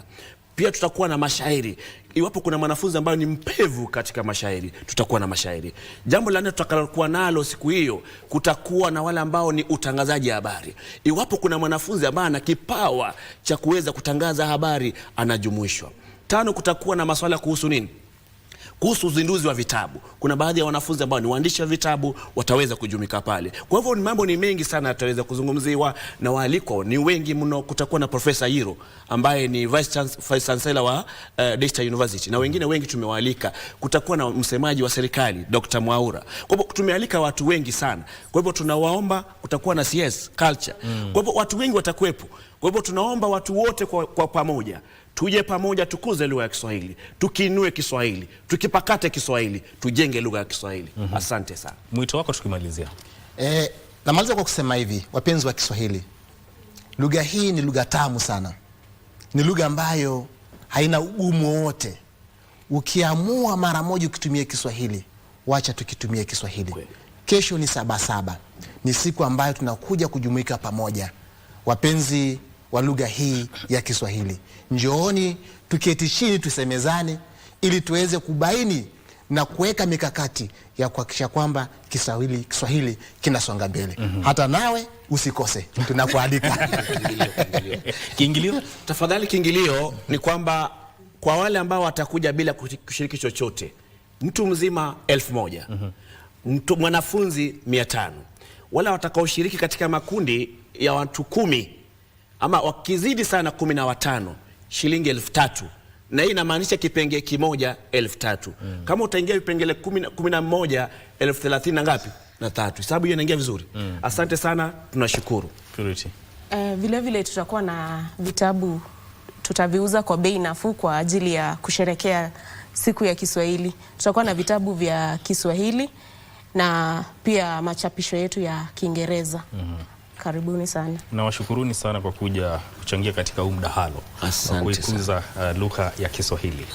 Pia tutakuwa na mashairi. Iwapo kuna mwanafunzi ambaye ni mpevu katika mashairi, tutakuwa na mashairi. Jambo la nne tutakalokuwa nalo siku hiyo, kutakuwa na wale ambao ni utangazaji habari. Iwapo kuna mwanafunzi ambaye ana kipawa cha kuweza kutangaza habari, anajumuishwa. 5, kutakuwa na masuala kuhusu nini? Kuhusu uzinduzi wa vitabu. Kuna baadhi ya wanafunzi ambao ni waandishi wa vitabu wataweza kujumika pale. Kwa hivyo mambo ni mengi sana yataweza kuzungumziwa na waalikwa ni wengi mno. Kutakuwa na Profesa Hiro ambaye ni Vice Chancellor wa Daystar University na wengine wengi tumewaalika. Kutakuwa na msemaji wa serikali Dr. Mwaura. Kwa hivyo tumealika watu wengi sana. Kwa hivyo tunawaomba, kutakuwa na CS Culture. Kwa hivyo watu wengi watakuwepo. Kwa hivyo tunaomba watu wote kwa pamoja, tuje pamoja, tukuze lugha ya Kiswahili, tukiinue Kiswahili, tukipakate Kiswahili, tujenge lugha ya Kiswahili. Asante sana. Mwito wako tukimalizia. Namaliza kwa kusema hivi, wapenzi wa Kiswahili, lugha hii ni lugha tamu sana. Ni lugha ambayo haina ugumu wote. Ukiamua mara moja ukitumia Kiswahili, wacha tukitumie Kiswahili. Kesho ni Sabasaba. Ni siku ambayo tunakuja kujumuika pamoja. Wapenzi wa lugha hii ya Kiswahili, njooni tuketi chini tusemezane ili tuweze kubaini na kuweka mikakati ya kuhakikisha kwamba Kiswahili kinasonga mbele. Hata nawe usikose, tunakualika. Kiingilio? Tafadhali, kiingilio ni kwamba kwa wale ambao watakuja bila kushiriki chochote, mtu mzima 1000, mtu mwanafunzi 500. Wala watakaoshiriki katika makundi ya watu 10 ama wakizidi sana 15, shilingi 3000. Na hii inamaanisha kipengele kimoja 3000. Kama utaingia vipengele 11, 1030 na ngapi? Na 3. Hesabu hiyo inaingia vizuri. Asante sana, tunashukuru. Vile vile tutakuwa na vitabu tutaviuza kwa bei nafuu kwa ajili ya kusherekea siku ya Kiswahili. Tutakuwa na vitabu vya Kiswahili na pia machapisho yetu ya Kiingereza. Karibuni sana. Na washukuruni sana kwa kuja kuchangia katika mdahalo wa kuikuza lugha ya Kiswahili.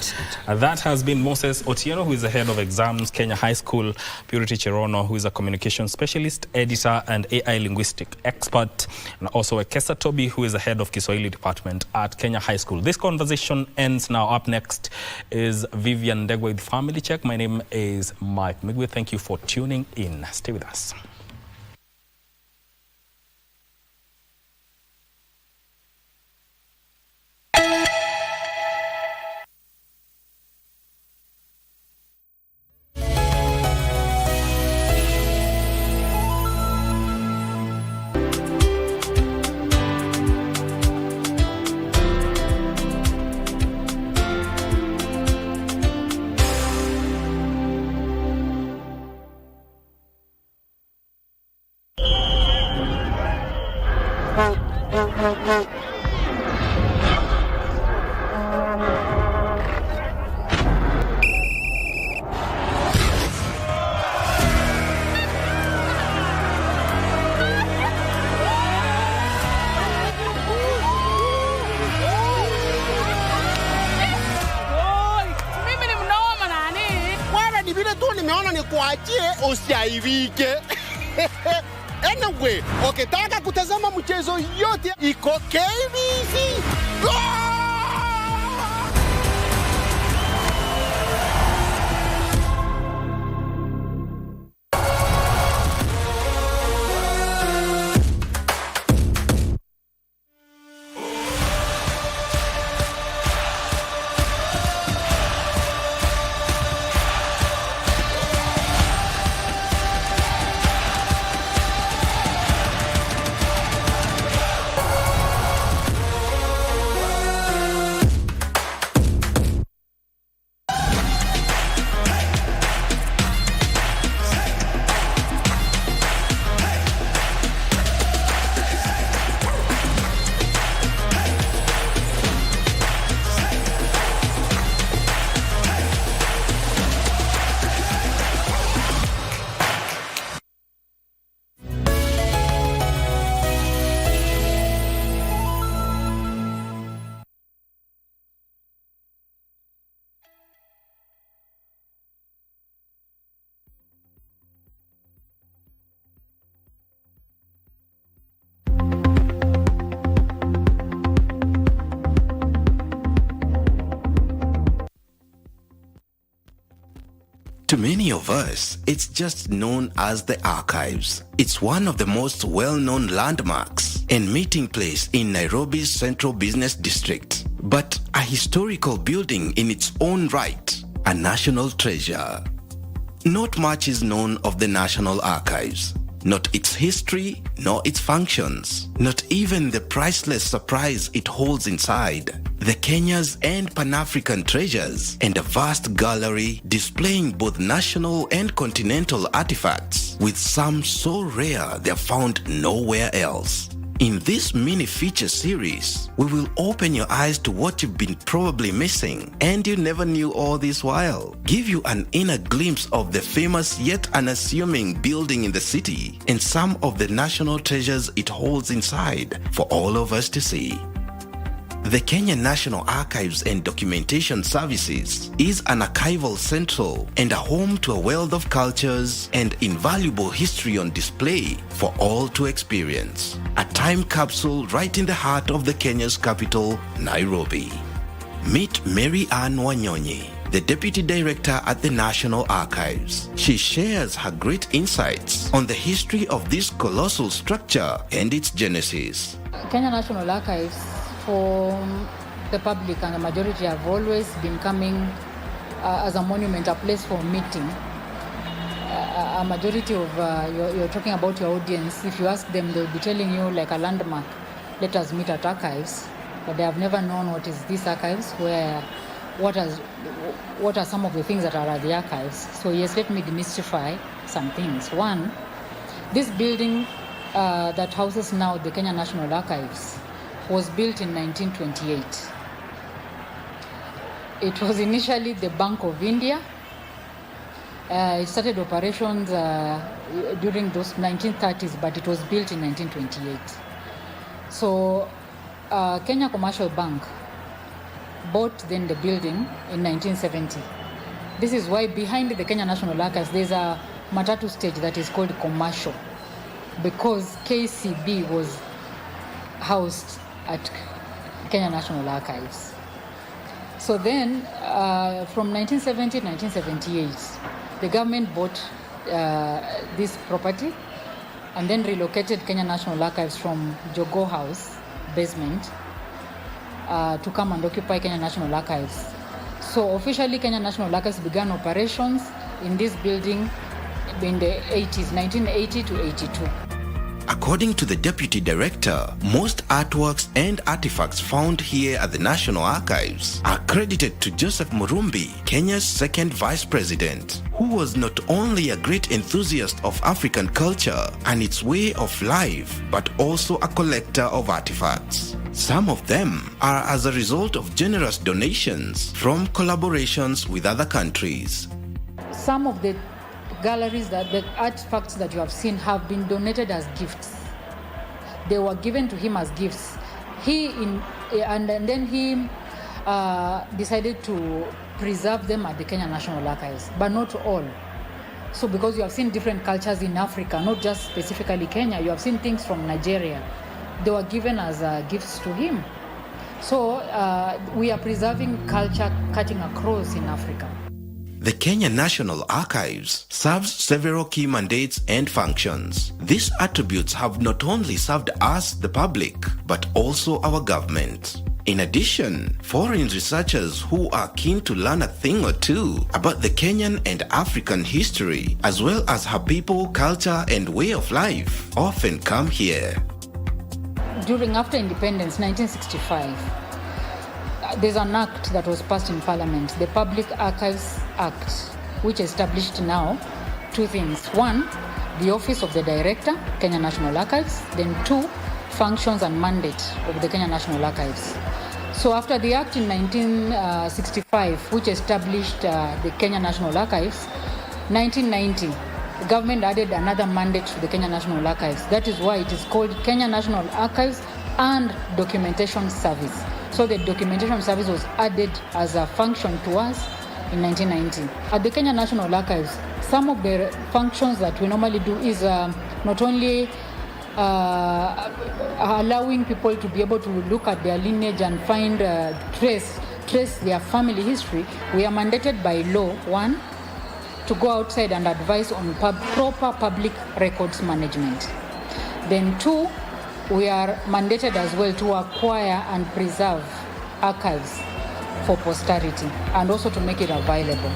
That has been Moses Otieno, who is the head of exams, Kenya High School, Purity Cherono, who is a communication specialist, editor and AI linguistic expert, and also Ekesa Toby, who is the head of Kiswahili department at Kenya High School. This conversation ends now. Up next is Vivian Ndegwa with Family Check. My name is Mike Migwe. Thank you for tuning in. Stay with us. Usiaivike. Anyway, ukitaka kutazama mchezo yote iko KBC. To many of us, it's just known as the Archives. It's one of the most well-known landmarks and meeting place in Nairobi's Central Business District. But a historical building in its own right, a national treasure. Not much is known of the National Archives. Not its history, nor its functions. Not even the priceless surprise it holds inside. The Kenya's and Pan-African treasures, and a vast gallery displaying both national and continental artifacts, with some so rare they're found nowhere else. In this mini feature series, we will open your eyes to what you've been probably missing and you never knew all this while. Give you an inner glimpse of the famous yet unassuming building in the city and some of the national treasures it holds inside for all of us to see. The Kenya National Archives and Documentation Services is an archival central and a home to a wealth of cultures and invaluable history on display for all to experience. A time capsule right in the heart of the Kenya's capital, Nairobi. Meet Mary Ann Wanyonyi, the Deputy Director at the National Archives. She shares her great insights on the history of this colossal structure and its genesis. Kenya National Archives, for the public and the majority, have always been coming as a monument, a place for meeting. A majority of, you're talking about your audience, if you ask them, they'll be telling you like a landmark, let us meet at archives, but they have never known what is this archives, what are some of the things that are at the archives. So yes, let me demystify some things. One, this building that houses now the Kenya National Archives was built in 1928. It was initially the Bank of India, It started operations during those 1930s, but it was built in 1928. So Kenya Commercial Bank bought then the building in 1970. This is why behind the Kenya National Archives there's a matatu stage that is called Commercial, because KCB was housed at Kenya National Archives. So then from 1970 to 1978, the government bought this property and then relocated Kenya National Archives from Jogo House basement to come and occupy Kenya National Archives. So officially Kenya National Archives began operations in this building in the 80s, 1980 to 82. According to the deputy director, most artworks and artifacts found here at the National Archives are credited to Joseph Murumbi, Kenya's second vice president, who was not only a great enthusiast of African culture and its way of life, but also a collector of artifacts. Some of them are as a result of generous donations from collaborations with other countries. Some of the galleries, that the artifacts that you have seen have been donated as gifts. They were given to him as gifts. And then he decided to preserve them at the Kenya National Archives, but not all. So because you have seen different cultures in Africa, not just specifically Kenya, you have seen things from Nigeria. They were given as gifts to him. So we are preserving culture cutting across in Africa. The Kenya National Archives serves several key mandates and functions. These attributes have not only served us, the public, but also our government. In addition, foreign researchers who are keen to learn a thing or two about the Kenyan and African history, as well as her people, culture, and way of life, often come here. After independence, 1965, there's an act that was passed in Parliament, the Public Archives Act, which established now two things. One, the office of the director, Kenya National Archives. Then two, functions and mandate of the Kenya National Archives. So after the act in 1965, which established the Kenya National Archives, 1990, the government added another mandate to the Kenya National Archives. That is why it is called Kenya National Archives and Documentation Service. So the documentation service was added as a function to us in 1990. At the Kenya National Archives, some of the functions that we normally do is not only allowing people to be able to look at their lineage and find, trace their family history. We are mandated by law, one, to go outside and advise on proper public records management. Then two, we are mandated as well to acquire and preserve archives for posterity and also to make it available.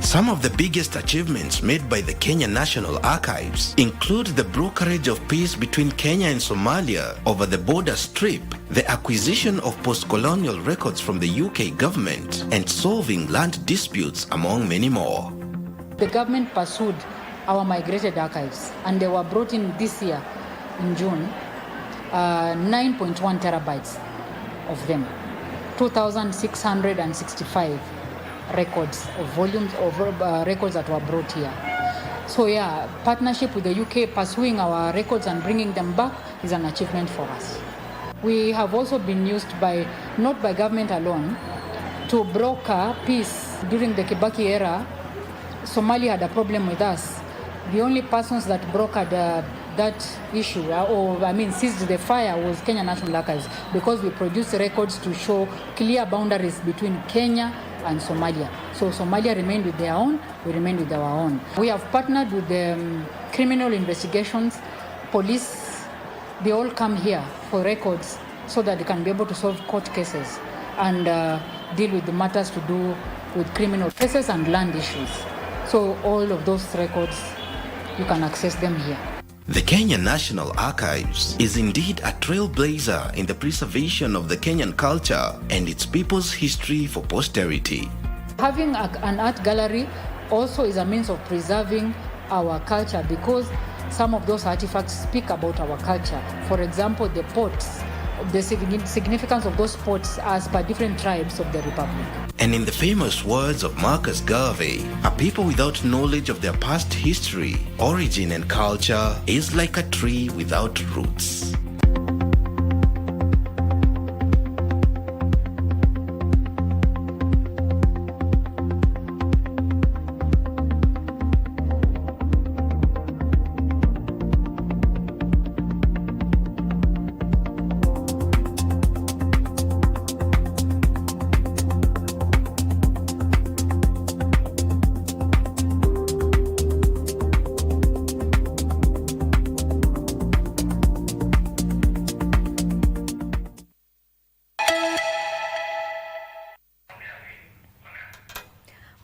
Some of the biggest achievements made by the Kenya National Archives include the brokerage of peace between Kenya and Somalia over the border strip, the acquisition of post-colonial records from the UK government, and solving land disputes, among many more. The government pursued our migrated archives, and they were brought in this year in June, 9.1 terabytes of them, 2,665 records of volumes of records that were brought here. So yeah, partnership with the UK pursuing our records and bringing them back is an achievement for us. We have also been used not by government alone, to broker peace. During the Kibaki era, Somalia had a problem with us. The only persons that brokered that issue, seized the fire, was Kenya National Archives, because we produced records to show clear boundaries between Kenya and Somalia. So Somalia remained with their own, we remained with our own. We have partnered with the criminal investigations, police. They all come here for records so that they can be able to solve court cases and deal with the matters to do with criminal cases and land issues. So all of those records, you can access them here. The Kenya National Archives is indeed a trailblazer in the preservation of the Kenyan culture and its people's history for posterity. Having an art gallery also is a means of preserving our culture, because some of those artifacts speak about our culture. For example, the pots the significance of those sports as per different tribes of the Republic. And in the famous words of Marcus Garvey, a people without knowledge of their past history, origin and culture is like a tree without roots.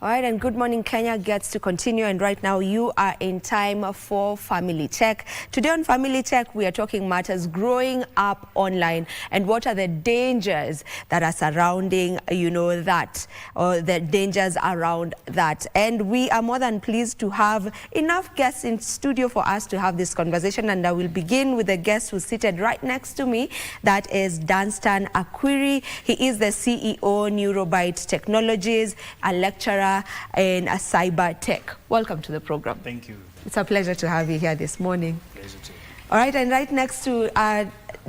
All right, and Good Morning Kenya gets to continue, and right now you are in time for Family Check. Today on Family Check, we are talking matters growing up online and what are the dangers that are surrounding, that, or the dangers around that. And we are more than pleased to have enough guests in studio for us to have this conversation, and I will begin with the guest who's seated right next to me. That is Dunstan Akwiri. He is the CEO, Neurobyte Technologies, a lecturer in a cyber tech. Welcome to the program. Thank you. It's a pleasure to have you here this morning. Pleasure too. All right, and right next to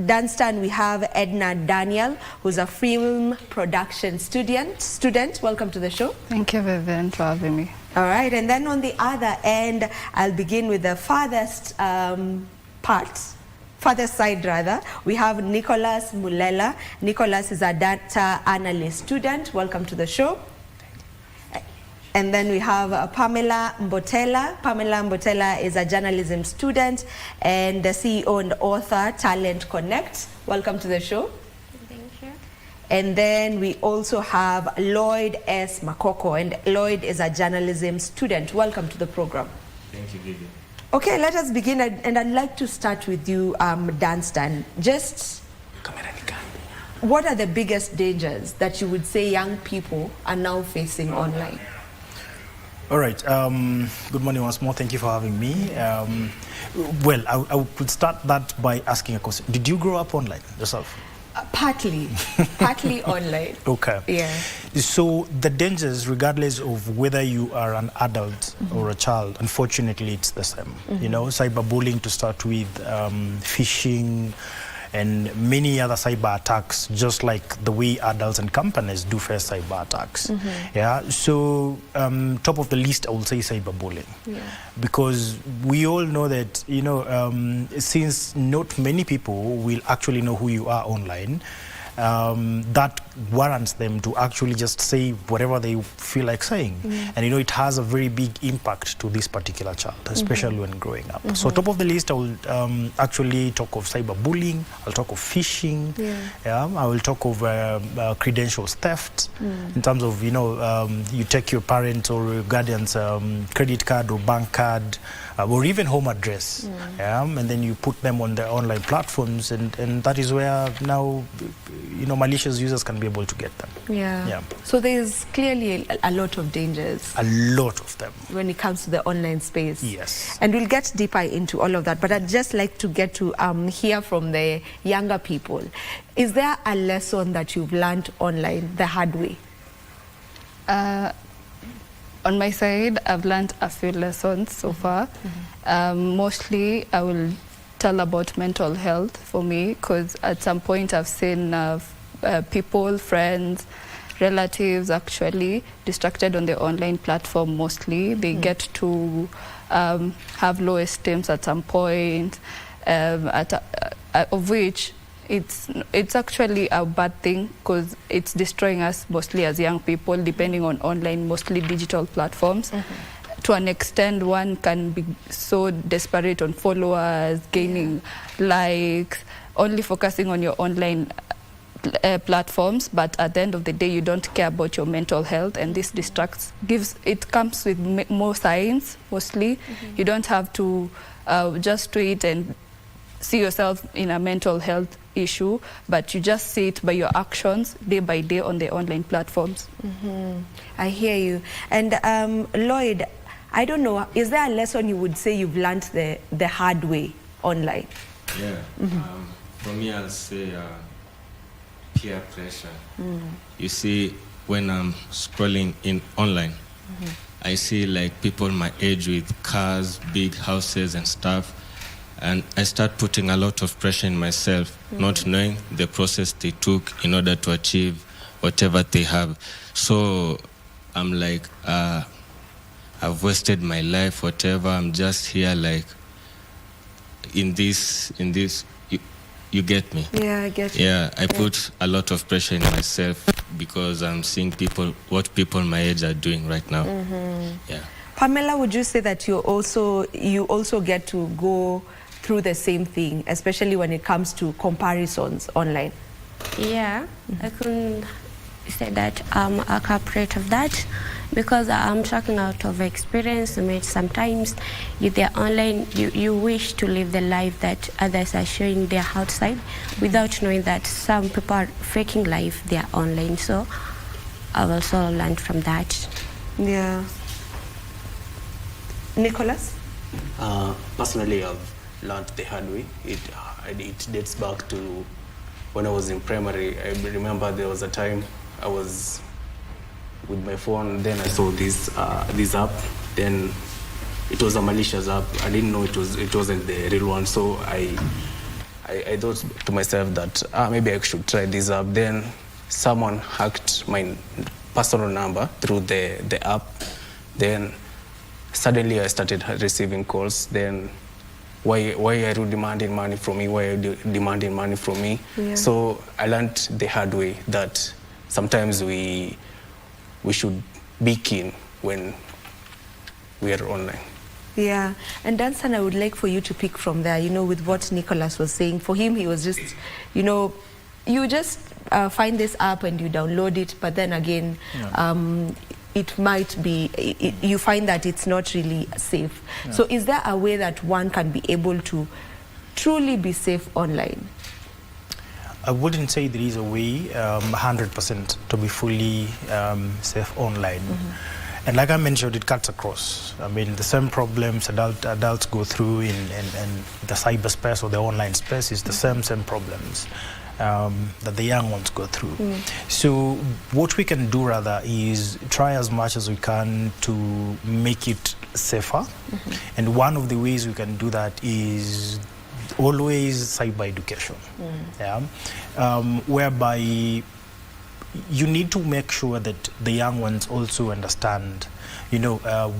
Dunstan, we have Edna Daniel, who's a film production student. Welcome to the show. Thank you, Vivian, for having me. All right, and then on the other end, I'll begin with the farthest side rather. We have Nicholas Mulela. Nicholas is a data analyst student. Welcome to the show. And then we have Pamela Mbotela. Pamela Mbotela is a journalism student and the CEO and author, Talent Connect. Welcome to the show. Thank you. And then we also have Lloyd S. Makoko, and Lloyd is a journalism student. Welcome to the program. Thank you, Vivian. Okay, let us begin, and I'd like to start with you, Dunstan. Just what are the biggest dangers that you would say young people are now facing online? All right. Good morning once more. Thank you for having me. Well, I would start that by asking a question. Did you grow up online yourself? Partly online. Okay. Yeah. So the dangers, regardless of whether you are an adult or a child, unfortunately, it's the same. Cyberbullying to start with, phishing, and many other cyber attacks, just like the way adults and companies do face cyber attacks. Yeah. So top of the list, I would say cyberbullying, because we all know that since not many people will actually know who you are online, that warrants them to actually just say whatever they feel like saying. And it has a very big impact to this particular child, especially when growing up. So top of the list, I will actually talk of cyberbullying, I'll talk of phishing, I will talk of credentials theft, in terms of, you take your parents or your guardian's credit card or bank card, or even home address, and then you put them on the online platforms, and that is where now malicious users can be able to get them. Yeah. So there's clearly a lot of dangers. A lot of them. When it comes to the online space. Yes. And we'll get deeper into all of that, but I'd just like to get to hear from the younger people. Is there a lesson that you've learned online the hard way? On my side, I've learned a few lessons so far. Mostly, I will tell about mental health for me, because at some point I've seen people, friends, relatives actually distracted on the online platform mostly. They get to have low esteem at some point, of which it's actually a bad thing, because it's destroying us mostly as young people, depending on online, mostly digital platforms. To an extent, one can be so desperate on followers, gaining likes, only focusing on your online platforms, but at the end of the day, you don't care about your mental health, and this distracts. It comes with more signs, mostly. You don't have to just do it and see yourself in a mental health issue, but you just see it by your actions day by day on the online platforms. I hear you. And Lloyd, I don't know, is there a lesson you would say you've learned the hard way online? Yeah. For me, I'll say peer pressure. You see, when I'm scrolling in online, I see like people my age with cars, big houses and stuff, and I start putting a lot of pressure in myself, not knowing the process they took in order to achieve whatever they have. So I'm like, I've wasted my life, whatever. I'm just here like in this. You get me? Yeah, I get you. Yeah, I put a lot of pressure in myself because I'm seeing what people my age are doing right now. Yeah. Pamela, would you say that you also get to go through the same thing, especially when it comes to comparisons online? Yeah, I couldn't say that I'm a culprit of that, because I'm talking out of experience. I mean, sometimes they're online, you wish to live the life that others are showing their outside without knowing that some people are faking life, they're online. So I've also learned from that. Yeah. Nicholas? Personally, I've learned the hard way. It dates back to when I was in primary. I remember there was a time I was with my phone, then I saw this app, then it was a malicious app. I didn't know it wasn't the real one, so I thought to myself that maybe I should try this app. Then someone hacked my personal number through the app. Then suddenly I started receiving calls. Then why are you demanding money from me? Why are you demanding money from me? Yeah. So I learned the hard way that sometimes we should be keen when we are online. Yeah, and Danson, I would like for you to pick from there, with what Nicholas was saying. For him, he was just, you just find this app and you download it, but then again, it might be, you find that it's not really safe. Yeah. So is there a way that one can be able to truly be safe online? I wouldn't say there is a way 100% to be fully safe online. And like I mentioned, it cuts across. I mean, the same problems adults go through in the cyberspace or the online space is the same problems that the young ones go through. So what we can do rather is try as much as we can to make it safer. And one of the ways we can do that is always cyber education, whereby you need to make sure that the young ones also understand,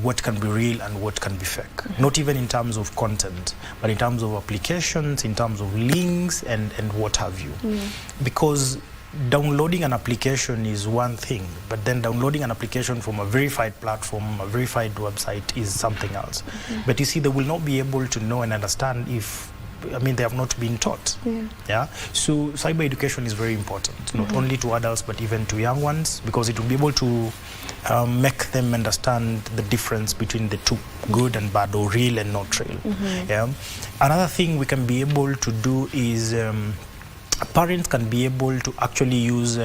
what can be real and what can be fake. Not even in terms of content, but in terms of applications, in terms of links and what have you. Because downloading an application is one thing, but then downloading an application from a verified platform, a verified website is something else. But you see, they will not be able to know and understand if they have not been taught. So cyber education is very important, not only to adults but even to young ones, because it will be able to make them understand the difference between the two, good and bad, or real and not real. Another thing we can be able to do is parents can be able to actually use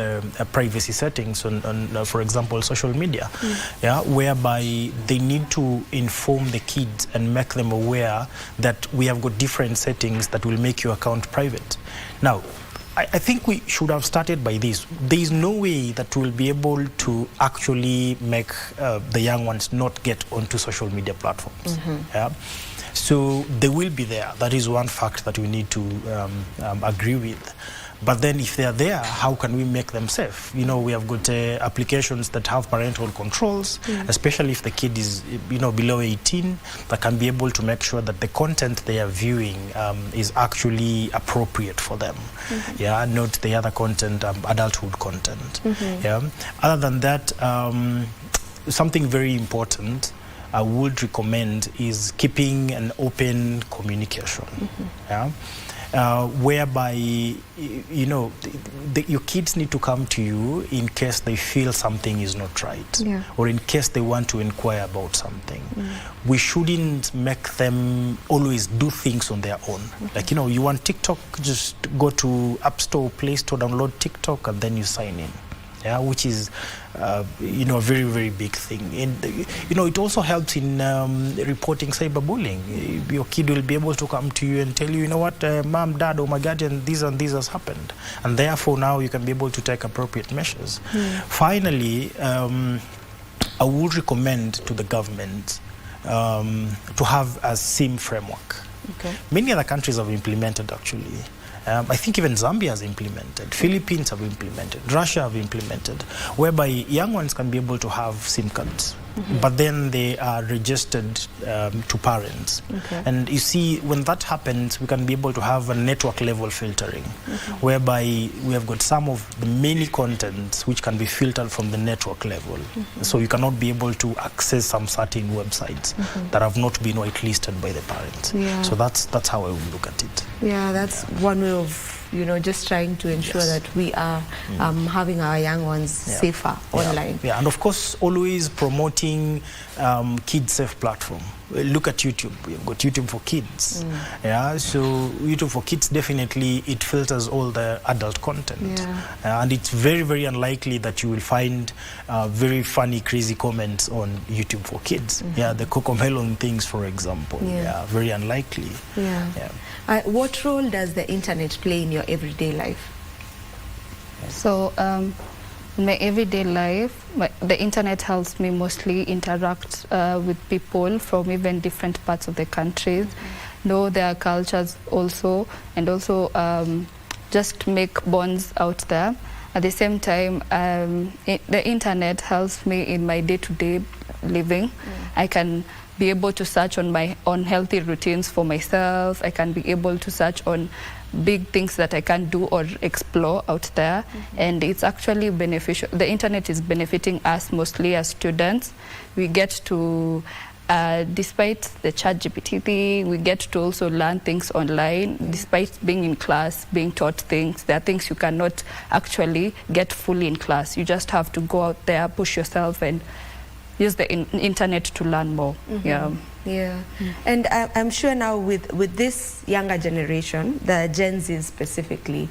privacy settings on, for example, social media, whereby they need to inform the kids and make them aware that we have got different settings that will make your account private. Now, I think we should have started by this. There is no way that we'll be able to actually make the young ones not get onto social media platforms. So they will be there. That is one fact that we need to agree with. But then if they are there, how can we make them safe? We have got applications that have parental controls, especially if the kid is below 18, that can be able to make sure that the content they are viewing is actually appropriate for them. Not the other content, adulthood content. Other than that, something very important I would recommend is keeping an open communication. Whereby your kids need to come to you in case they feel something is not right, or in case they want to inquire about something. We shouldn't make them always do things on their own. Like, you want TikTok, just go to App Store, Play Store, download TikTok, and then you sign in. yeah, which is, you know, a very, very big thing. And, you know, it also helps in reporting cyberbullying. Your kid will be able to come to you and tell you, you know what, mom, dad, or my guardian, this and this has happened. And therefore now you can be able to take appropriate measures. Finally, I would recommend to the government to have a SIM framework. Many other countries have implemented, actually. I think even Zambia has implemented, Philippines have implemented, Russia have implemented, whereby young ones can be able to have SIM cards, but then they are registered to parents. And you see, when that happens, we can be able to have a network level filtering, whereby we have got some of the many contents which can be filtered from the network level. So you cannot be able to access some certain websites that have not been whitelisted by the parents. So that's how I would look at it. Yeah, that's one way of, you know, just trying to ensure that we are having our young ones safer online. Yeah, and of course, always promoting kid-safe platform. Look at YouTube. We've got YouTube for kids. Yeah, so YouTube for kids, definitely it filters all the adult content. And it's very, very unlikely that you will find very funny, crazy comments on YouTube for kids. Yeah, the Cocomelon things, for example. Yeah, very unlikely. What role does the internet play in your everyday life? So, in my everyday life, the internet helps me mostly interact with people from even different parts of the countries, know their cultures also, and also just make bonds out there. At the same time, the internet helps me in my day-to-day living. I can be able to search on healthy routines for myself. I can be able to search on big things that I can do or explore out there. And it's actually beneficial. The internet is benefiting us mostly as students. We get to, despite the ChatGPT thing, we get to also learn things online. Despite being in class, being taught things, there are things you cannot actually get fully in class. You just have to go out there, push yourself, and use the internet to learn more. And I'm sure now with this younger generation, the Gen Z specifically,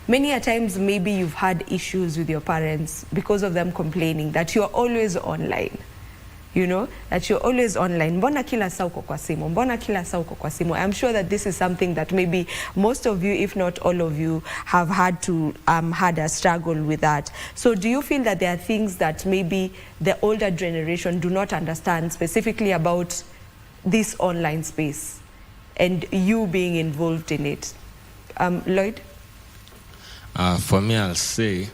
many a times maybe you've had issues with your parents because of them complaining that you're always online. You know, that you're always online. Mbona kila saa uko kwa simu? Mbona kila saa uko kwa simu? I'm sure that this is something that maybe most of you, if not all of you, have had to had a struggle with that. So do you feel that there are things that maybe the older generation do not understand specifically about this online space and you being involved in it? Lloyd? For me, I'll say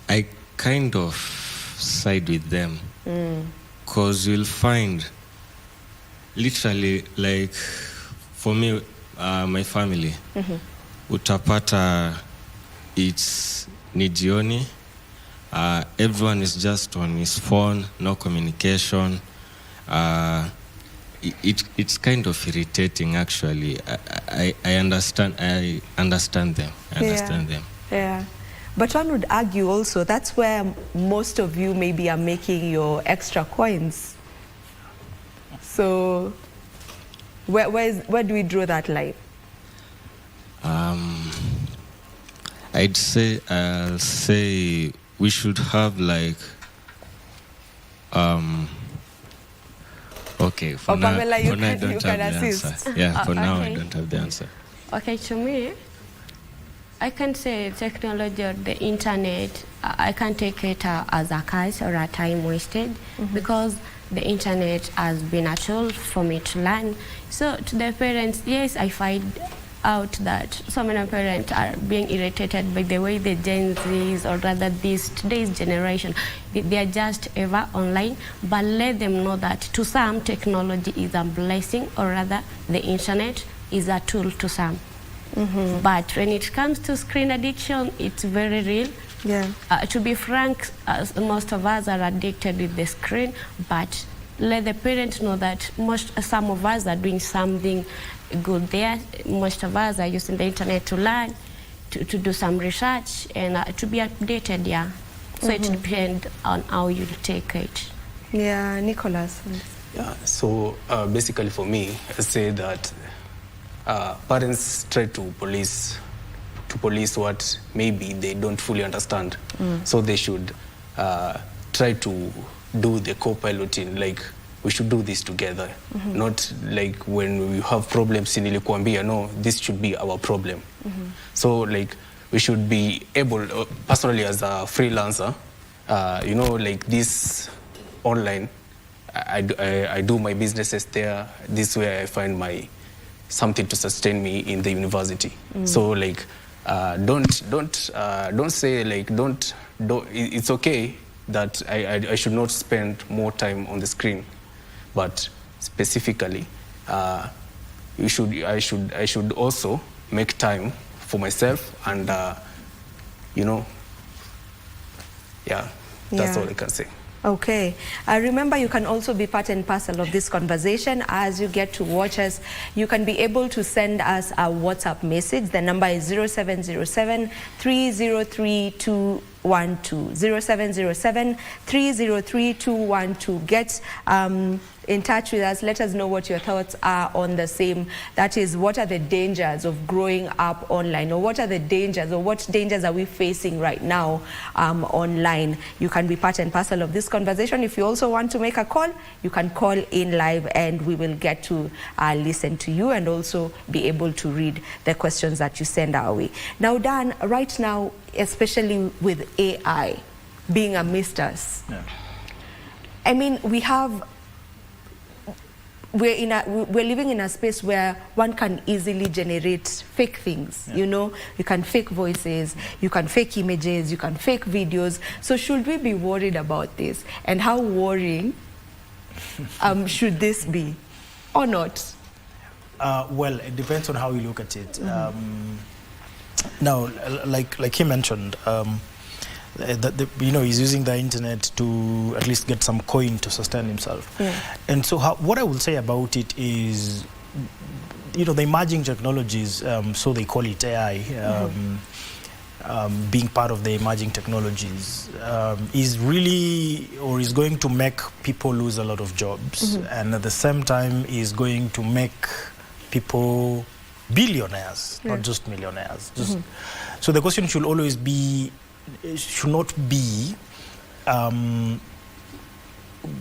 I kind of side with them. Because you'll find literally, like for me, my family, utapata it's ni jioni, everyone is just on his phone, no communication. It's kind of irritating, actually. I understand them. Yeah. But one would argue also that's where most of you maybe are making your extra coins. So where do we draw that line? I'll say we should have like okay, for now, Pamela, I don't have the answer. Yeah, for now I don't have the answer. Okay, to me, I can say technology or the internet, I can't take it as a curse or a time wasted because the internet has been a tool for me to learn. So to the parents, yes, I find out that so many parents are being irritated by the way the Gen Zs, or rather today's generation, they are just ever online, but let them know that to some technology is a blessing, or rather the internet is a tool to some. But when it comes to screen addiction, it's very real. To be frank, most of us are addicted with the screen, but let the parents know that some of us are doing something good there. Most of us are using the internet to learn, to do some research, and to be updated, So it depends on how you take it. Yeah, Nicholas. Yeah, so basically for me, I say that parents try to police to police what maybe they don't fully understand. So they should try to do the co-piloting, like we should do this together. Not like when we have problems in Ilikuambia, no, this should be our problem. So like we should be able, personally as a freelancer, you know, like this online, I do my businesses there. This way I find my something to sustain me in the university. So like don't say like don't. It's okay that I should not spend more time on the screen, but specifically, I should also make time for myself, and you know, yeah, that's all I can say. Okay. Remember, you can also be part and parcel of this conversation. As you get to watch us, you can be able to send us a WhatsApp message. The number is 0707 303 212. 0707 303 212. Get in touch with us. Let us know what your thoughts are on the same. That is, what are the dangers of growing up online, or what are the dangers, or what dangers are we facing right now online? You can be part and parcel of this conversation. If you also want to make a call, you can call in live and we will get to listen to you and also be able to read the questions that you send our way. Now, Dan, right now, especially with AI being amidst us, I mean, we're living in a space where one can easily generate fake things. You know, you can fake voices, you can fake images, you can fake videos. So should we be worried about this? And how worrying should this be, or not? Well, it depends on how you look at it. Now, like he mentioned, you know, he's using the internet to at least get some coin to sustain himself. And so what I will say about it is, you know, the emerging technologies, so they call it AI, being part of the emerging technologies, is really, or is going to make people lose a lot of jobs, and at the same time is going to make people billionaires, not just millionaires. So the question should always be, should not be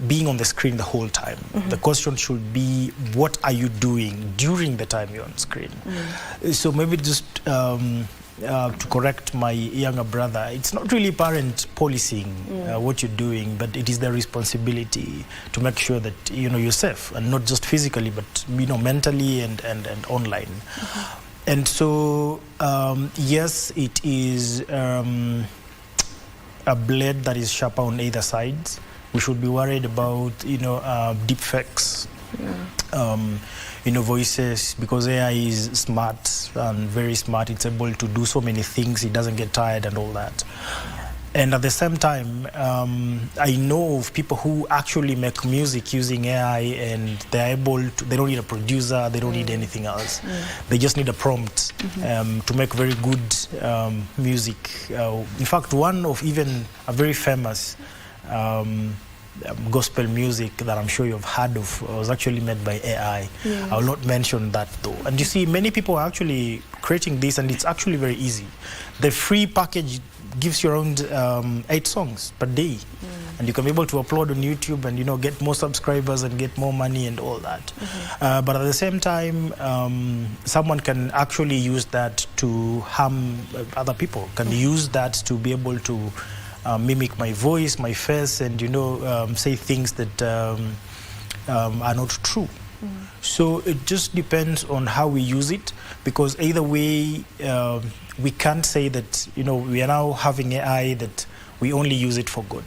being on the screen the whole time. The question should be, what are you doing during the time you're on screen? So maybe just to correct my younger brother, it's not really parent policing what you're doing, but it is their responsibility to make sure that, you know, you're safe, and not just physically, but, you know, mentally and online. And so, yes, it is a blade that is sharper on either sides. We should be worried about, you know, deep fakes, you know, voices, because AI is smart and very smart. It's able to do so many things. It doesn't get tired and all that. And at the same time, I know of people who actually make music using AI, and they're able to, they don't need a producer, they don't need anything else. They just need a prompt to make very good music. In fact, one of even a very famous gospel music that I'm sure you've heard of was actually made by AI. I will not mention that though. And you see, many people are actually creating this, and it's actually very easy. The free package gives you around 8 songs per day, and you can be able to upload on YouTube and, you know, get more subscribers and get more money and all that. But at the same time, someone can actually use that to harm other people, can use that to be able to mimic my voice, my face, and, you know, say things that are not true. So it just depends on how we use it, because either way, we can't say that, you know, we are now having AI that we only use it for good.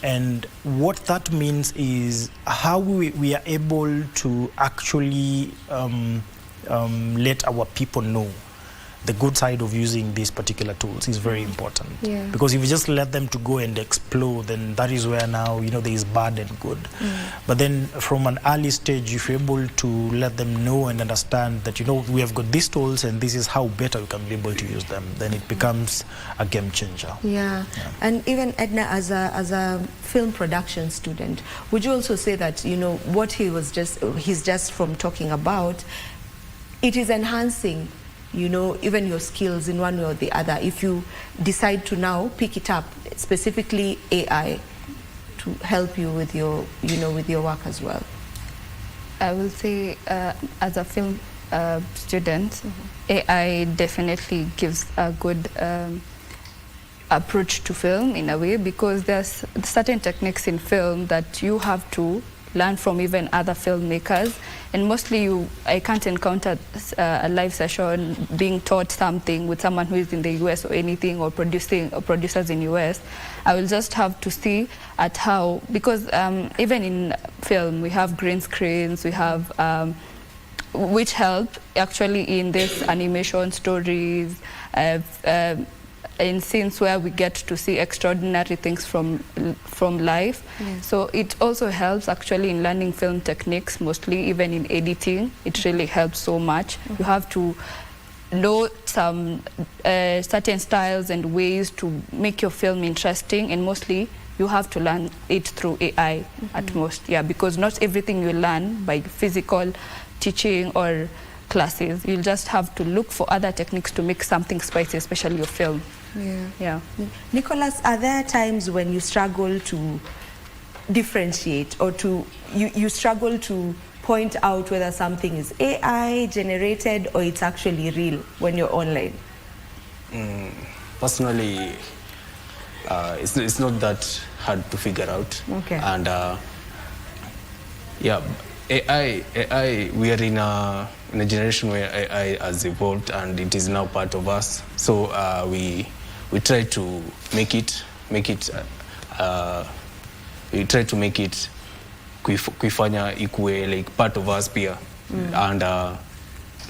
And what that means is how we are able to actually let our people know the good side of using these particular tools is very important. Because if you just let them to go and explore, then that is where now, you know, there is bad and good. But then from an early stage, if you're able to let them know and understand that, you know, we have got these tools and this is how better we can be able to use them, then it becomes a game changer. And even Edna, as a film production student, would you also say that, you know, what he's just from talking about, it is enhancing you know, even your skills in one way or the other, if you decide to now pick it up, specifically AI, to help you with your, you know, with your work as well? I will say, as a film student, AI definitely gives a good approach to film in a way, because there's certain techniques in film that you have to learn from even other filmmakers, and mostly I can't encounter a live session being taught something with someone who is in the US or anything, or producers in US. I will just have to see at how, because even in film we have green screens, we have which help actually in this animation stories, in scenes where we get to see extraordinary things from life. Yeah. So it also helps actually in learning film techniques, mostly even in editing. It really helps so much. You have to know some certain styles and ways to make your film interesting, and mostly you have to learn it through AI at most. Yeah, because not everything you learn by physical teaching or classes. You'll just have to look for other techniques to make something spicy, especially your film. Yeah. Nicholas, are there times when you struggle to differentiate, or you struggle to point out whether something is AI generated or it's actually real when you're online? Personally, it's not that hard to figure out. Okay. And yeah, AI, we are in a generation where AI has evolved and it is now part of us. So we try to make it kuifanya ikue like part of us pia. And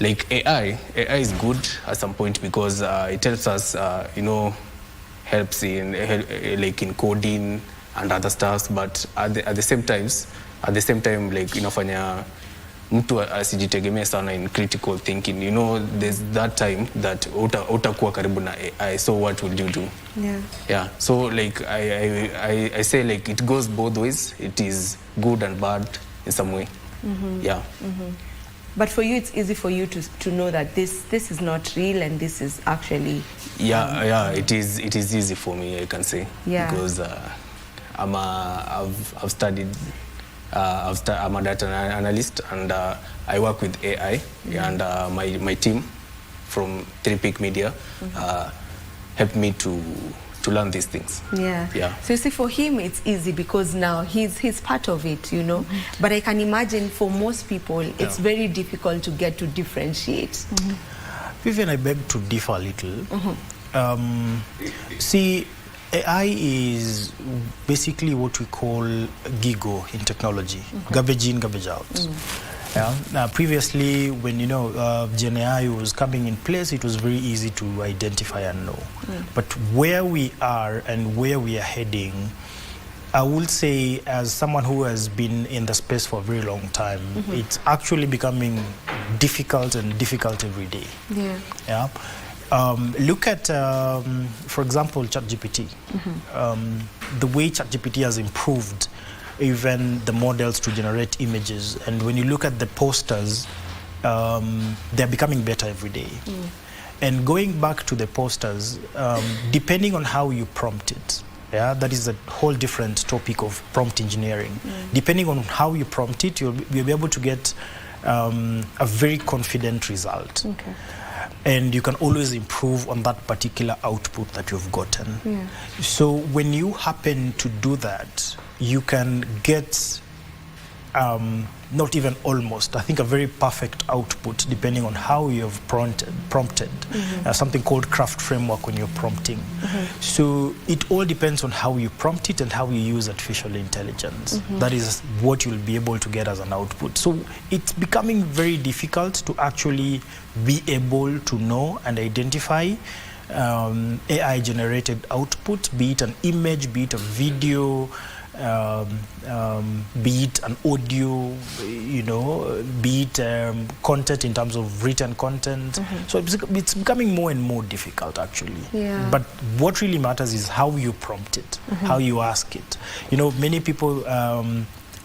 like AI is good at some point, because it helps us, you know, helps in like in coding and other stuff, but at the same time like inafanya mtu asijitegemea sana in critical thinking. You know, there's that time that utakuwa karibu na AI, so what will you do? Yeah. So like I say, like, it goes both ways. It is good and bad in some way. Yeah. But for you, it's easy for you to know that this is not real and this is actually... It is easy for me, I can say. Yeah. Because I've studied, I'm a data analyst, and I work with AI, and my team from 3Peak Media helped me to learn these things. Yeah. So you see, for him it's easy because now he's part of it, you know. But I can imagine for most people it's very difficult to get to differentiate. Vivian, I beg to differ a little. See, AI is basically what we call GIGO in technology, garbage in, garbage out. Now, previously, when Gen AI was coming in place, it was very easy to identify and know. But where we are and where we are heading, I would say, as someone who has been in the space for a very long time, it's actually becoming difficult every day. Look at, for example, ChatGPT. The way ChatGPT has improved even the models to generate images, and when you look at the posters, they're becoming better every day. And going back to the posters, depending on how you prompt it, that is a whole different topic of prompt engineering. Depending on how you prompt it, you'll be able to get a very confident result. And you can always improve on that particular output that you've gotten. So when you happen to do that, you can get not even almost, I think, a very perfect output depending on how you have prompted. Something called craft framework when you're prompting. So it all depends on how you prompt it and how you use artificial intelligence. That is what you'll be able to get as an output. So it's becoming very difficult to actually be able to know and identify AI generated output, be it an image, be it a video, be it an audio, be it content in terms of written content. So it's becoming more and more difficult, actually. But what really matters is how you prompt it, how you ask it. Many people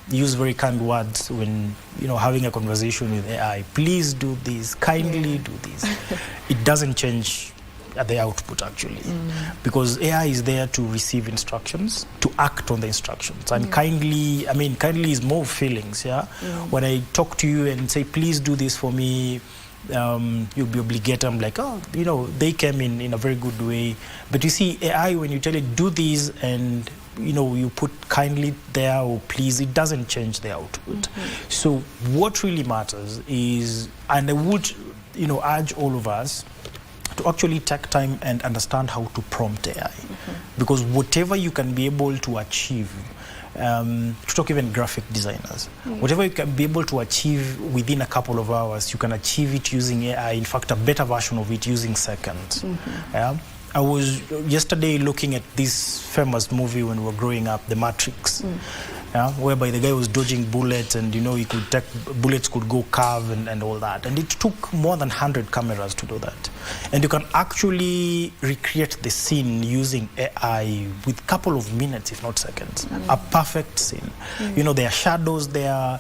use very kind words when, you know, having a conversation with AI. Please do this, kindly do this. It doesn't change the output actually, because AI is there to receive instructions, to act on the instructions, and kindly, I mean, kindly is more feelings, yeah? When I talk to you and say, please do this for me, you'll be obligated. I'm like, oh, you know, they came in a very good way. But you see, AI, when you tell it, do this, and, you know, you put kindly there or please, it doesn't change the output. So what really matters is, and I would, you know, urge all of us to actually take time and understand how to prompt AI. Because whatever you can be able to achieve, to talk even graphic designers, whatever you can be able to achieve within a couple of hours, you can achieve it using AI. In fact, a better version of it using seconds. Yeah? I was yesterday looking at this famous movie when we were growing up, The Matrix, whereby the guy was dodging bullets, and, you know, he could take bullets, could go curve and all that. And it took more than 100 cameras to do that. And you can actually recreate the scene using AI with a couple of minutes, if not seconds. A perfect scene. You know, there are shadows there,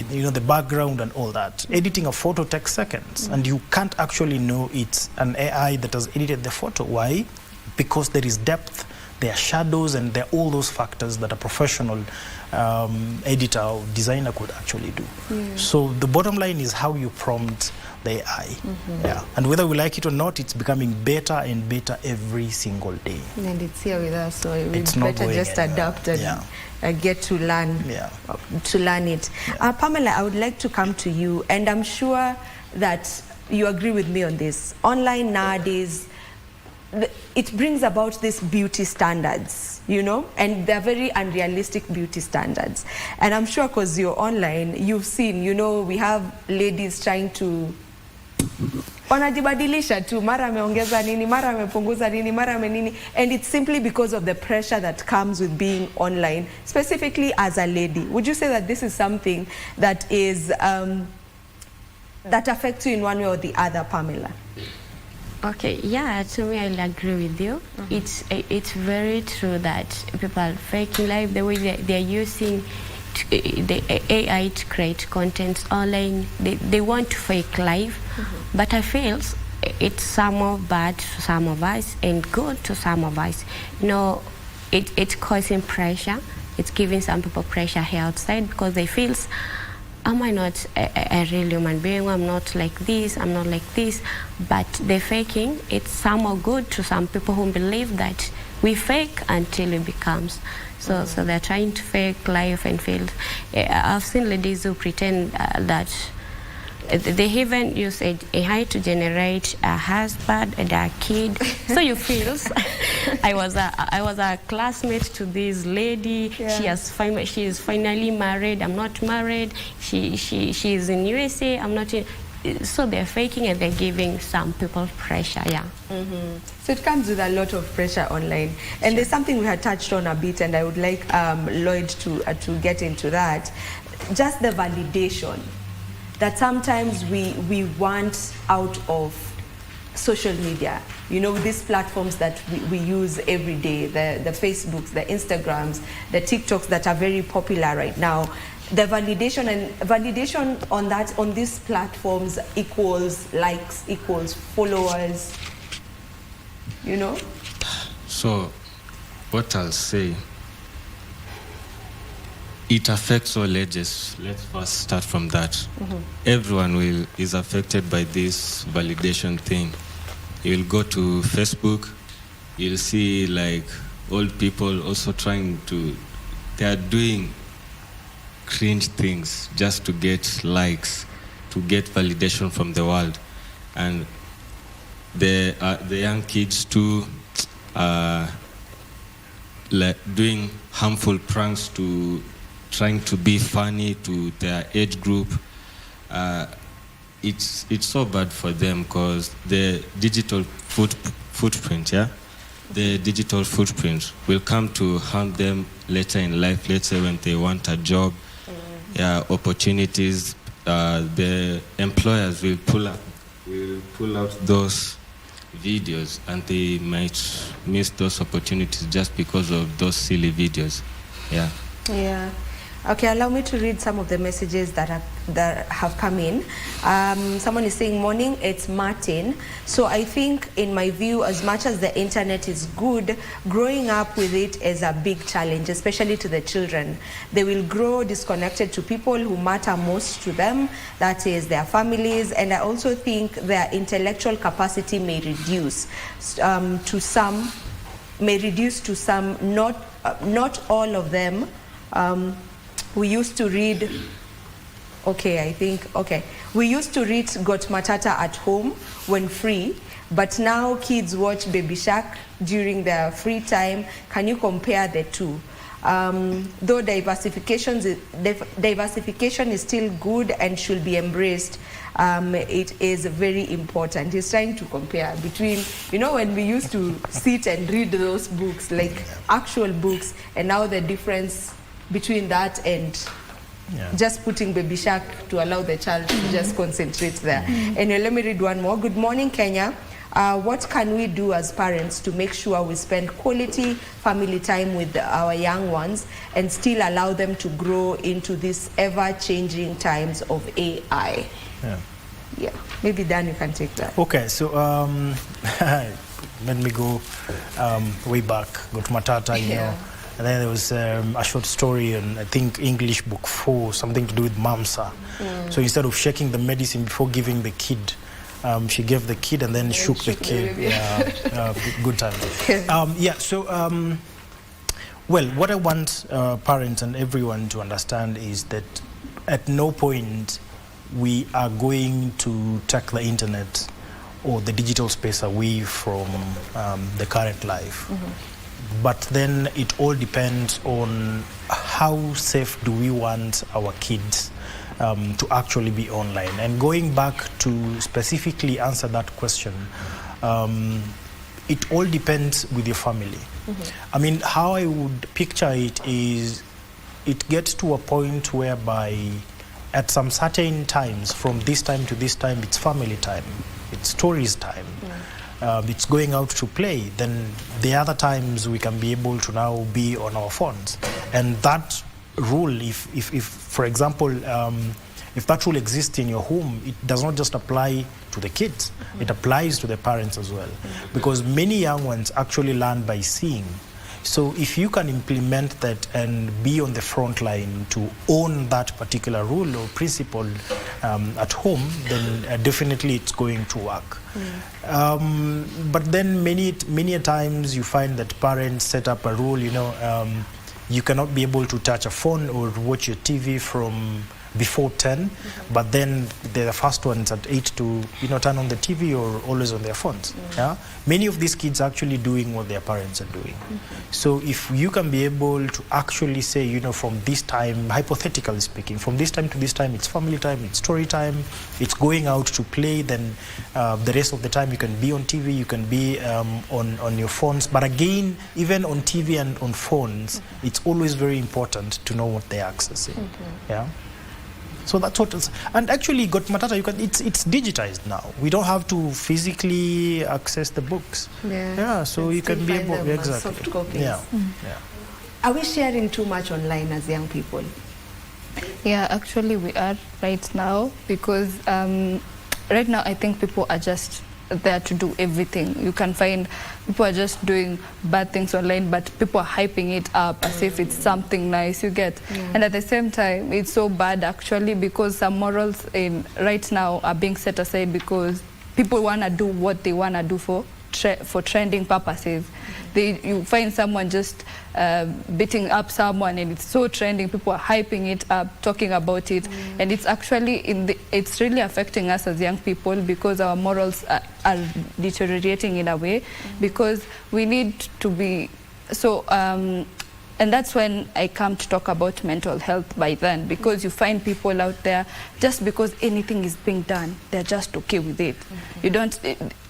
you know, the background and all that. Editing a photo takes seconds, and you can't actually know it's an AI that has edited the photo. Why? Because there is depth, there are shadows, and there are all those factors that a professional editor or designer could actually do. So the bottom line is how you prompt the AI. Yeah. And whether we like it or not, it's becoming better and better every single day. And it's here with us, so It's we not better going just anywhere. adapt and get to learn it. Pamela, I would like to come to you, and I'm sure that you agree with me on this. Online nowadays, it brings about these beauty standards, you know, and they're very unrealistic beauty standards. And I'm sure because you're online, you've seen, you know, we have ladies trying to wanajibadilisha tu, mara ameongeza nini, mara amepunguza nini, mara amenini, and it's simply because of the pressure that comes with being online, specifically as a lady. Would you say that this is something that is that affects you in one way or the other, Pamela? Okay, yeah, to me, I'll agree with you. It's very true that people are faking life, the way they're using the AI to create content online. They want to fake life, but I feel it's somewhat bad to some of us and good to some of us. You know, it's causing pressure. It's giving some people pressure here outside because they feel, am I not a real human being? I'm not like this, I'm not like this. But the faking, it's somewhat good to some people who believe that we fake until it becomes. So they're trying to fake life and feel. I've seen ladies who pretend that they even use AI to generate a husband and a kid. So you feel, I was a classmate to this lady. She is finally married. I'm not married. She is in USA. I'm not in. So they're faking and they're giving some people pressure. So it comes with a lot of pressure online. And there's something we had touched on a bit, and I would like Lloyd to get into that. Just the validation that sometimes we want out of social media. You know, these platforms that we use every day, the Facebooks, the Instagrams, the TikToks that are very popular right now. The validation on these platforms equals likes, equals followers, you know? So, what I'll say, it affects all ages. Let's first start from that. Everyone is affected by this validation thing. You'll go to Facebook, you'll see like old people also they're doing cringe things just to get likes, to get validation from the world. And the young kids too doing harmful pranks to trying to be funny to their age group. It's so bad for them because the digital footprint, the digital footprint will come to harm them later in life. Let's say when they want a job, opportunities, the employers will pull out those videos, and they might miss those opportunities just because of those silly videos. Okay, allow me to read some of the messages that have come in. Someone is saying, morning, it's Martin. So I think, in my view, as much as the internet is good, growing up with it is a big challenge, especially to the children. They will grow disconnected to people who matter most to them, that is their families, and I also think their intellectual capacity may reduce to some, not all of them. We used to read, we used to read Got Matata at home when free, but now kids watch Baby Shark during their free time. Can you compare the two? Though diversification is still good and should be embraced, it is very important. He's trying to compare between, when we used to sit and read those books, like actual books, and now the difference between that and just putting Baby Shark to allow the child to just concentrate there. Anyway, let me read one more. Good morning, Kenya. What can we do as parents to make sure we spend quality family time with our young ones and still allow them to grow into these ever-changing times of AI? Yeah, maybe Dan, you can take that. Okay, so let me go way back. Got Matata, you know. And then there was a short story on, I think, English book 4, something to do with Mamsa. So instead of shaking the medicine before giving the kid, she gave the kid and then shook the kid. Good time. Well, what I want parents and everyone to understand is that at no point we are going to take the internet or the digital space away from the current life. But then it all depends on how safe do we want our kids to actually be online. And going back to specifically answer that question, it all depends with your family. I mean, how I would picture it is it gets to a point whereby at some certain times, from this time to this time, it's family time, it's stories time. It's going out to play, then the other times we can be able to now be on our phones. And that rule, if for example, if that rule exists in your home, it does not just apply to the kids, it applies to the parents as well. Because many young ones actually learn by seeing. So if you can implement that and be on the front line to own that particular rule or principle at home, then definitely it's going to work. But then many times you find that parents set up a rule, you cannot be able to touch a phone or watch your TV from before 10, but then they're the first ones at 8 to turn on the TV or always on their phones. Many of these kids are actually doing what their parents are doing. So if you can be able to actually say, from this time, hypothetically speaking, from this time to this time, it's family time, it's story time, it's going out to play, then the rest of the time you can be on TV, you can be on your phones. But again, even on TV and on phones, it's always very important to know what they're accessing. So that's what it's, and actually Got Matata, it's digitized now. We don't have to physically access the books. So you can be able, soft copies. Are we sharing too much online as young people? Yeah, actually we are right now, because right now I think people are just there to do everything. You can find people are just doing bad things online, but people are hyping it up as if it's something nice, you get. And at the same time, it's so bad actually, because some morals right now are being set aside because people want to do what they want to do for trending purposes. You find someone just beating up someone and it's so trending, people are hyping it up, talking about it, and it's actually it's really affecting us as young people, because our morals are deteriorating in a way, because we need to be so and that's when I come to talk about mental health by then, because you find people out there, just because anything is being done, they're just okay with it. You don't,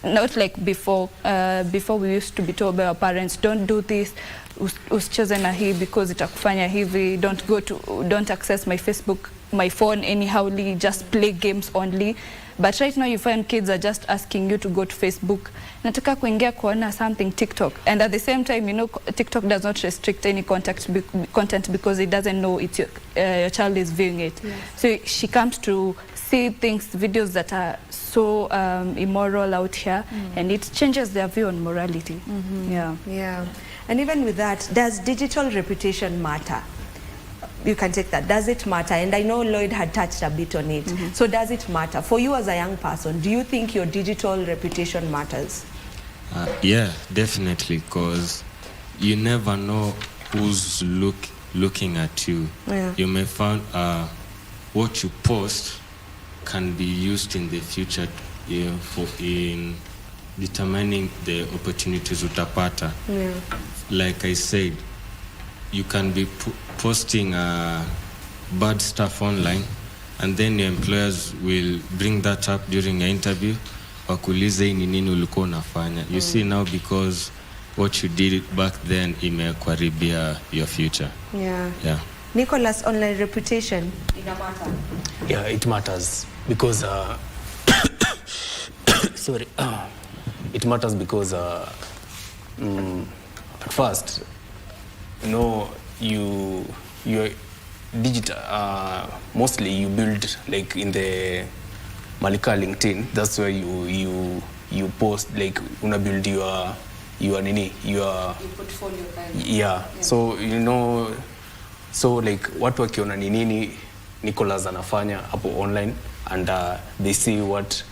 not like before we used to be told by our parents, don't do this, usicheze na hii because itakufanya hivi, don't access my Facebook, my phone anyhowly, just play games only. But right now you find kids are just asking you to go to Facebook. Nataka kuingia kuona something TikTok. And at the same time, you know, TikTok does not restrict any content because it doesn't know it's your child is viewing it. Yes. So she comes to see things, videos that are so immoral out here, and it changes their view on morality. Yeah. And even with that, does digital reputation matter? You can take that. Does it matter? And I know Lloyd had touched a bit on it. So does it matter? For you as a young person, do you think your digital reputation matters? Yeah, definitely, because you never know who's looking at you. Yeah. You may find what you post can be used in the future in determining the opportunities utapata. Yeah. Like I said, you can be posting bad stuff online, and then your employers will bring that up during an interview. Wakulize ni nini ulikuwa unafanya. You see now, because what you did back then imekuharibia your future. Yeah. Nicholas, online reputation, it matter? Yeah, it matters because sorry, it matters because at first, you know, you're digital. Mostly you build like in the Malika LinkedIn. That's where you post, like una build your portfolio. Yeah. So you know, so like watu wakiona ni nini Nicholas anafanya hapo online, and they see what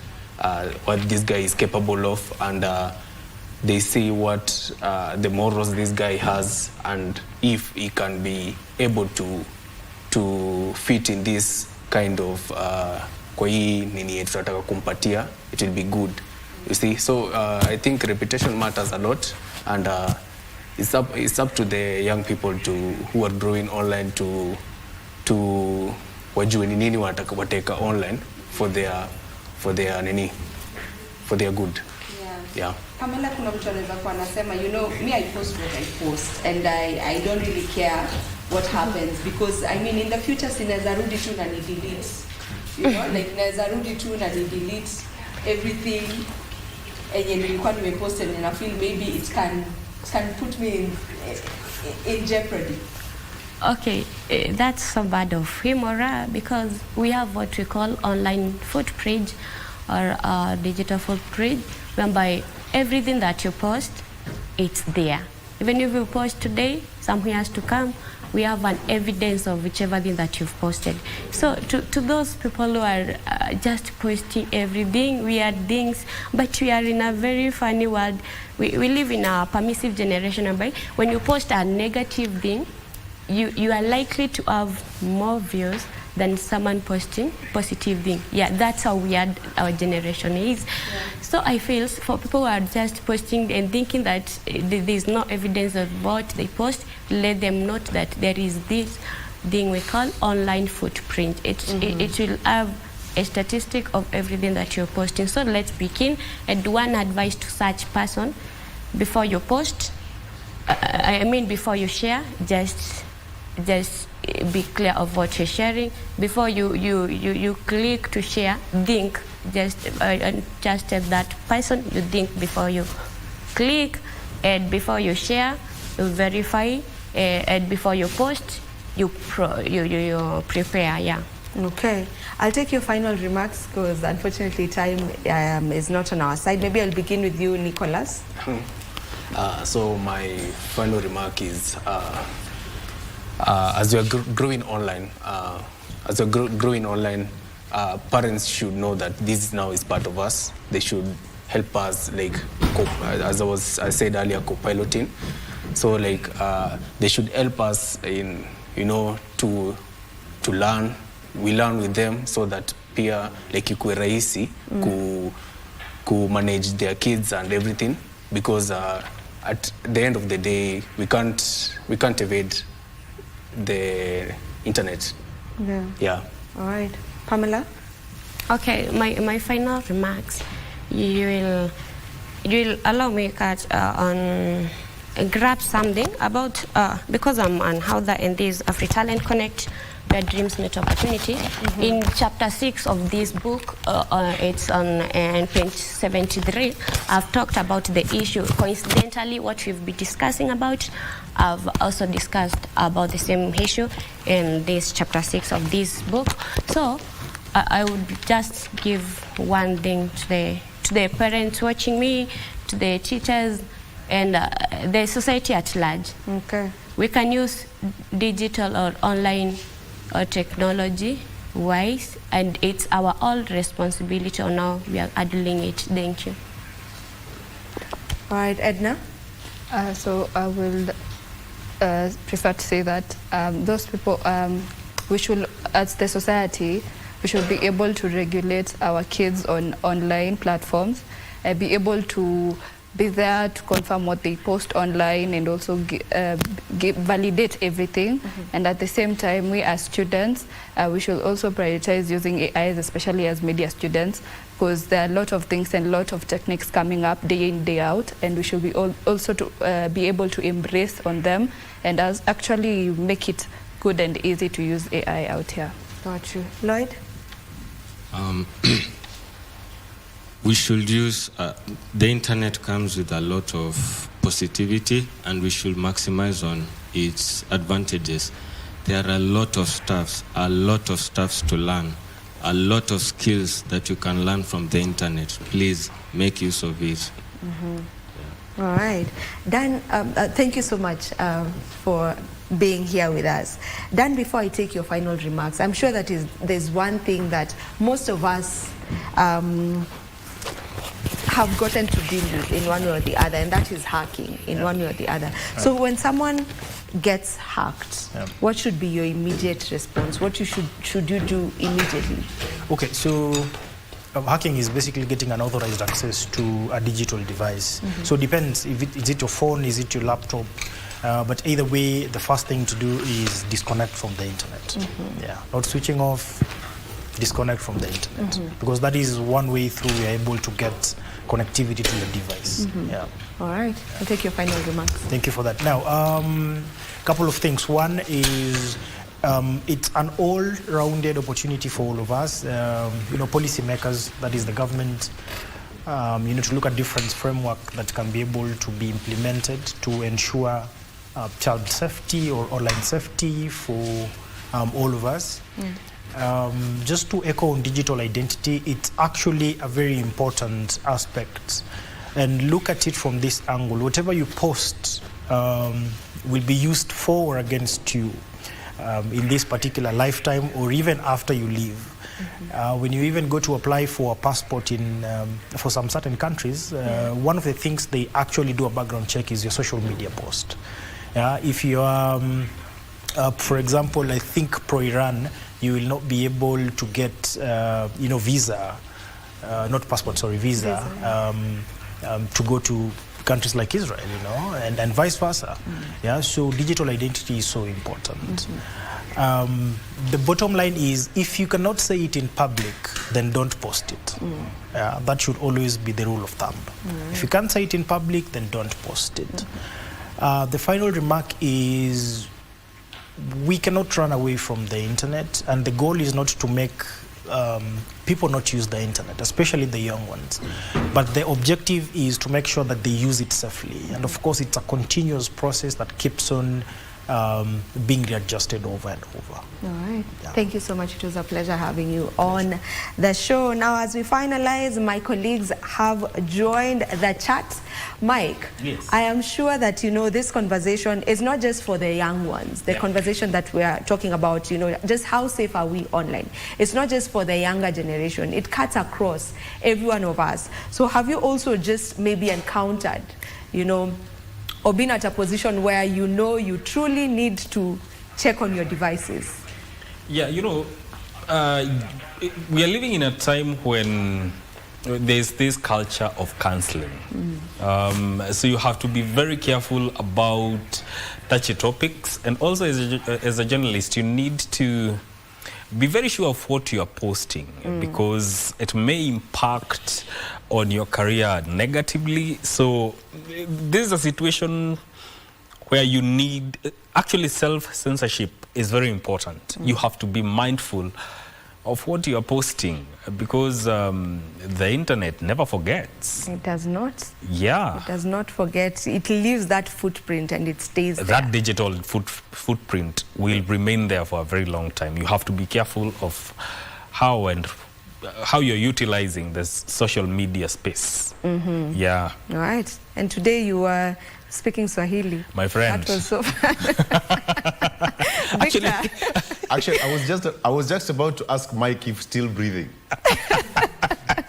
this guy is capable of, and they see what the morals this guy has, and if he can be able to fit in this kind of kwa hii nini yetu tunataka kumpatia, it will be good, you see. So I think reputation matters a lot, and it's up to the young people who are growing online to wajue ni nini wanataka wateka online for their good. Yeah. Pamela, kuna mtu anaweza kuwa anasema, you know, me I post what I post, and I don't really care what happens, because I mean in the future sinaweza rudi tu na ni delete, you know, like naweza rudi tu na ni delete everything yenye nilikuwa nimepost, and I feel maybe it can put me in jeopardy. Okay, that's so bad of him or her, because we have what we call online footprint or digital footprint, whereby everything that you post, it's there. Even if you post today, something has to come, we have an evidence of whichever thing that you've posted. So to those people who are just posting everything, weird things, but we are in a very funny world. We live in a permissive generation, whereby when you post a negative thing, you are likely to have more views than someone posting positive thing. Yeah, that's how weird our generation is. Yeah. So I feel for people who are just posting and thinking that there is no evidence of what they post, let them note that there is this thing we call online footprint. It will have a statistic of everything that you're posting. So let's begin. And one advice to such person: before you post, before you share, just be clear of what you're sharing. Before you click to share, think, just tell that person you think before you click, and before you share, you verify, and before you post, you prepare. Yeah. Okay, I'll take your final remarks, because unfortunately time is not on our side. Maybe I'll begin with you, Nicholas. So my final remark is, as we are growing online, parents should know that this now is part of us. They should help us, like, as I said earlier, co-piloting. So like they should help us in, you know, to learn. We learn with them, so that pia like ikuwe rahisi ku manage their kids and everything, because at the end of the day we can't evade the internet. Yeah. All right, Pamela. Okay, my final remarks. You will allow me cut on grab something about, because I'm an author in this Free Talent Connect, where dreams meet opportunity. In chapter 6 of this book, it's on page 73, I've talked about the issue. Coincidentally, what we've been discussing about, I've also discussed about the same issue in this chapter 6 of this book. So I would just give one thing to the parents watching me, to the teachers, and the society at large. Okay. We can use digital or online or technology wise, and it's our all responsibility on how we are handling it. Thank you. All right, Edna? So I will prefer to say that those people, we should, as the society, we should be able to regulate our kids on online platforms, be able to be there to confirm what they post online, and also validate everything. And at the same time, we as students, we should also prioritize using AIs, especially as media students, because there are a lot of things and a lot of techniques coming up day in, day out, and we should be also to be able to embrace on them and actually make it good and easy to use AI out here. Got you. Lloyd? We should use, the internet comes with a lot of positivity, and we should maximize on its advantages. There are a lot of stuffs to learn, a lot of skills that you can learn from the internet. Please make use of it. All right. Dan, thank you so much for being here with us. Dan, before I take your final remarks, I'm sure that there's one thing that most of us have gotten to deal with in one way or the other, and that is hacking in one way or the other. So when someone gets hacked, what should be your immediate response? What should you do immediately? Okay, so hacking is basically getting unauthorized access to a digital device. So it depends, is it your phone, is it your laptop? But either way, the first thing to do is disconnect from the internet. Not switching off, disconnect from the internet, because that is one way through we are able to get connectivity to the device. All right, I'll take your final remarks. Thank you for that. Now, couple of things. One is it's an all-rounded opportunity for all of us, policymakers, that is the government, to look at different framework that can be able to be implemented to ensure child safety or online safety for all of us. Just to echo on digital identity, it's actually a very important aspect. And look at it from this angle. Whatever you post will be used for or against you in this particular lifetime, or even after you leave. When you even go to apply for a passport for some certain countries, one of the things they actually do a background check is your social media post. If you are, for example, I think pro-Iran, you will not be able to get, visa, not passport, sorry, visa, to go to countries like Israel, and vice versa. So digital identity is so important. The bottom line is, if you cannot say it in public, then don't post it. That should always be the rule of thumb. If you can't say it in public, then don't post it. The final remark is, we cannot run away from the internet, and the goal is not to make people not use the internet, especially the young ones. But the objective is to make sure that they use it safely. And of course, it's a continuous process that keeps on being readjusted over and over. All right. Thank you so much. It was a pleasure having you on the show. Now, as we finalize, my colleagues have joined the chat. Mike, I am sure that, this conversation is not just for the young ones. The conversation that we are talking about, just how safe are we online? It's not just for the younger generation. It cuts across every one of us. So have you also just maybe encountered, or been at a position where you truly need to check on your devices? Yeah, we are living in a time when there's this culture of cancelling. So you have to be very careful about touchy topics. And also as a journalist, you need to be very sure of what you are posting, because it may impact on your career negatively. So this is a situation where you need, actually self-censorship is very important. You have to be mindful of what you are posting, because the internet never forgets. It does not. Yeah. It does not forget. It leaves that footprint and it stays there. That digital footprint will remain there for a very long time. You have to be careful of how you're utilizing this social media space. Yeah. All right. And today you are speaking Swahili. My friend. That was so Actually, I was just about to ask Mike if still breathing.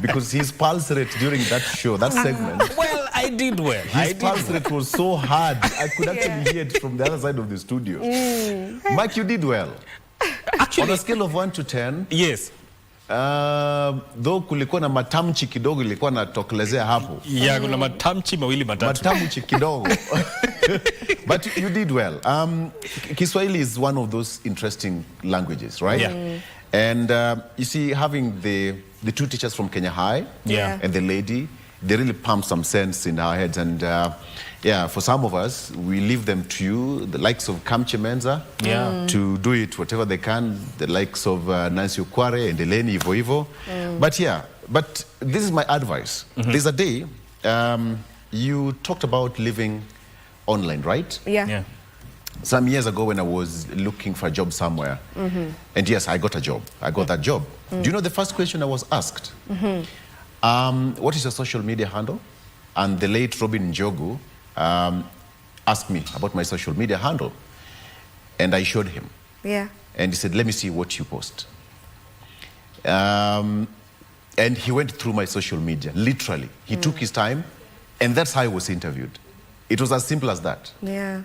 Because his pulse rate during that show, that segment. Well, I did well. His pulse rate was so hard. I could actually hear it from the other side of the studio. Mike, you did well. Actually, on a scale of 1 to 10. Yes. Though kulikuwa na matamchi kidogo ilikuwa natokelezea hapo. Yeah, kuna matamchi mawili matatu. Matamchi kidogo. But you did well. Kiswahili is one of those interesting languages, right? Yeah. And you see, having the two teachers from Kenya High and the lady, they really pump some sense in our heads. And yeah, for some of us, we leave them to you, the likes of Kamche Menza, to do it whatever they can, the likes of Nancy Okware and Eleni Ivo. But yeah, but this is my advice. There's a day, you talked about living online, right? Yeah. Some years ago when I was looking for a job somewhere, and yes, I got a job. I got that job. Do you know the first question I was asked? What is your social media handle? And the late Robin Njogu asked me about my social media handle. And I showed him. Yeah. And he said, let me see what you post. And he went through my social media, literally. He took his time, and that's how I was interviewed. It was as simple as that. Yeah.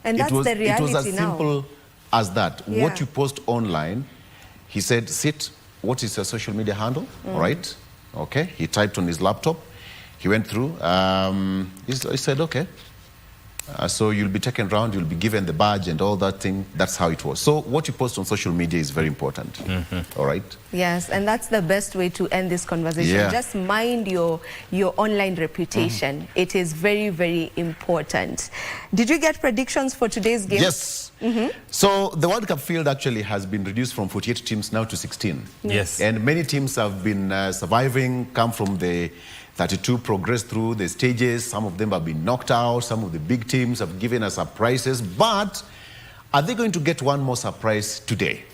And that's the reality now. It was as simple as that. Yeah. What you post online, he said, sit, what is your social media handle? All right. Okay. He typed on his laptop. He went through. He said, okay. So you'll be taken around, you'll be given the badge and all that thing. That's how it was. So what you post on social media is very important. All right? Yes, and that's the best way to end this conversation. Yeah. Just mind your online reputation. It is very, very important. Did you get predictions for today's game? Yes. So the World Cup field actually has been reduced from 48 teams now to 16. Yes. And many teams have been surviving, come from the 32, progressed through the stages. Some of them have been knocked out. Some of the big teams have given us surprises. But are they going to get one more surprise today?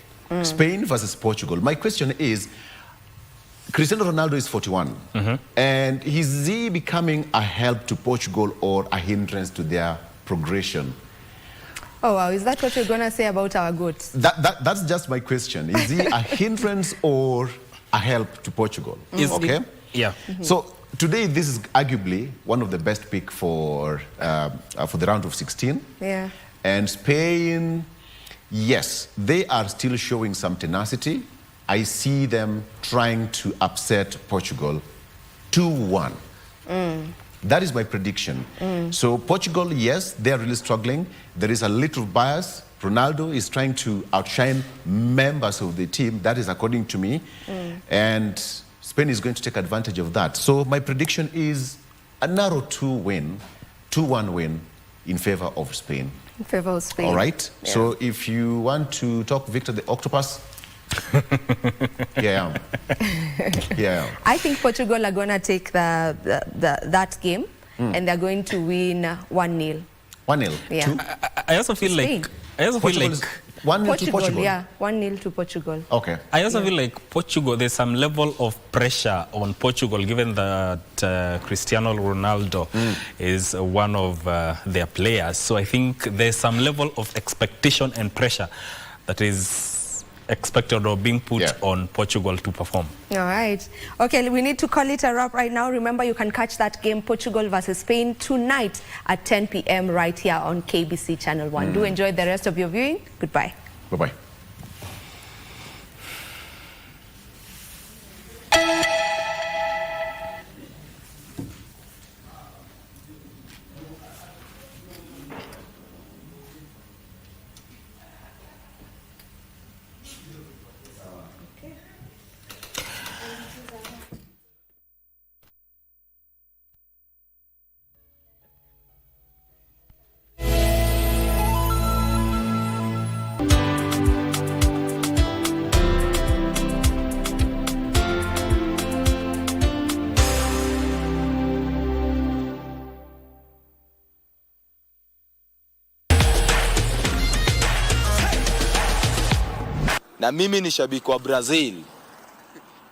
Spain versus Portugal. My question is, Cristiano Ronaldo is 41. And is he becoming a help to Portugal or a hindrance to their progression? Oh, wow. Is that what you're going to say about our goats? That's just my question. Is he a hindrance or a help to Portugal? Okay? Yeah. So today, this is arguably one of the best picks for the round of 16. Yeah. And Spain, yes, they are still showing some tenacity. I see them trying to upset Portugal 2-1. That is my prediction. So Portugal, yes, they are really struggling. There is a little bias. Ronaldo is trying to outshine members of the team. That is according to me. And Spain is going to take advantage of that. So my prediction is a narrow 2-1 win in favor of Spain. In favor of Spain. All right? Yeah. So if you want to talk Victor the Octopus, yeah. I think Portugal are going to take that game and they're going to win 1-0. 1-0? Yeah. I also feel Spain. like... I also feel like 1-0 to Portugal. Yeah, 1-0 to Portugal. Okay. I also feel like Portugal, there's some level of pressure on Portugal, given that Cristiano Ronaldo is one of their players. So I think there's some level of expectation and pressure that is expected or being put on Portugal to perform. All right. Okay, we need to call it a wrap right now. Remember, you can catch that game, Portugal versus Spain, tonight at 10 p.m. right here on KBC Channel 1. Do enjoy the rest of your viewing. Goodbye. Bye-bye. na mimi ni shabiki wa Brazil.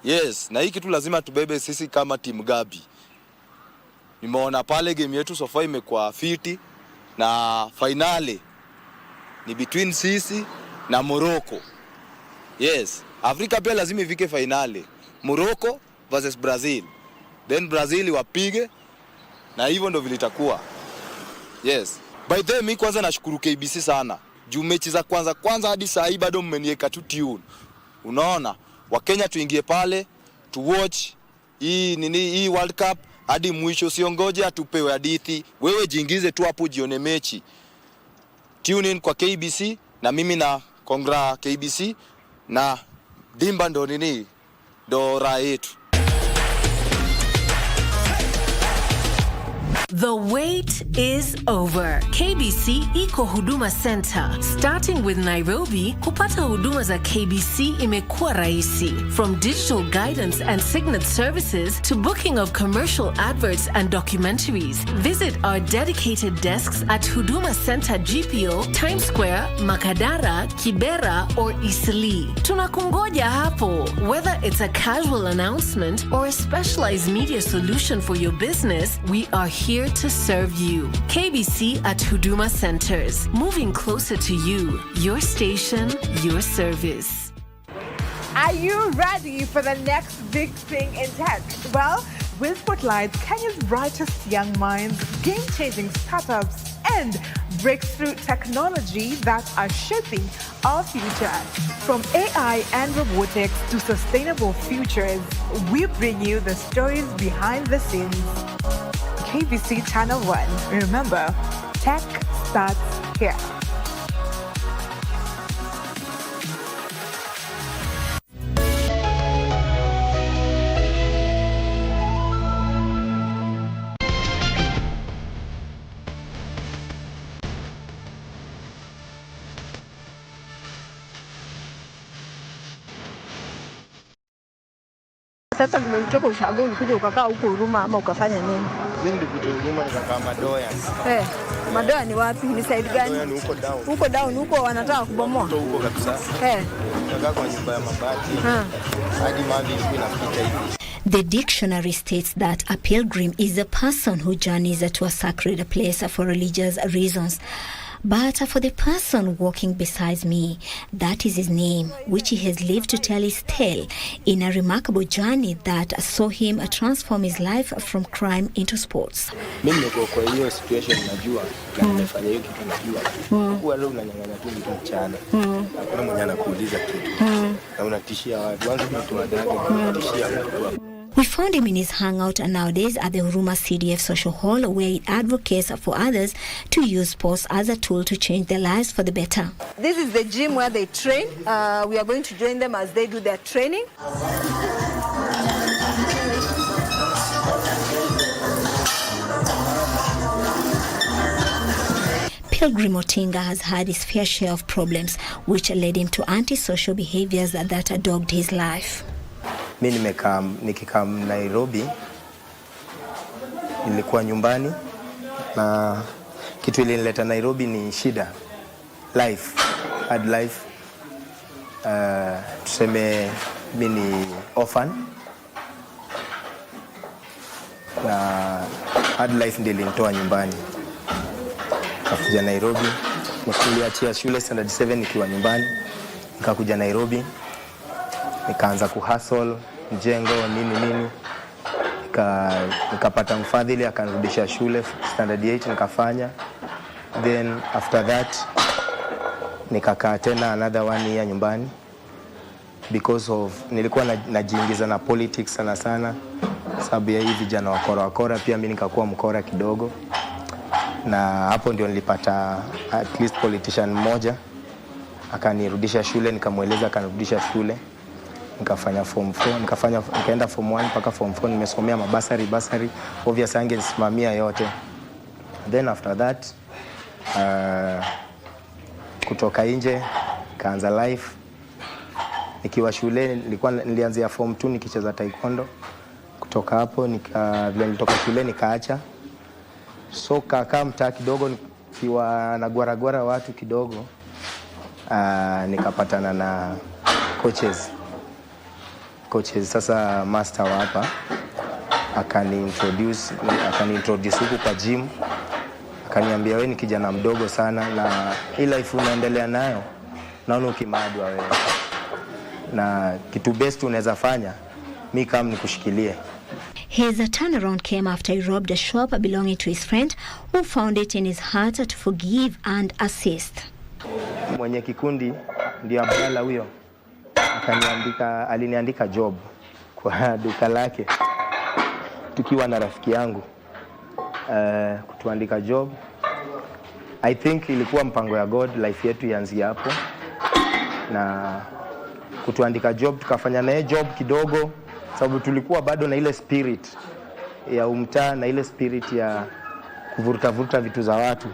Yes, na hii kitu lazima tubebe sisi kama timu Gabi. Nimeona pale game yetu sofa imekuwa fiti na finale ni between sisi na Morocco. Yes, Afrika pia lazima ifike finale. Morocco versus Brazil. Then Brazil wapige na hivyo ndo vilitakuwa. Yes. By the way, mimi kwanza nashukuru KBC sana. Juu mechi za kwanza hadi saa hii bado mmeniweka tu tune. Unaona? Wakenya tuingie pale to watch hii World Cup hadi mwisho, siongoje atupewe hadithi. Wewe jiingize tu hapo jione mechi. Tune in kwa KBC na mimi na kongra KBC na dimba ndo ndo raha yetu. The wait is over. KBC Eco Huduma Center. Starting with Nairobi, kupata huduma za KBC imekuwa rahisi. From digital guidance and signet services to booking of commercial adverts and documentaries. Visit our dedicated desks at Huduma Center GPO, Times Square, Makadara, Kibera or Eastleigh. Tunakungoja hapo. Whether it's a casual announcement or a specialized media solution for your business, we are here to serve you. KBC at Huduma Centers, moving closer to you. Your station, your service. Are you ready for the next big thing in tech? Well, we'll spotlight Kenya's brightest young minds, game-changing startups, and breakthrough technology that are shaping our future. From AI and robotics to sustainable futures, we bring you the stories behind the scenes. KBC Channel 1. Remember, tech starts here. Sasa umetoka ushago ukuje ukakaa huko Huruma ama ukafanya nini? Mimi nilikuja Huruma nikakaa Madoya. Madoya ni wapi? Ni side gani? Madoya ni huko down. Huko down, huko wanataka kubomoa. Huko kabisa. Nikakaa kwa nyumba ya mabati. Hadi mavi ilikuwa inapita hivi. The dictionary states that a pilgrim is a person who journeys to a sacred place for religious reasons. But for the person walking beside me, that is his name, which he has lived to tell his tale in a remarkable journey that saw him transform his life from crime into sports. Mimi niko kwa hiyo situation najua na nimefanya hiyo kitu najua. Kwa leo unanyang'anya tu mtu mchana. Hakuna mwenye anakuuliza kitu. Na unatishia watu. Wanza mtu adaga unatishia watu. We found him in his hangout nowadays at the Huruma CDF Social Hall, where he advocates for others to use sports as a tool to change their lives for the better. This is the gym where they train. We are going to join them as they do their training. Pilgrim Otinga has had his fair share of problems, which led him to antisocial behaviors that dogged his life. Mimi nikikam Nairobi, nilikuwa nyumbani na kitu ilinileta Nairobi ni shida. Hard life. Tuseme mimi ni orphan. Na hard life ndio ilinitoa nyumbani. Nikakuja Nairobi, niliachia shule standard 7 nikiwa nyumbani. Nikakuja Nairobi. Nikaanza kuhustle mjengo nini nikapata mfadhili akanirudisha shule standard 8 nikafanya. Then after that nikakaa tena another 1 year nyumbani because of nilikuwa najiingiza na politics sana sababu ya hivi vijana wakora pia mimi nikakuwa mkora kidogo, na hapo ndio nilipata at least politician mmoja akanirudisha shule, nikamweleza akanirudisha shule. Nikafanya form 4, nikaenda form 1 mpaka form 4 nimesomea mabasari obviously angesimamia yote. Then after that kutoka nje kaanza life. Nikiwa shule nilianzia form 2 nikicheza taekwondo. Kutoka hapo vile nilitoka shule nikaacha. So kaka mtaa kidogo nikiwa na gwara watu kidogo. Nikapatana na coaches. Sasa master wa hapa akani-introduce huku kwa gym, akaniambia wewe ni kijana mdogo sana na hii life unaendelea nayo naona ukimadwa wewe, na kitu best unaweza fanya mimi kama nikushikilie. His turnaround came after he robbed a shop belonging to his friend who found it in his heart to forgive and assist. Mwenye kikundi ndio Abdalla huyo, aliniandika job kwa duka lake tukiwa na rafiki yangu, kutuandika job. I think ilikuwa mpango ya God life yetu ianzie hapo, na kutuandika job tukafanya naye job kidogo, sababu tulikuwa bado na ile spirit ya umtaa na ile spirit ya kuvuruta vitu za watu.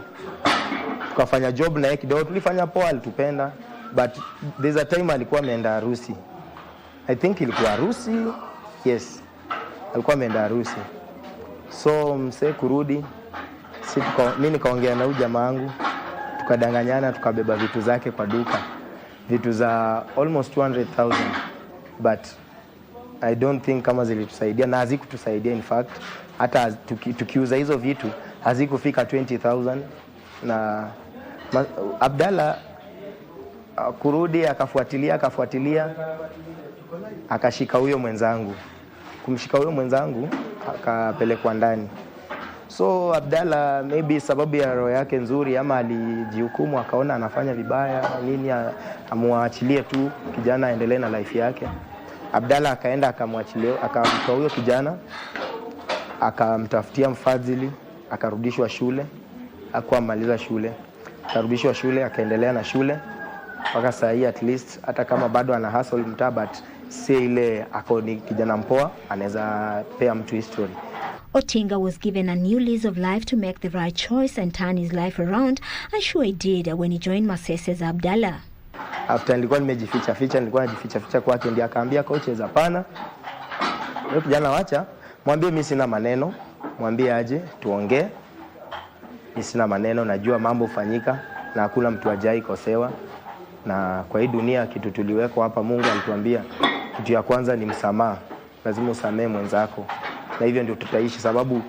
Tukafanya job naye kidogo, tulifanya poa, alitupenda, but there's a time alikuwa ameenda harusi. I think ilikuwa harusi, yes, alikuwa ameenda harusi. So mse kurudi, mimi nikaongea na huyu jamaa wangu, tukadanganyana, tukabeba vitu zake kwa duka, vitu za almost 200,000, but I don't think kama zilitusaidia, na hazikutusaidia. In fact hata tukiuza hizo vitu hazikufika 20,000. Na Abdalla kurudi akafuatilia akashika huyo mwenzangu, kumshika huyo mwenzangu akapelekwa ndani. So Abdalla maybe sababu ya roho yake nzuri ama alijihukumu akaona anafanya vibaya nini, amwachilie tu kijana aendelee na life yake. Abdalla akaenda akamwachilia, akamtoa huyo kijana, akamtafutia mfadhili, akarudishwa shule, hakuamaliza shule. Akarudishwa shule, akaendelea na shule mpaka saa hii, at least hata kama bado ana hustle mtaa, but si ile ako ni kijana mpoa, anaweza pea mtu history. Otinga was given a new lease of life to make the right choice and turn his life around, and sure he did when he joined Masese's Abdalla. After nilikuwa najificha kwake, ndiye akaambia coaches, hapana, wewe kijana wacha, mwambie mimi sina maneno, mwambie aje tuongee, mimi sina maneno, najua mambo hufanyika na hakuna mtu ajai kosewa, na kwa hii dunia kitu tuliwekwa hapa, Mungu alituambia kitu ya kwanza ni msamaha, lazima usamee mwenzako, na hivyo ndio tutaishi. Sababu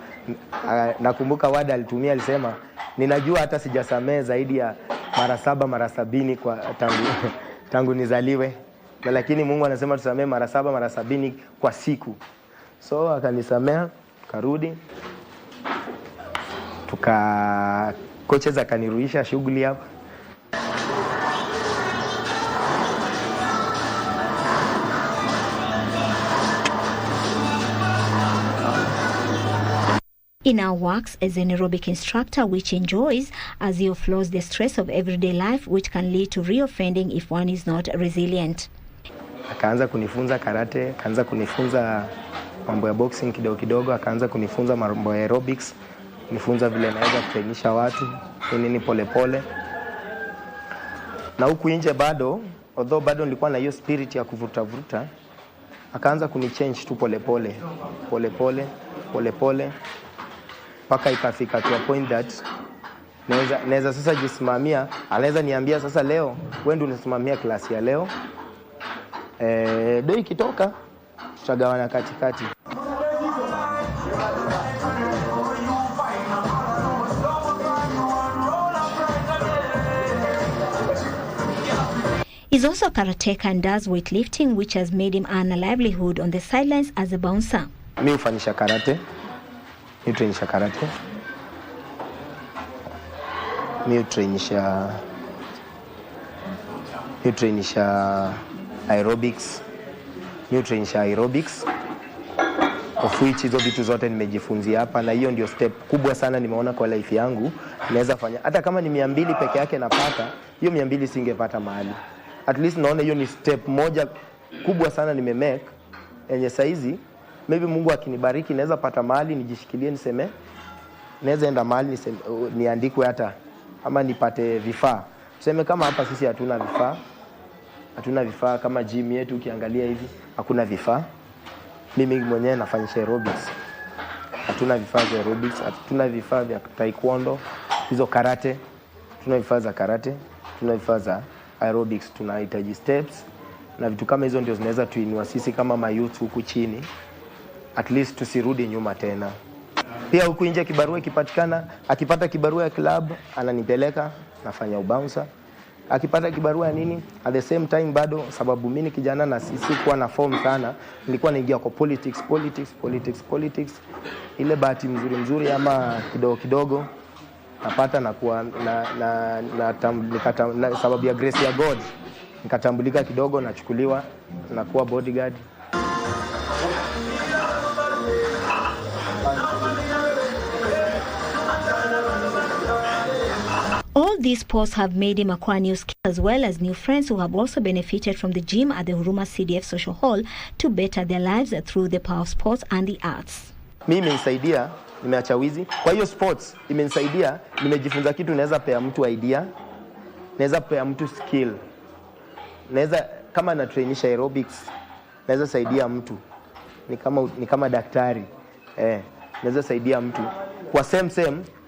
nakumbuka wada alitumia, alisema ninajua hata sijasamee zaidi ya mara 7 mara 70 kwa tangu nizaliwe, na lakini Mungu anasema tusamee mara 7 mara 70 kwa siku. So akanisamea, karudi, coaches akaniruisha shughuli hapa. He now works as an aerobic instructor, which enjoys as he offloads the stress of everyday life, which can lead to reoffending if one is not resilient. Akaanza kunifunza karate, akaanza kunifunza mambo ya boxing kidogo, akaanza kunifunza mambo ya aerobics, kunifunza vile naweza kutrainisha watu, nini polepole. Na huku nje bado, although bado nilikuwa na hiyo spirit ya kuvuta, akaanza kunichange tu polepole. Paka ikafika to a point that naweza sasa jisimamia, anaweza niambia sasa leo wewe ndio unasimamia klasi ya leo, doi kitoka tutagawana katikati. He's also a karateka and does weightlifting, which has made him earn a livelihood on the sidelines as a bouncer. Mimi hufanyisha karate, mimi trainisha aerobics, of which hizo vitu zote nimejifunzia hapa, na hiyo ndio step kubwa sana nimeona kwa life yangu naweza fanya. Hata kama ni 200 peke yake napata, hiyo 200 singepata mahali. At least naona hiyo ni step moja kubwa sana nimemake, yenye saizi maybe Mungu akinibariki naweza pata mahali nijishikilie, niseme naweza enda mahali niandikwe, hata ama nipate vifaa. Tuseme kama hapa sisi hatuna vifaa kama gym yetu, ukiangalia hivi hakuna vifaa. Mimi mwenyewe nafanyisha aerobics, hatuna vifaa vya aerobics, hatuna vifaa vya taekwondo, hizo karate, tuna vifaa za karate, tuna vifaa za aerobics. Tunahitaji steps, na vitu kama hizo ndio zinaweza tuinua sisi kama mayouth huku chini, at least tusirudi nyuma tena. Pia huku nje kibarua ikipatikana, akipata kibarua ya club ananipeleka nafanya ubouncer. Akipata kibarua nini, at the same time bado, sababu mimi kijana na sisi kuwa na form sana, nilikuwa naingia kwa politics. Ile bahati mzuri ama kidogo napata na kuwa na sababu ya grace ya God nikatambulika kidogo, nachukuliwa na kuwa bodyguard. All these sports have made him acquire new skills as well as new friends who have also benefited from the gym at the Huruma CDF Social Hall to better their lives through the power of sports and the arts. Mimi imenisaidia, nimeacha wizi. Kwa hiyo sports imenisaidia, nimejifunza kitu, naweza pea mtu idea, naweza pea mtu skill. Naweza kama na trainisha aerobics, naweza saidia mtu. Ni kama daktari. Naweza saidia mtu. Kwa same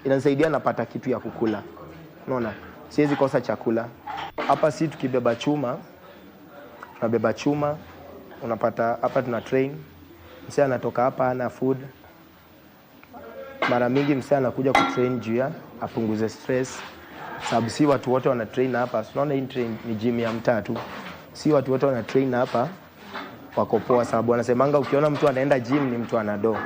inanisaidia napata kitu ya kukula. Unaona? Siwezi kosa chakula. Hapa si tukibeba chuma, tunabeba chuma, unapata hapa tuna train. Msee anatoka hapa ana food. Mara mingi msee anakuja kutrain juu ya apunguze stress. Sababu si watu wote wana train hapa. Unaona hii train ni gym ya mtaa tu. Si watu wote wana train hapa wako poa, sababu wanasemanga ukiona mtu anaenda gym ni mtu anado.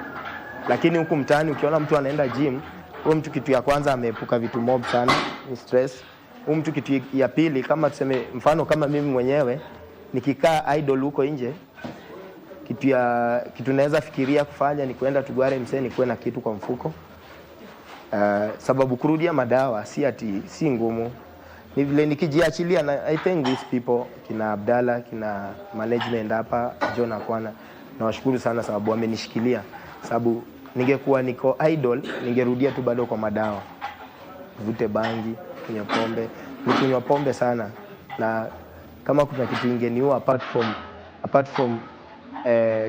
Lakini huku mtaani ukiona mtu anaenda gym, huyo mtu kitu ya kwanza ameepuka vitu mob sana, ni stress. Huyo mtu kitu ya pili, kama tuseme mfano kama mimi mwenyewe nikikaa idle huko nje, kitu naweza fikiria kufanya ni kwenda tugware msee, nikuwe na kitu kwa mfuko. Sababu kurudia madawa si ngumu. Ni vile nikijiachilia, na I thank these people, kina Abdalla, kina management hapa, John Akwana, nawashukuru sana sababu wamenishikilia. Sababu ningekuwa niko idle, ningerudia tu bado kwa madawa. Vute bangi, kunywa pombe sana. Na kama kuna kitu ingeniua apart from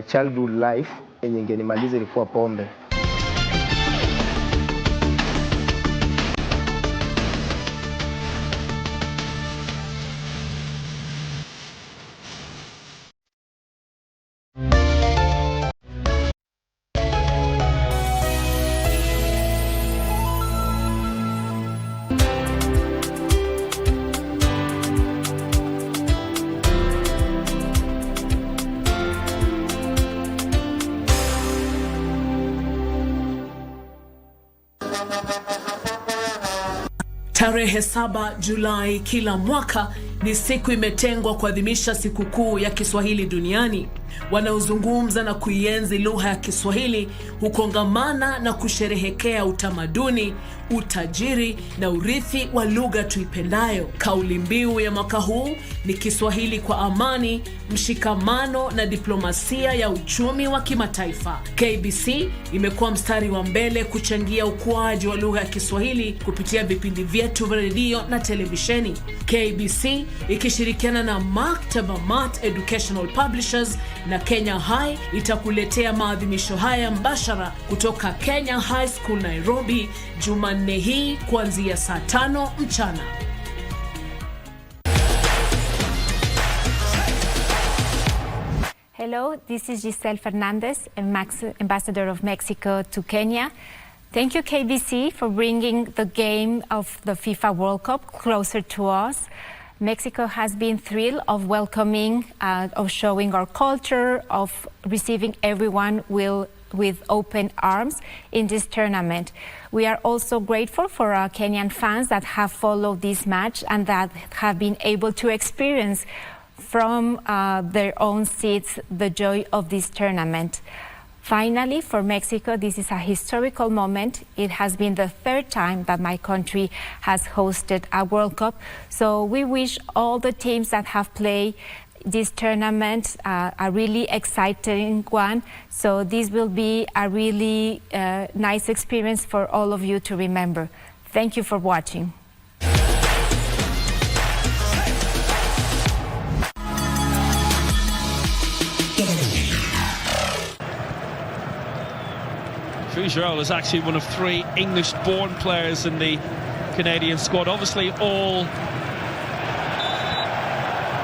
childhood life, yenye ingenimaliza ilikuwa pombe. Tarehe 7 Julai kila mwaka ni siku imetengwa kuadhimisha sikukuu ya Kiswahili duniani. Wanaozungumza na kuienzi lugha ya Kiswahili hukongamana na kusherehekea utamaduni, utajiri na urithi wa lugha tuipendayo. Kauli mbiu ya mwaka huu ni Kiswahili kwa amani, mshikamano na diplomasia ya uchumi wa kimataifa. KBC imekuwa mstari wa mbele kuchangia ukuaji wa lugha ya Kiswahili kupitia vipindi vyetu vya redio na televisheni. KBC ikishirikiana na Maktaba Mart Educational Publishers na Kenya High itakuletea maadhimisho haya mbashara kutoka Kenya High School Nairobi, Jumanne hii kuanzia saa 5 mchana. Hello, this is Giselle Fernandez, Ambassador of Mexico to Kenya. Thank you, KBC, for bringing the game of the FIFA World Cup closer to us. Mexico has been thrilled of welcoming, of showing our culture, of receiving everyone with open arms in this tournament. We are also grateful for our Kenyan fans that have followed this match and that have been able to experience from their own seats the joy of this tournament. Finally, for Mexico, this is a historical moment. It has been the 3rd time that my country has hosted a World Cup. So we wish all the teams that have played this tournament a really exciting one. So this will be a really nice experience for all of you to remember. Thank you for watching. Fougerolles is actually one of 3 English-born players in the Canadian squad. Obviously, all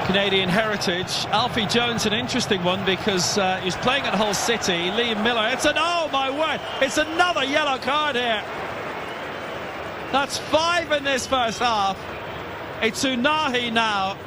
Canadian heritage. Alfie Jones, an interesting one because he's playing at Hull City. Liam Miller, oh my word, it's another yellow card here. That's 5 in this first half. It's Unahi now